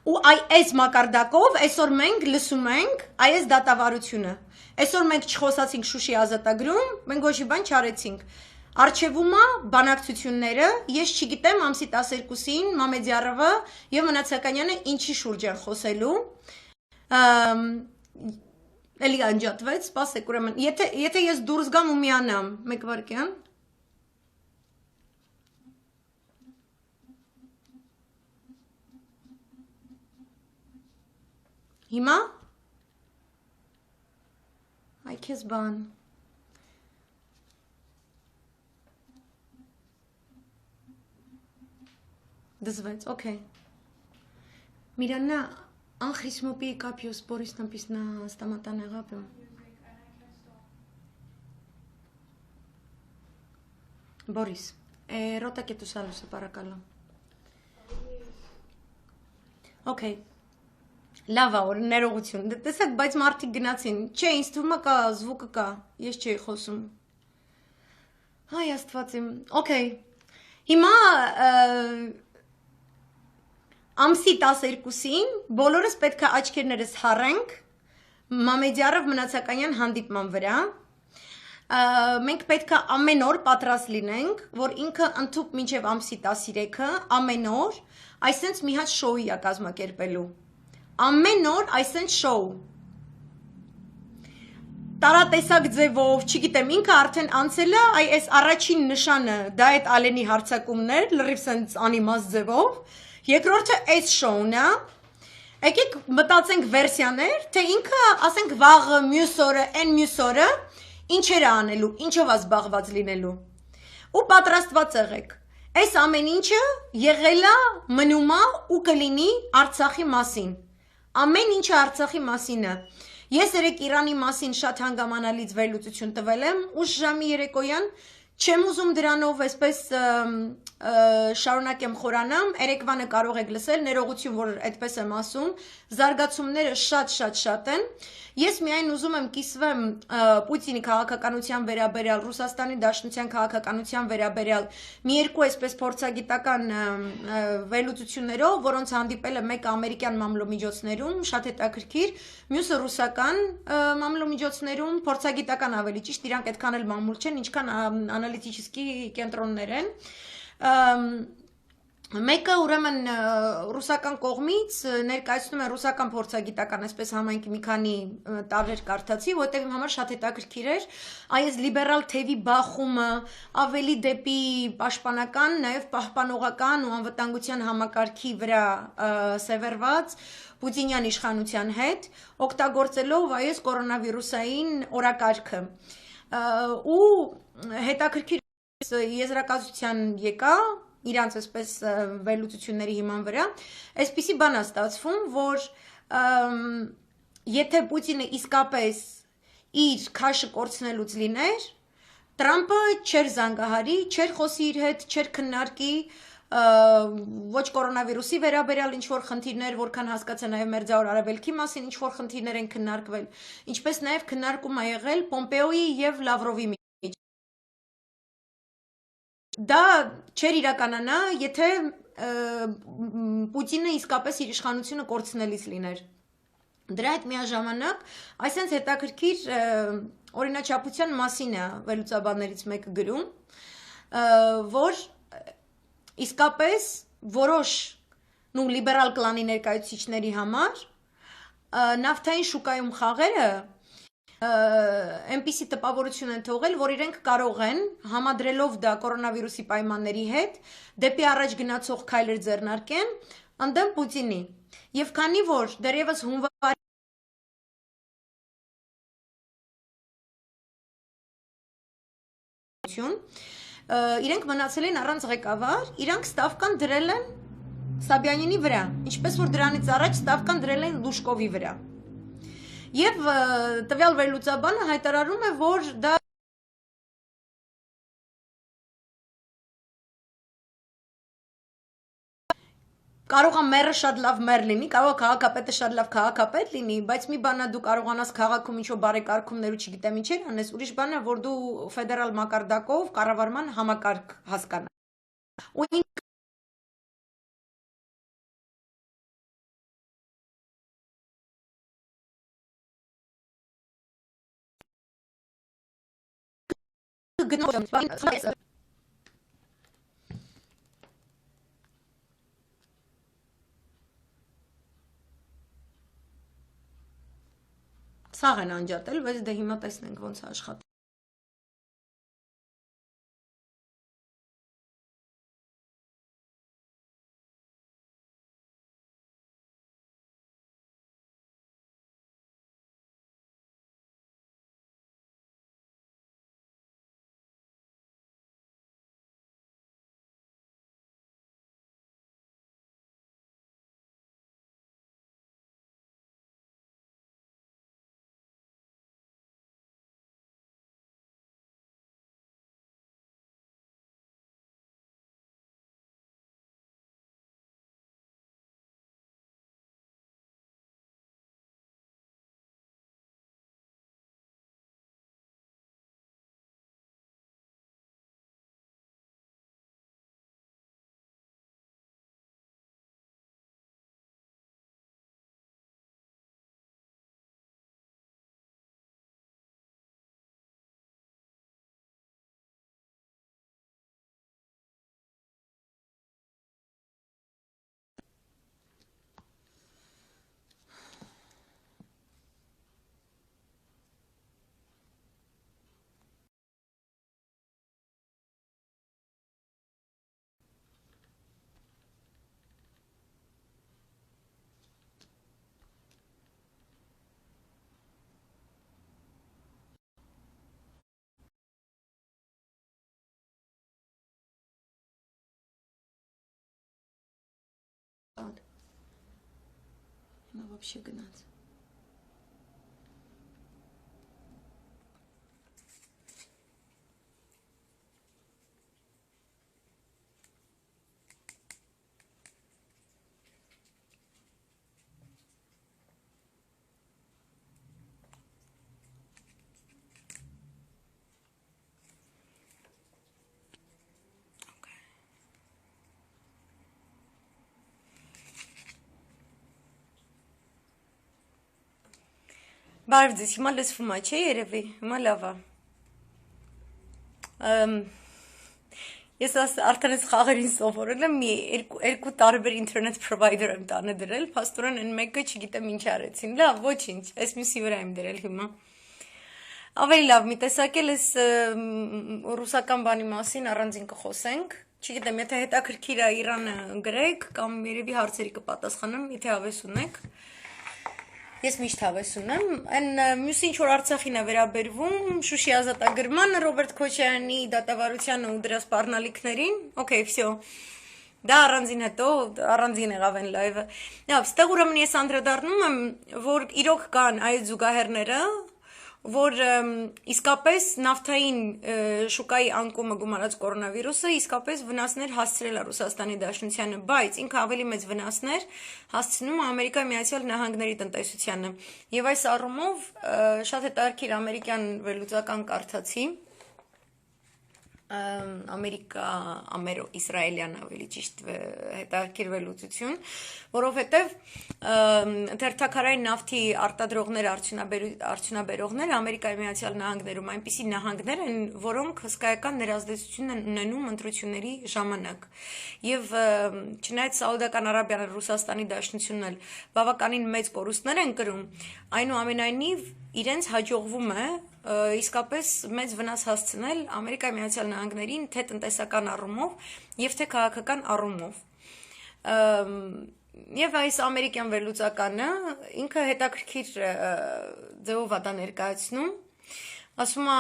Ու այս մակարդակով այսօր մենք լսում ենք այս դատավարությունը։ Այսօր մենք չխոսացինք Շուշի ազատագրում, մենք ոչ մի բան չարեցինք։ Արչևում է բանակցությունները, ես չգիտեմ ամսի 12-ին Մամեդյարովը եւ Մնացականյանը ինչի շուրջ են խոսելու։ Էլի անջատվեց, սպասեք, ուրեմն, եթե ես դուրս գամ ու միանամ, մեկ վայրկյան։ Հիմա այ քեզ բան դզվեց, okay. Miranna, an χρησιμοποιεί κάποιος, μπορείς να πεις να σταματάνε αγάπη μου. Μπορείς. Ρώτα και τους άλλους, σε παρακαλώ. Okay. Լավ է, ներողություն, տեսեք, բայց մարդիկ գնացին, չէ, ինձ թվում է կա, զվուկը կա, ես չէի խոսում, հայ աստված իմ, okay, հիմա ամսի 12-ին բոլորս պետք է աչքերներս հառենք Մամեդյարով Մնացականյան հանդիպման վրա, մենք պետք է ամեն օր պատրաստ լինենք, որ ինքը ընդཐུպ մինչև ամսի 13-ը, ամեն օր, այսենց մի հատ շոուի է կազմակերպելու, ամեն օր այսենց շոու, տարատեսակ ձևով, չգիտեմ, ինքը արդեն անցել է, այս առաջին նշանը, դա այդ Ալենի հարցակումներ, լրիվ սենց անիմաց ձևով, երկրորդը այս շոուն է, եկեք մտածենք վերսիաներ, թե ինքը, ասենք վաղը, մյուս օրը, այն մյուս օրը, ինչեր է անելու, ինչով է զբաղված լինելու, ու պատրաստված եղեք, այս ամեն ինչը եղել է, մնում է ու կլինի Արցախի մասին, ամեն ինչը Արցախի մասին է, ես երեկ Իրանի մասին շատ հանգամանալից վերլուծություն տվել եմ, ուշ ժամի երեկոյան, չեմ ուզում դրանով այսպես շարունակեմ խորանամ, երեկվանը կարող եք լսել, ներողություն, որ այդպես եմ ասում, զարգացումները շատ են, ես միայն ուզում եմ կիսվեմ Պուտինի քաղաքականության վերաբերյալ, Ռուսաստանի Դաշնության քաղաքականության վերաբերյալ, մի երկու այսպես փորձագիտական վերլուծություններով, որոնց հանդիպել է մեկը ամերիկյան մամլոմիջոցներում, շատ հետաքրքիր, մյուսը ռուսական մամլոմիջոցներում, փորձագիտական ավելի ճիշտ, իրանք այդքան էլ մամուլ չեն, ինչքան անալիտիչիսկի կենտրոններ են, մեկը ուրեմն ռուսական կողմից ներկայացնում է ռուսական փորձագիտական այսպես համայնքի մի քանի տարեր կարդացի, որտեղ իմ համար շատ հետաքրքիր էր այս լիբերալ թևի բախումը ավելի դեպի պաշտպանական, նաև պահպանողական ու անվտանգության համակարգի վրա սևեռված Պուտինյան իշխանության հետ, օգտագործելով այս կորոնավիրուսային օրակարգը ու հետաքրքիր եզրակացության եկա իրանց այսպես վերլուծությունների հիման վրա, այսպիսի բան է ստացվում, որ եթե Պուտինը իսկապես իր քաշը կորցնելուց լիներ, Տրամպը չէր զանգահարի, չէր խոսի իր հետ, չէր քննարկի ոչ կորոնավիրուսի վերաբերյալ ինչ-որ խնդիրներ, որքան հասկացա նաև Մերձավոր Արևելքի մասին ինչ-որ խնդիրներ են քննարկվել, ինչպես նաև քննարկում է եղել Պոմպեոյի և Լավրովի մեջ։ Դա չէր իրականանա, եթե Պուտինը իսկապես իր իշխանությունը կորցնելիս լիներ։ Դրա հետ միաժամանակ, այսենց հետաքրքիր օրինաչափության մասին է վերլուծաբաններից մեկը գրում, որ իսկապես որոշ լիբերալ կլանի ներկայացուցիչների համար նավթային շուկայում խաղերը այնպիսի տպավորություն են թողել, որ իրենք կարող են, համադրելով դա կորոնավիրուսի պայմանների հետ, դեպի առաջ գնացող քայլեր ձեռնարկեն ընդդեմ Պուտինի։ Եվ քանի որ դեռևս հունվարի իրենք մնացել են առանց ղեկավար, իրանք ստավկան դրել են Սաբյանինի վրա, ինչպես որ դրանից առաջ ստավկան դրել են Լուշկովի վրա։ Եվ տվյալ վերլուծաբանը հայտարարում է, որ դա կարող է մերը շատ լավ մեր լինի, կարող է քաղաքապետը շատ լավ քաղաքապետ լինի, բայց մի բան է դու կարողանաս քաղաքում ինչ-որ բարեկարգումներ ու չգիտեմ ինչեր անես, ուրիշ բան է, որ դու ֆեդերալ մակարդակով կառավարման համակարգ հասկանաս։ Ու Սաղ են անջատել, բայց դե հիմա տեսնենք ոնց է աշխատել։ Հիմա вообще գնաց։ Բարև ձեզ, հիմա լսվում է, չէ՞ երևի, հիմա լավ է։ Ես արդեն այս խաղերին սովորել եմ, մի երկու տարբեր ինտերնետ պրովայդեր եմ տանը դրել, փաստորեն այն մեկը չգիտեմ ինչ արեցին։ Լավ, ոչինչ, այս մյուսի վրա եմ դրել հիմա։ Ավելի լավ, մի տեսակել այս ռուսական բանի մասին առանձին կխոսենք։ Չգիտեմ, եթե հետաքրքիր է Իրանը գրեք, կամ երևի հարցերի կպատասխանեմ, եթե հավես ունեք։ Ես միշտ հավես ունեմ, այն մյուսը ինչ որ Արցախին է վերաբերվում, Շուշի ազատագրմանը, Ռոբերտ Քոչարյանի դատավարությանը ու դրա սպառնալիքներին, օքեյ, վсё։ Դա առանձին հետո, առանձին եղավ այն լայվը։ Լավ, ստեղ ուրեմն ես անդրադառնում եմ, որ իրոք կան այդ զուգահեռները, որ իսկապես նավթային շուկայի անկումը գումարած կորոնավիրուսը իսկապես վնասներ հասցրել է Ռուսաստանի Դաշնությանը, բայց ինքը ավելի մեծ վնասներ հասցնում է Ամերիկայի Միացյալ Նահանգների տնտեսությանը։ Եվ այս առումով շատ հետաքրքիր ամերիկյան վերլուծական կարդացի, Ամերիկա ամերո-իսրայելյան ավելի ճիշտ հետաքրքրվելուծություն, որովհետև թերթակարային նավթի արտադրողները, արդյունաբերողները Ամերիկայի Միացյալ Նահանգներում այնպիսի նահանգներ են, որոնք հսկայական ներազդեցություն են ունենում ընտրությունների ժամանակ։ Եվ չնայած Սաուդական Արաբիան, Ռուսաստանի Դաշնությունն էլ բավականին մեծ կորուստներ են կրում, այնուամենայնիվ իրենց հաջողվում է իսկապես մեծ վնաս հասցնել Ամերիկայի Միացյալ Նահանգներին թե տնտեսական առումով եւ թե քաղաքական առումով։ Եվ այս ամերիկյան վերլուծականը ինքը հետաքրքիր ձևով է դա ներկայացնում, ասում է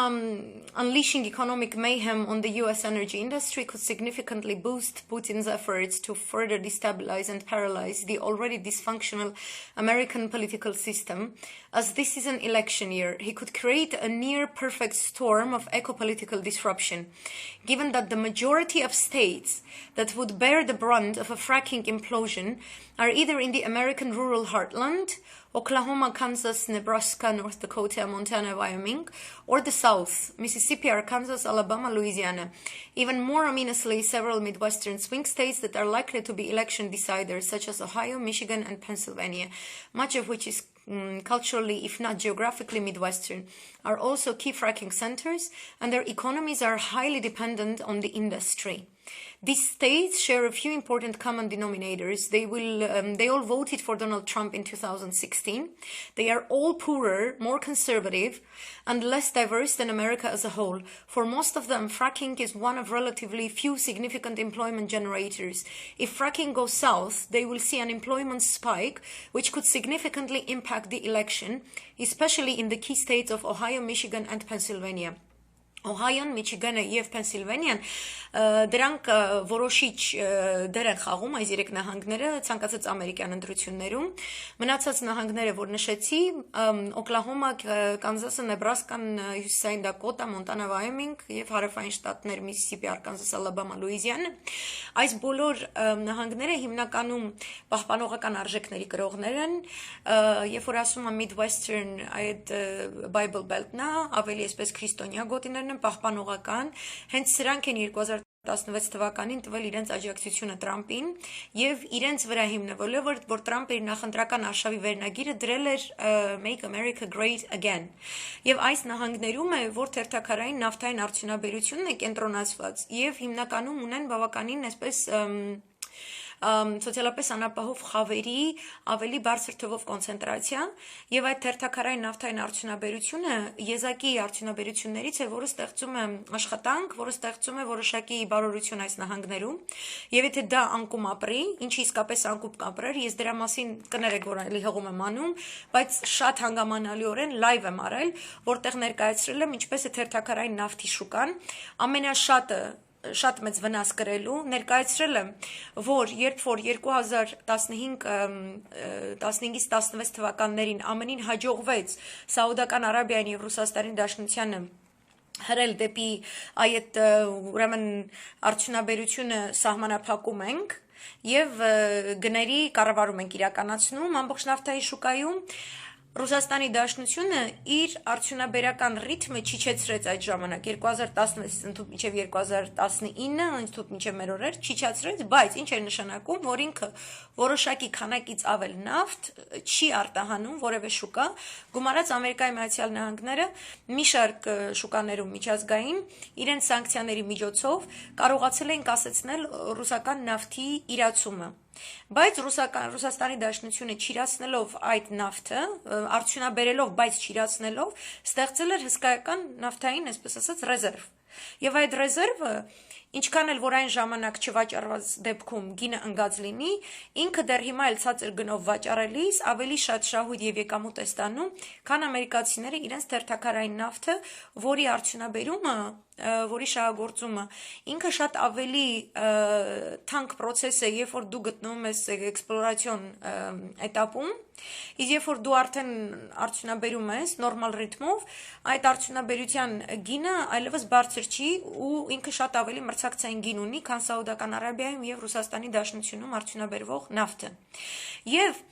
unleashing economic mayhem on the US energy industry could significantly boost Putin's efforts to further destabilize and paralyze the already dysfunctional American political system. As this is an election year, he could create a near-perfect storm of eco-political disruption, given that the majority of states that would bear the brunt of a fracking implosion are either in the American rural heartland, Oklahoma, Kansas, Nebraska, North Dakota, Montana, Wyoming, or the South, Mississippi, Arkansas, Alabama, Louisiana. Even more ominously, several Midwestern swing states that are likely to be election deciders, such as Ohio, Michigan, and Pennsylvania, much of which is culturally, if not geographically, Midwestern, are also key fracking centers, and their economies are highly dependent on the industry. These states share a few important common denominators. They all voted for Donald Trump in 2016. They are all poorer, more conservative, and less diverse than America as a whole. For most of them, fracking is one of relatively few significant employment generators. If fracking goes south, they will see an employment spike, which could significantly impact the election, especially in the key states of Ohio, Michigan, and Pennsylvania. Օհայոն, Միչիգանը եւ Պենսիլվանիան դրանք որոշիչ դեր են խաղում այս երեք նահանգները ցանկացած ամերիկյան ընտրություններում մնացած նահանգները որ նշեցի Օկլահոմա, Կանզասը, Նեբրասկան, Հյուսիսային Դակոտա, Մոնտանա, Վայոմինգ եւ հարավային շտատներ Միսիսիպի, Արկանսաս, Ալաբամա, Լուիզիանա այս բոլոր նահանգները հիմնականում պահպանողական արժեքների կրողներ են երբ որ ասում եմ Midwestern այդ Bible Belt-նա ավելի այսպես քրիստոնյա գոտիներն պահպանողական, հենց սրանք են 2016 թվականին տվել իրենց աջակցությունը Տրամպին եւ իրենց վրա հիմնվելով որ Տրամպը իր նախընտրական արշավի վերնագիրը դրել էր Make America Great Again։ Եվ այս նահանգներում է որ թերթակարային նավթային արդյունաբերությունն է կենտրոնացված եւ հիմնականում ունեն բավականին այսպես սոցիալապես անապահով խավերի ավելի բարձր թվով կոնցենտրացիա եւ այդ թերթակարային նավթային արդյունաբերությունը եզակի արդյունաբերություններից է, որը ստեղծում է աշխատանք, որը ստեղծում է որոշակի բարօրություն այս նահանգներում եւ եթե դա անկում ապրի, ինչի իսկապես անկում կապրեր, ես դրա մասին կներեք, որ այլի հողում եմ անում, բայց շատ հանգամանալիորեն լայվ եմ արել, որտեղ ներկայացրել եմ ինչպես է թերթակարային նավթի շուկան, ամենաշատը շատ մեծ վնաս կրելու ներկայացրել եմ, որ երբ որ 2015-ից 16 թվականներին ԱՄՆ-ին հաջողվեց Սաուդական Արաբիային եւ Ռուսաստանի Դաշնությանը հրել դեպի այդ ուրեմն արդյունաբերությունը սահմանափակում ենք եւ գների կառավարում ենք իրականացնում ամբողջ նավթայի շուկայում Ռուսաստանի Դաշնությունը իր արդյունաբերական ռիթմը չիջեցրեց այդ ժամանակ 2016-ից ընդհանուր մինչև 2019, ընդհանուր մինչև մեր օրեր չիջացրեց, բայց ինչ էր նշանակում, որ ինքը որոշակի քանակից ավել նավթ չի արտահանում որևէ շուկա, գումարած Ամերիկայի Միացյալ Նահանգները մի շարք շուկաներում միջազգային իրենց սանկցիաների միջոցով կարողացել են կասեցնել ռուսական նավթի իրացումը Բայց Ռուսաստանի Դաշնությունը չիրացնելով այդ նավթը, արդյունաբերելով, բայց չիրացնելով, ստեղծել էր հսկայական նավթային, այսպես ասած, ռեզերվ։ Եվ այդ ռեզերվը, ինչքան էլ որ այն ժամանակ չվաճառված դեպքում գինը ընկած լինի, ինքը դեռ հիմա էլ ցածր գնով վաճառելիս ավելի շատ շահույթ եւ եկամուտ է ստանում, քան ամերիկացիները իրենց թերթակարային նավթը, որի արդյունաբերումը որի շահագործումը ինքը շատ ավելի թանկ process է, երբ որ դու գտնվում ես էքսպլորացիոն этаպում, իսկ երբ որ դու արդեն արդյունաբերում ես նորմալ ռիթմով, այդ արդյունաբերության գինը այլևս բարձր չի ու ինքը շատ ավելի մրցակցային գին ունի, քան Սաուդական Արաբիայում եւ Ռուսաստանի Դաշնությունում արդյունաբերվող նավթը։ Եվ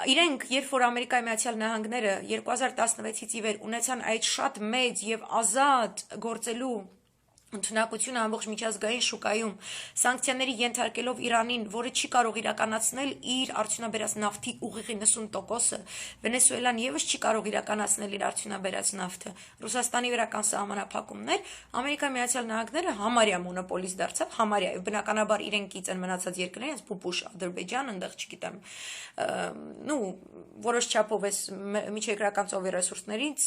իրենք, երբ որ Ամերիկայի Միացյալ Նահանգները 2016-ից ի վեր ունեցան այդ շատ մեծ եւ ազատ գործելու ընդունակությունը ամբողջ միջազգային շուկայում սանկցիաների ենթարկելով Իրանին, որը չի կարող իրականացնել իր արդյունաբերած նավթի ուղիղ 90%-ը, Վենեսուելան եւս չի կարող իրականացնել իր արդյունաբերած նավթը, Ռուսաստանի վերական սահմանափակումներ, Ամերիկայի Միացյալ Նահանգները համարյա մոնոպոլիստ դարձավ, համարյա, եւ բնականաբար իրենք կից են մնացած երկրները, հենց Փուփուշ Ադրբեջան, այնտեղ չգիտեմ, որոշ չափով էս միջերկրական ծովի ռեսուրսներից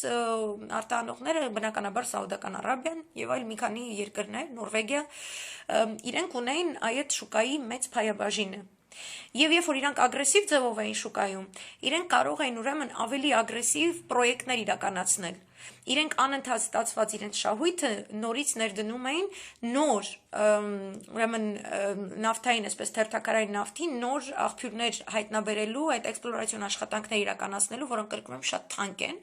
արտահանողները բնականաբար Սաուդական Արաբիան եւ այլ մի քանի երկրներ, Նորվեգիա, իրենք ունեին այդ շուկայի մեծ փայաբաժինը։ Եվ երբ որ իրանք ագրեսիվ ձևով էին շուկայում, իրենք կարող էին ուրեմն ավելի ագրեսիվ պրոյեկտներ իրականացնել։ Իրենք անընդհատ ստացված իրենց շահույթը նորից ներդնում էին նոր, ուրեմն նավթային, այսպես թերթակարային նավթի նոր աղբյուրներ հայտնաբերելու, այդ էքսպլորացիոն աշխատանքներ իրականացնելու, որոնք կրկնում եմ շատ թանկ են,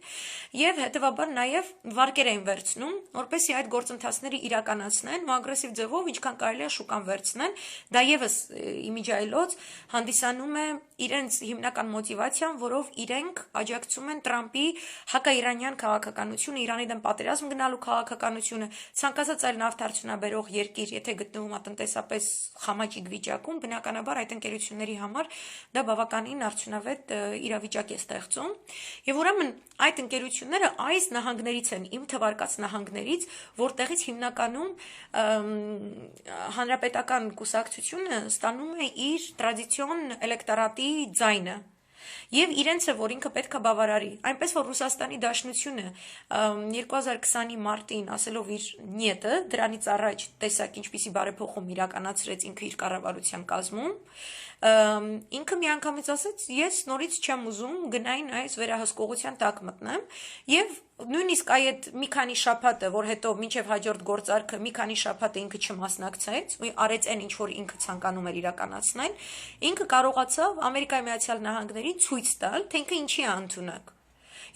եւ հետեւաբար նաեւ վարկեր էին վերցնում, որպեսզի այդ գործընթացները իրականացնեն ագրեսիվ ձևով, ինչքան կարելի է շուկան վերցնեն, դա եւս իմիջայլոց հանդիսանում է իրենց հիմնական մոտիվացիան, որով իրենք աջակցում են Տրամպի հակաիրանյան քաղաքականությունը, Իրանի դեմ պատերազմ գնալու քաղաքականությունը, ցանկացած այլ նավթարդյունաբերող երկիր, եթե գտնվում է տնտեսապես խամաճիկ վիճակում, բնականաբար այդ ընկերությունների համար դա բավականին արդյունավետ իրավիճակ է ստեղծում, եւ ուրեմն այդ ընկերությունները այս նահանգներից են, իմ թվարկած նահանգներից, որտեղից հիմնականում հանրապետական կուսակցությունը ստանում է իր տրադիցիոն էլեկտորատի ձայնը եւ իրենց է, որ ինքը պետք է բավարարի, այնպես որ Ռուսաստանի Դաշնությունը 2020-ի մարտին ասելով իր նյետը, դրանից առաջ տեսակ ինչպիսի բարեփոխում իրականացրեց ինքը իր կառավարության կազմում, ինքը միանգամից ասեց, ես նորից չեմ ուզում գնային այս վերահսկողության տակ մտնեմ եւ նույնիսկ այդ մի քանի շաբաթը, որ հետո մինչև հաջորդ գործարքը մի քանի շաբաթը ինքը չմասնակցեց, ու արեց այն ինչ որ ինքը ցանկանում էր իրականացնել, ինքը կարողացավ Ամերիկայի Միացյալ Նահանգներին ցույց տալ, թե ինքը ինչի է ընդունակ։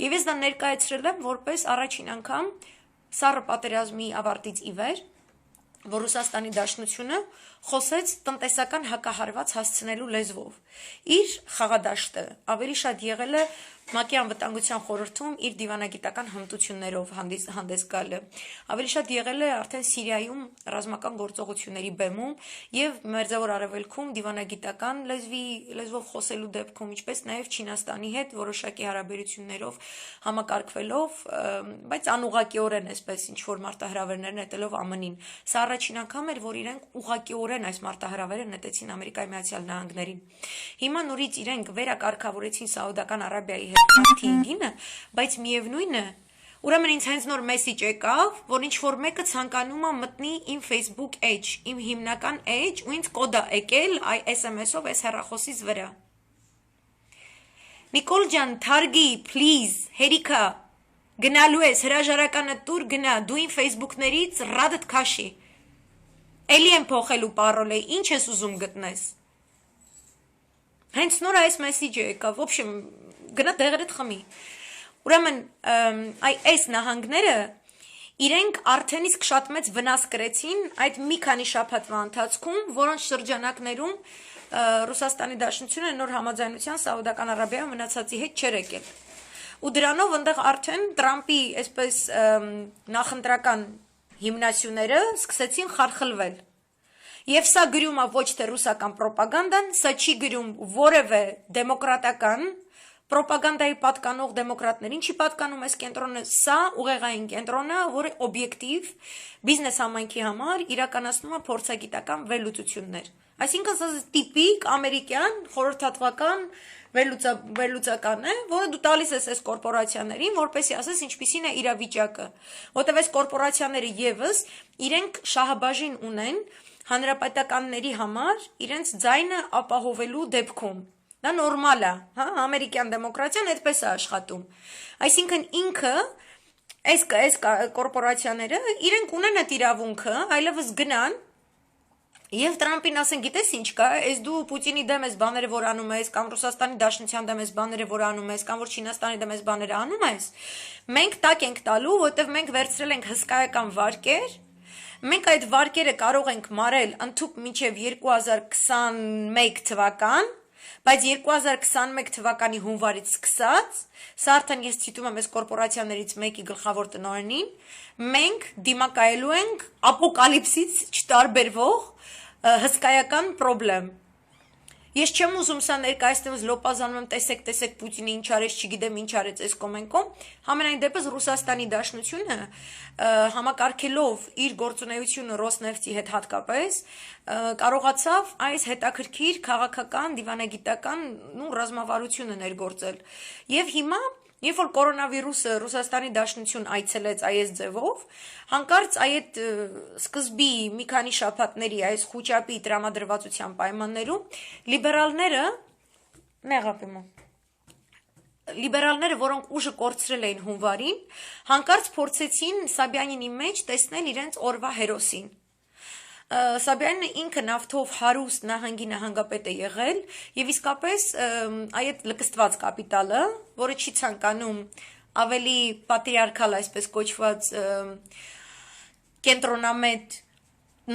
Եվ ես դա ներկայացրել եմ որպես առաջին անգամ սառը պատերազմի ավարտից ի վեր, որ Ռուսաստանի Դաշնությունը խոսեց տնտեսական հակահարված հասցնելու լեզվով։ Իր խաղադաշտը ավելի շատ եղել է ՄԱԿ-ի անվտանգության խորհրդում իր դիվանագիտական հմտություններով հանդես գալը։ Ավելի շատ եղել է արդեն Սիրիայում ռազմական գործողությունների բեմում եւ Մերձավոր Արևելքում դիվանագիտական լեզվով խոսելու դեպքում, ինչպես նաեւ Չինաստանի հետ որոշակի հարաբերություններով համակարգվելով, բայց անուղղակիորեն այսպես ինչ որ մարտահրավերներ նետելով ԱՄՆ-ին։ Սա առաջին անգամ էր, որ իրենք ուղղակիորեն այս մարտահրավերը նետեցին Ամերիկայի Միացյալ Նահանգներին։ Հիմա նորից իրենք վերակարգավորեցին Սաուդական Արաբիայի Թինգինը, բայց միևնույն է, ուրեմն ինձ հենց նոր մեսիջ եկավ, որ ինչ որ մեկը ցանկանում է մտնի իմ Facebook edge, իմ հիմնական edge, ու ինձ կոդ է եկել SMS-ով այս հեռախոսից վրա։ Նիկոլ ջան, թարգի, please, հերիքա, գնալու ես հրաժարականը տուր գնա, դու իմ Facebook-ներից ռադդ քաշի։ Էլի եմ փոխելու պարոլը, ինչ ես ուզում գտնես։ Հենց նոր այս մեսիջը եկավ, в общем, գնա դեղերդ խմի։ Ուրեմն այս նահանգները իրենք արդեն իսկ շատ մեծ վնաս կրեցին այդ մի քանի շաբաթվա ընթացքում, որոնց շրջանակներում Ռուսաստանի Դաշնությունը նոր համաձայնության Սաուդական Արաբիայում մնացածի հետ չէր եկել։ Ու դրանով այնտեղ արդեն Տրամպի այսպես նախընտրական հիմնասյուները սկսեցին խարխլվել։ Եվ սա գրում է ոչ թե ռուսական պրոպագանդան, սա չի գրում որևէ դեմոկրատական պրոպագանդայի պատկանող դեմոկրատներին չի պատկանում այս կենտրոնը, սա ուղեղային կենտրոնը, որը օբյեկտիվ բիզնես համայնքի համար իրականացնում է փորձագիտական վերլուծություններ։ Այսինքն սա տիպիկ ամերիկյան խորհրդատվական վերլուծական է, որը դու տալիս ես այս կորպորացիաներին, որպեսզի ասես ինչպիսին է իրավիճակը, որտեղ այս կորպորացիաները եւս իրենք շահաբաժին ունեն հանրապետականների համար իրենց ձայնը ապահովելու դեպքում։ Դա նորմալ է, հա, ամերիկյան դեմոկրատիան այդպես է աշխատում։ Այսինքն ինքը այս կորպորացիաները իրենք ունեն այդ իրավունքը, այլևս գնան եւ Տրամպին ասեն, գիտես ինչ կա, այս դու Պուտինի դեմ ես բաները որ անում ես, կամ Ռուսաստանի Դաշնության դեմ ես բաները որ անում ես, կամ որ Չինաստանի դեմ ես բաները անում ես, մենք տակ ենք տալու, որտեղ մենք վերցրել ենք հսկայական վարկեր, մենք այդ վարկերը կարող ենք մարել ընդհուպ մինչև 2021 թվական, Բայց 2021 թվականի հունվարից սկսած, սա արդեն ես ցիտում եմ այս կորպորացիաներից մեկի գլխավոր տնօրենին, մենք դիմակայելու ենք ապոկալիպսից չտարբերվող հսկայական պրոբլեմ։ Ես չեմ ուզում սա ներկայացնեմ լոպազանում եմ տեսեք Պուտինը ինչ արեց, չգիտեմ ինչ արեց այս կոմենկոմ, համենայն դեպս Ռուսաստանի Դաշնությունը համակարգելով իր գործունեությունը Ռոսնեֆտի հետ հատկապես կարողացավ այս հետաքրքիր քաղաքական, դիվանագիտական ռազմավարությունը ներգործել։ Եվ հիմա Երբ որ կորոնավիրուսը Ռուսաստանի Դաշնություն այցելեց այս ձևով, հանկարծ այդ սկզբի մի քանի շաբաթների այս խոճապի տրամադրվածության պայմաններում լիբերալները, որոնք ուժը կորցրել էին հունվարին, հանկարծ փորձեցին Սաբյանինի մեջ տեսնել իրենց օրվա հերոսին։ Սաբյանինը ինքը նավթով հարուստ նահանգի նահանգապետ է եղել եւ իսկապես այդ լկստված կապիտալը, որը չի ցանկանում ավելի պատրիարքալ այսպես կոչված կենտրոնամետ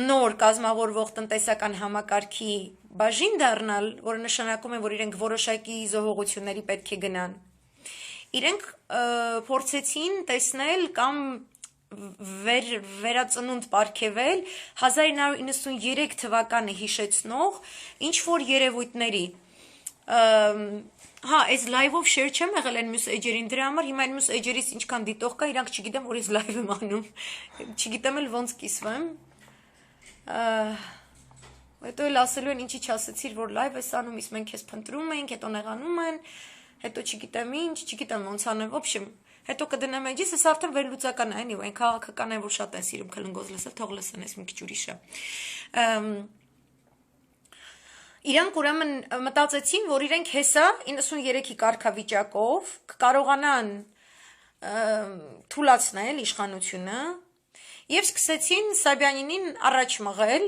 նոր կազմավորվող տնտեսական համակարգի բաժին դառնալ, որը նշանակում է, որ իրենք որոշակի զոհողությունների պետք է գնան։ Իրենք փորձեցին տեսնել կամ վերածնունդ պարգևել 1993 թվականը հիշեցնող ինչ որ երևույթների։ Այս լայվով շեր չեմ եղել են մյուս էջերին, դրա համար հիմա այն մյուս էջերից ինչքան դիտող կա, իրանք չգիտեմ, որ ես լայվ եմ անում, չգիտեմ էլ ոնց կիսվեմ։ Հետո էլ ասելու են ինչի չասեցիր, որ լայվ ես անում, իսկ մենք քեզ փնտրում ենք, հետո նեղանում են, հետո չգիտեմ ինչ, չգիտեմ ոնց անեմ, ոբշեմ Հետո կդնեմ էջիս, ես արդեն վերլուծական է, այն քաղաքական է, որ շատ են սիրում քլնգոզ լսել, թող լսեն ես մի քիչ ուրիշը։ Իրանք ուրեմն մտածեցին, որ իրենք հեսա 93-ի կարգավիճակով կկարողանան թուլացնել իշխանությունը եւ սկսեցին Սաբյանինին առաջ մղել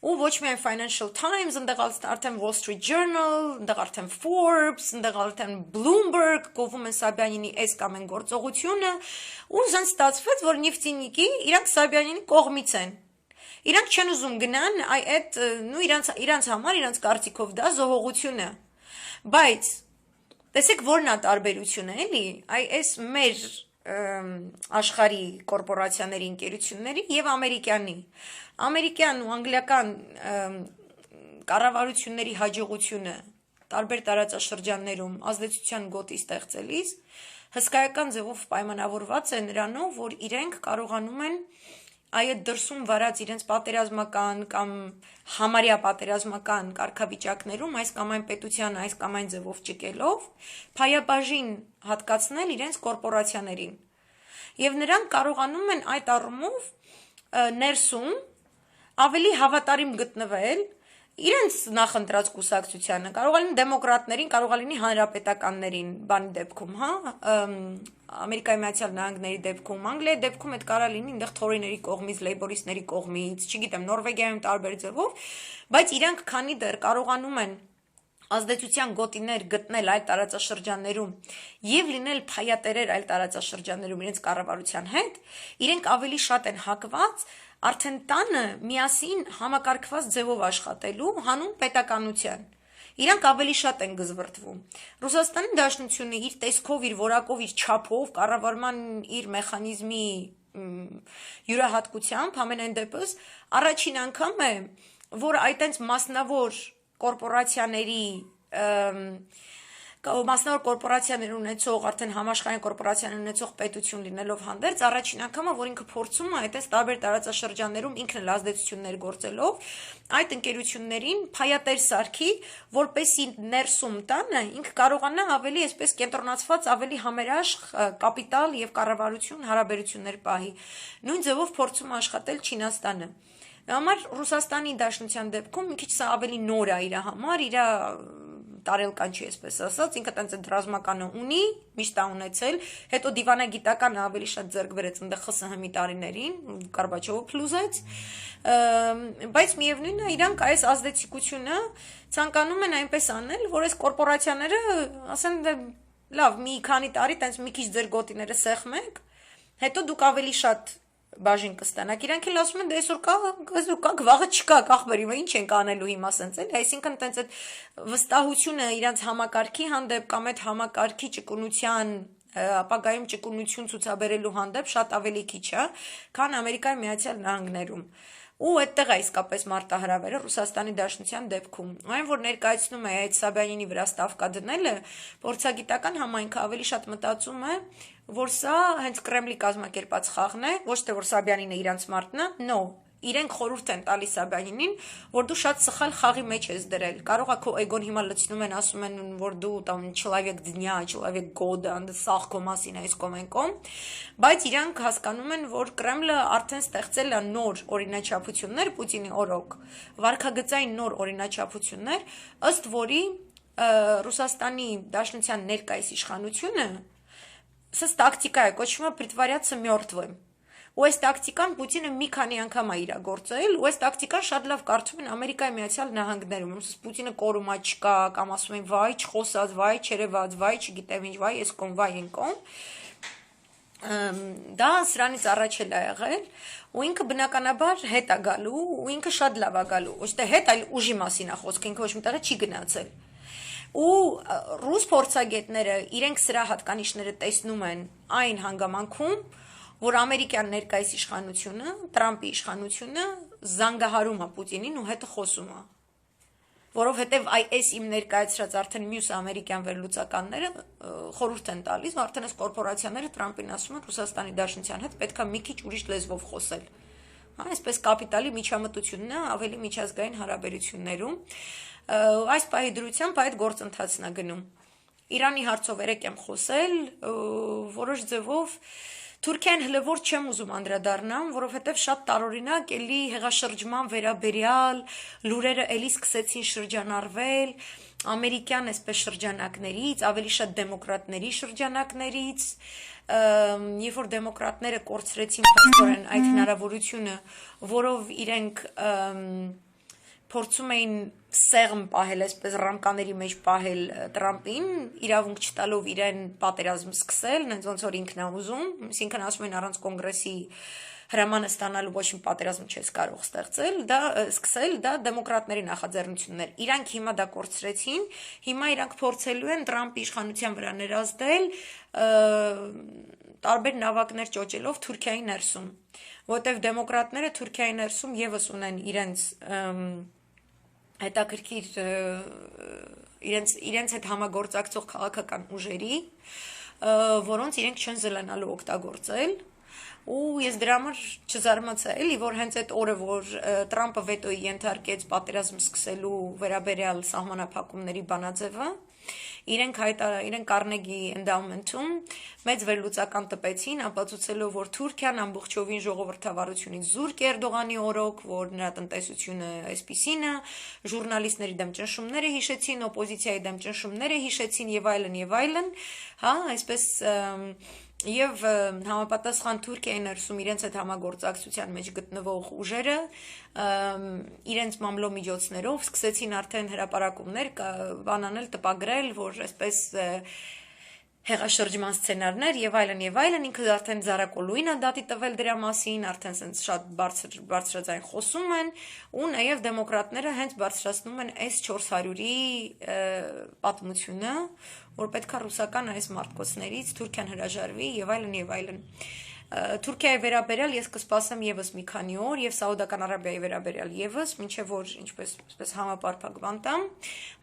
ու ոչ միայն Financial Times, ընդեղ արդեն Wall Street Journal, ընդեղ արդեն Forbes, ընդեղ արդեն Bloomberg կովում են Սաբյանինի այս կամ այն գործողությունը ու զեն ստացվեց, որ Նիֆտինիկի իրանք Սաբյանինի կողմից են։ Իրանք չեն ուզում գնան այդ իրանց համար, իրանց կարծիքով դա զոհողություն է։ Բայց տեսեք որն է տարբերությունը, էլի, այս մեր աշխարհի կորպորացիաների ընկերությունների եւ ամերիկյան ու անգլիական կառավարությունների հաջողությունը տարբեր տարածաշրջաններում ազդեցության գոտի ստեղծելիս հսկայական ձևով պայմանավորված է նրանով, որ իրենք կարողանում են այդ դրսում վարած իրենց պատերազմական կամ համարյա պատերազմական կարգավիճակներում այս կամ այն պետության այս կամ այն ձևով ճկելով փայաբաժին հատկացնել իրենց կորպորացիաներին եւ նրանք կարողանում են այդ առումով ներսում ավելի հավատարիմ գտնվել իրենց նախընտրած կուսակցությանը կարող է լինի դեմոկրատներին, կարող է լինի հանրապետականներին, բանի դեպքում, Ամերիկայի Միացյալ Նահանգների դեպքում, Անգլիայի դեպքում այդ կարող լինի այնտեղ թորիների կողմից, լեյբորիստների կողմից, չգիտեմ, Նորվեգիայում տարբեր ձևով, բայց իրանք քանի դեռ կարողանում են ազդեցության գոտիներ գտնել այլ տարածաշրջաններում եւ լինել փայատերեր այլ տարածաշրջաններում իրենց կառավարության հետ, իրենք ավելի շատ են հակված արդեն տանը միասին համակարգված ձևով աշխատելու հանուն պետականության։ Իրանք ավելի շատ են գզվրտվում։ Ռուսաստանի Դաշնությունը իր տեսքով, իր որակով, իր չափով, կառավարման իր մեխանիզմի յուրահատկությամբ ամենայն դեպս առաջին անգամ է, որ այտենց մասնավոր կորպորացիաների կորպորացիաներ ունեցող, արդեն համաշխարհային կորպորացիաներ ունեցող պետություն լինելով հանդերձ, առաջին անգամը, որ ինքը փորձում է այդպես տարբեր տարածաշրջաններում ինքն էլ ազդեցություններ գործելով, այդ ընկերություններին փայատեր սարքի, որպեսի ներսում տանը ինքը կարողանա ավելի այսպես կենտրոնացված, ավելի համերաշխ կապիտալ եւ կառավարություն հարաբերություններ պահի։ Նույն ձևով փորձում է աշխատել Չինաստանը։ Համար Ռուսաստանի Դաշնության դեպքում մի քիչ սա ավելի նոր է իր համար, իր տարելկան չի այսպես ասած, ինքը տենց այդ ռազմականը ունի, միշտ է ունեցել, հետո դիվանագիտականը ավելի շատ ձեռք բերեց այնտեղ ԽՍՀՄ-ի տարիներին, Գորբաչովը փլուզեց, բայց միևնույնն է, իրանք այս ազդեցիկությունը ցանկանում են այնպես անել, որ այս կորպորացիաները ասեն լավ, մի քանի տարի տենց մի քիչ ձեր գոտիները սեղմեք, հետո դուք ավելի շատ բաժին կստանաք, իրանք էլ ասում են դե այսօր կա, վաղը չկա, ախպեր, ինչ ենք անելու հիմա սենց էլ, այսինքն տենց այդ վստահությունը իրանց համակարգի հանդեպ կամ այդ համակարգի ճկունության ապագայում ճկունություն ցուցաբերելու հանդեպ շատ ավելի քիչ է, քան Ամերիկայի Միացյալ Նահանգներում։ Ու այդտեղ է իսկապես մարտահրավերը Ռուսաստանի Դաշնության դեպքում։ Այն որ ներկայացնում է այդ Սաբյանինի վրա ստավկա դնելը, փորձագիտական համայնքը ավելի շատ մտածում է, որ սա հենց Կրեմլի կազմակերպած խաղն է, ոչ թե որ Սաբյանինը իրանց մարտն է, no, իրենք խորհուրդ են տալիս Սաբյանինին, որ դու շատ սխալ խաղի մեջ ես դրել։ Կարող է քո էգոն հիմա լցնում են, ասում են, որ դու там человек дня, человек года, սաղ քո մասին է, այս կոմենկոմ, բայց իրանք հասկանում են, որ Կրեմլը արդեն ստեղծել է նոր օրինաչափություններ Պուտինի օրոք, վարքագծային նոր օրինաչափություններ, ըստ որի Ռուսաստանի Դաշնության ներկայիս իշխանությունը սա տակտիկա է, կոչվում է притворяться мертвым։ Ու այս տակտիկան Պուտինը մի քանի անգամ է իրագործել, ու այս տակտիկան շատ լավ կարծում են Ամերիկայի Միացյալ Նահանգներում, ոնց Պուտինը կորումա չկա, կամ ասում են վայ, չխոսած, վայ, չերևած, վայ, չգիտեմ ինչ, վայ, այս կոմ, վայ, այն կոմ։ Դա սրանից առաջ էլ է եղել, ու ինքը բնականաբար հետ է գալու, ու ինքը շատ լավ է գալու, ոչ թե հետ, այլ ուժի մասին է խոսքը, ինքը ոչ մի տեղը չի գնացել։ Ու ռուս փորձագետները իրենք սրա հատկանիշները տեսնում են այն հանգամանքում, որ ամերիկյան ներկայիս իշխանությունը, Տրամպի իշխանությունը զանգահարում է Պուտինին ու հետը խոսում է։ Որովհետև այս իմ ներկայացրած արդեն մյուս ամերիկյան վերլուծականները խորհուրդ են տալիս, արդեն այս կորպորացիաները Տրամպին ասում են Ռուսաստանի Դաշնության հետ պետք է մի քիչ ուրիշ լեզվով խոսել։ Այսպես կապիտալի միջամտությունն է ավելի միջազգային հարաբերություններում։ Այս պահի դրությամբ այդ գործընթացն է գնում։ Իրանի հարցով երեք եմ խոսել, որոշ ձևով Թուրքիան հլը որ չեմ ուզում անդրադառնամ, որովհետև շատ տարօրինակ էլի հեղաշրջման վերաբերյալ լուրերը էլի սկսեցին շրջանառվել ամերիկյան այսպես շրջանակներից, ավելի շատ դեմոկրատների շրջանակներից, երբ որ դեմոկրատները կորցրեցին փաստորեն այդ հնարավորությունը, որով իրենք փորձում էին սեղմ պահել, այսպես ռամկաների մեջ պահել Տրամպին, իրավունք չտալով իրեն պատերազմ սկսել, նենց ոնց որ ինքն է ուզում, այսինքն ասում են առանց կոնգրեսի հրամանը ստանալու ոչ մի պատերազմ չես կարող սկսել, դա դեմոկրատների նախաձեռնությունն էր։ Իրանք հիմա դա կորցրեցին, հիմա իրանք փորձելու են Տրամպի իշխանության վրա ներազդել տարբեր նավակներ ճոճելով Թուրքիայի ներսում, որտեղ դեմոկրատները Թուրքիայի ներսում եւս ունեն իրենց հետաքրքիր իրենց հետ համագործակցող քաղաքական ուժերի, որոնց իրենք չեն զլանալու օգտագործել, ու ես դրա համար չզարմացա էլի, որ հենց այդ օրը, որ Տրամպը վետոյի ենթարկեց պատերազմ սկսելու վերաբերյալ սահմանափակումների բանաձևը, իրենք Կարնեգի էնդաումենթում մեծ վերլուծական տպեցին, ապացուցելով, որ Թուրքիան ամբողջովին ժողովրդավարությունից զուրկ է Էրդողանի օրոք, որ նրա տնտեսությունը այսպիսին է, ժուրնալիստների դեմ ճնշումները հիշեցին, օպոզիցիայի դեմ ճնշումները հիշեցին եւ այլն, հա, այսպես եւ համապատասխան Թուրքիայի ներսում իրենց այդ համագործակցության մեջ գտնվող ուժերը իրենց մամլո միջոցներով սկսեցին արդեն հրապարակումներ բանանել, տպագրել, որ այսպես հեղաշրջման սցենարներ եւ այլն, ինքը արդեն Զարակոլուին է դատի տվել դրա մասին, արդեն sense շատ բարձրաձայն խոսում են, ու նաեւ դեմոկրատները հենց բարձրացնում են S400-ի պատմությունը, որ պետքա ռուսական այս մարտկոցներից Թուրքիան հրաժարվի եւ այլն։ Թուրքիայի վերաբերյալ ես կսպասեմ եւս մի քանի օր եւ Սաուդական Արաբիայի վերաբերյալ եւս, մինչեւ որ ինչպես համապարփակ բան տամ։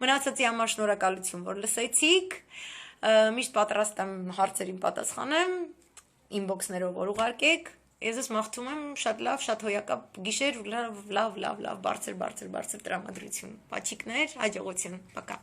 Մնացածի համար շնորհակալություն, որ լսեցիք։ Միշտ պատրաստ եմ հարցերին պատասխանեմ, ինբոքսներով որ ուղարկեք, ես մաղթում եմ շատ լավ, շատ հոյակապ գիշեր, լավ, բարձր տրամադրություն, պաչիկներ, հաջողություն, պակա։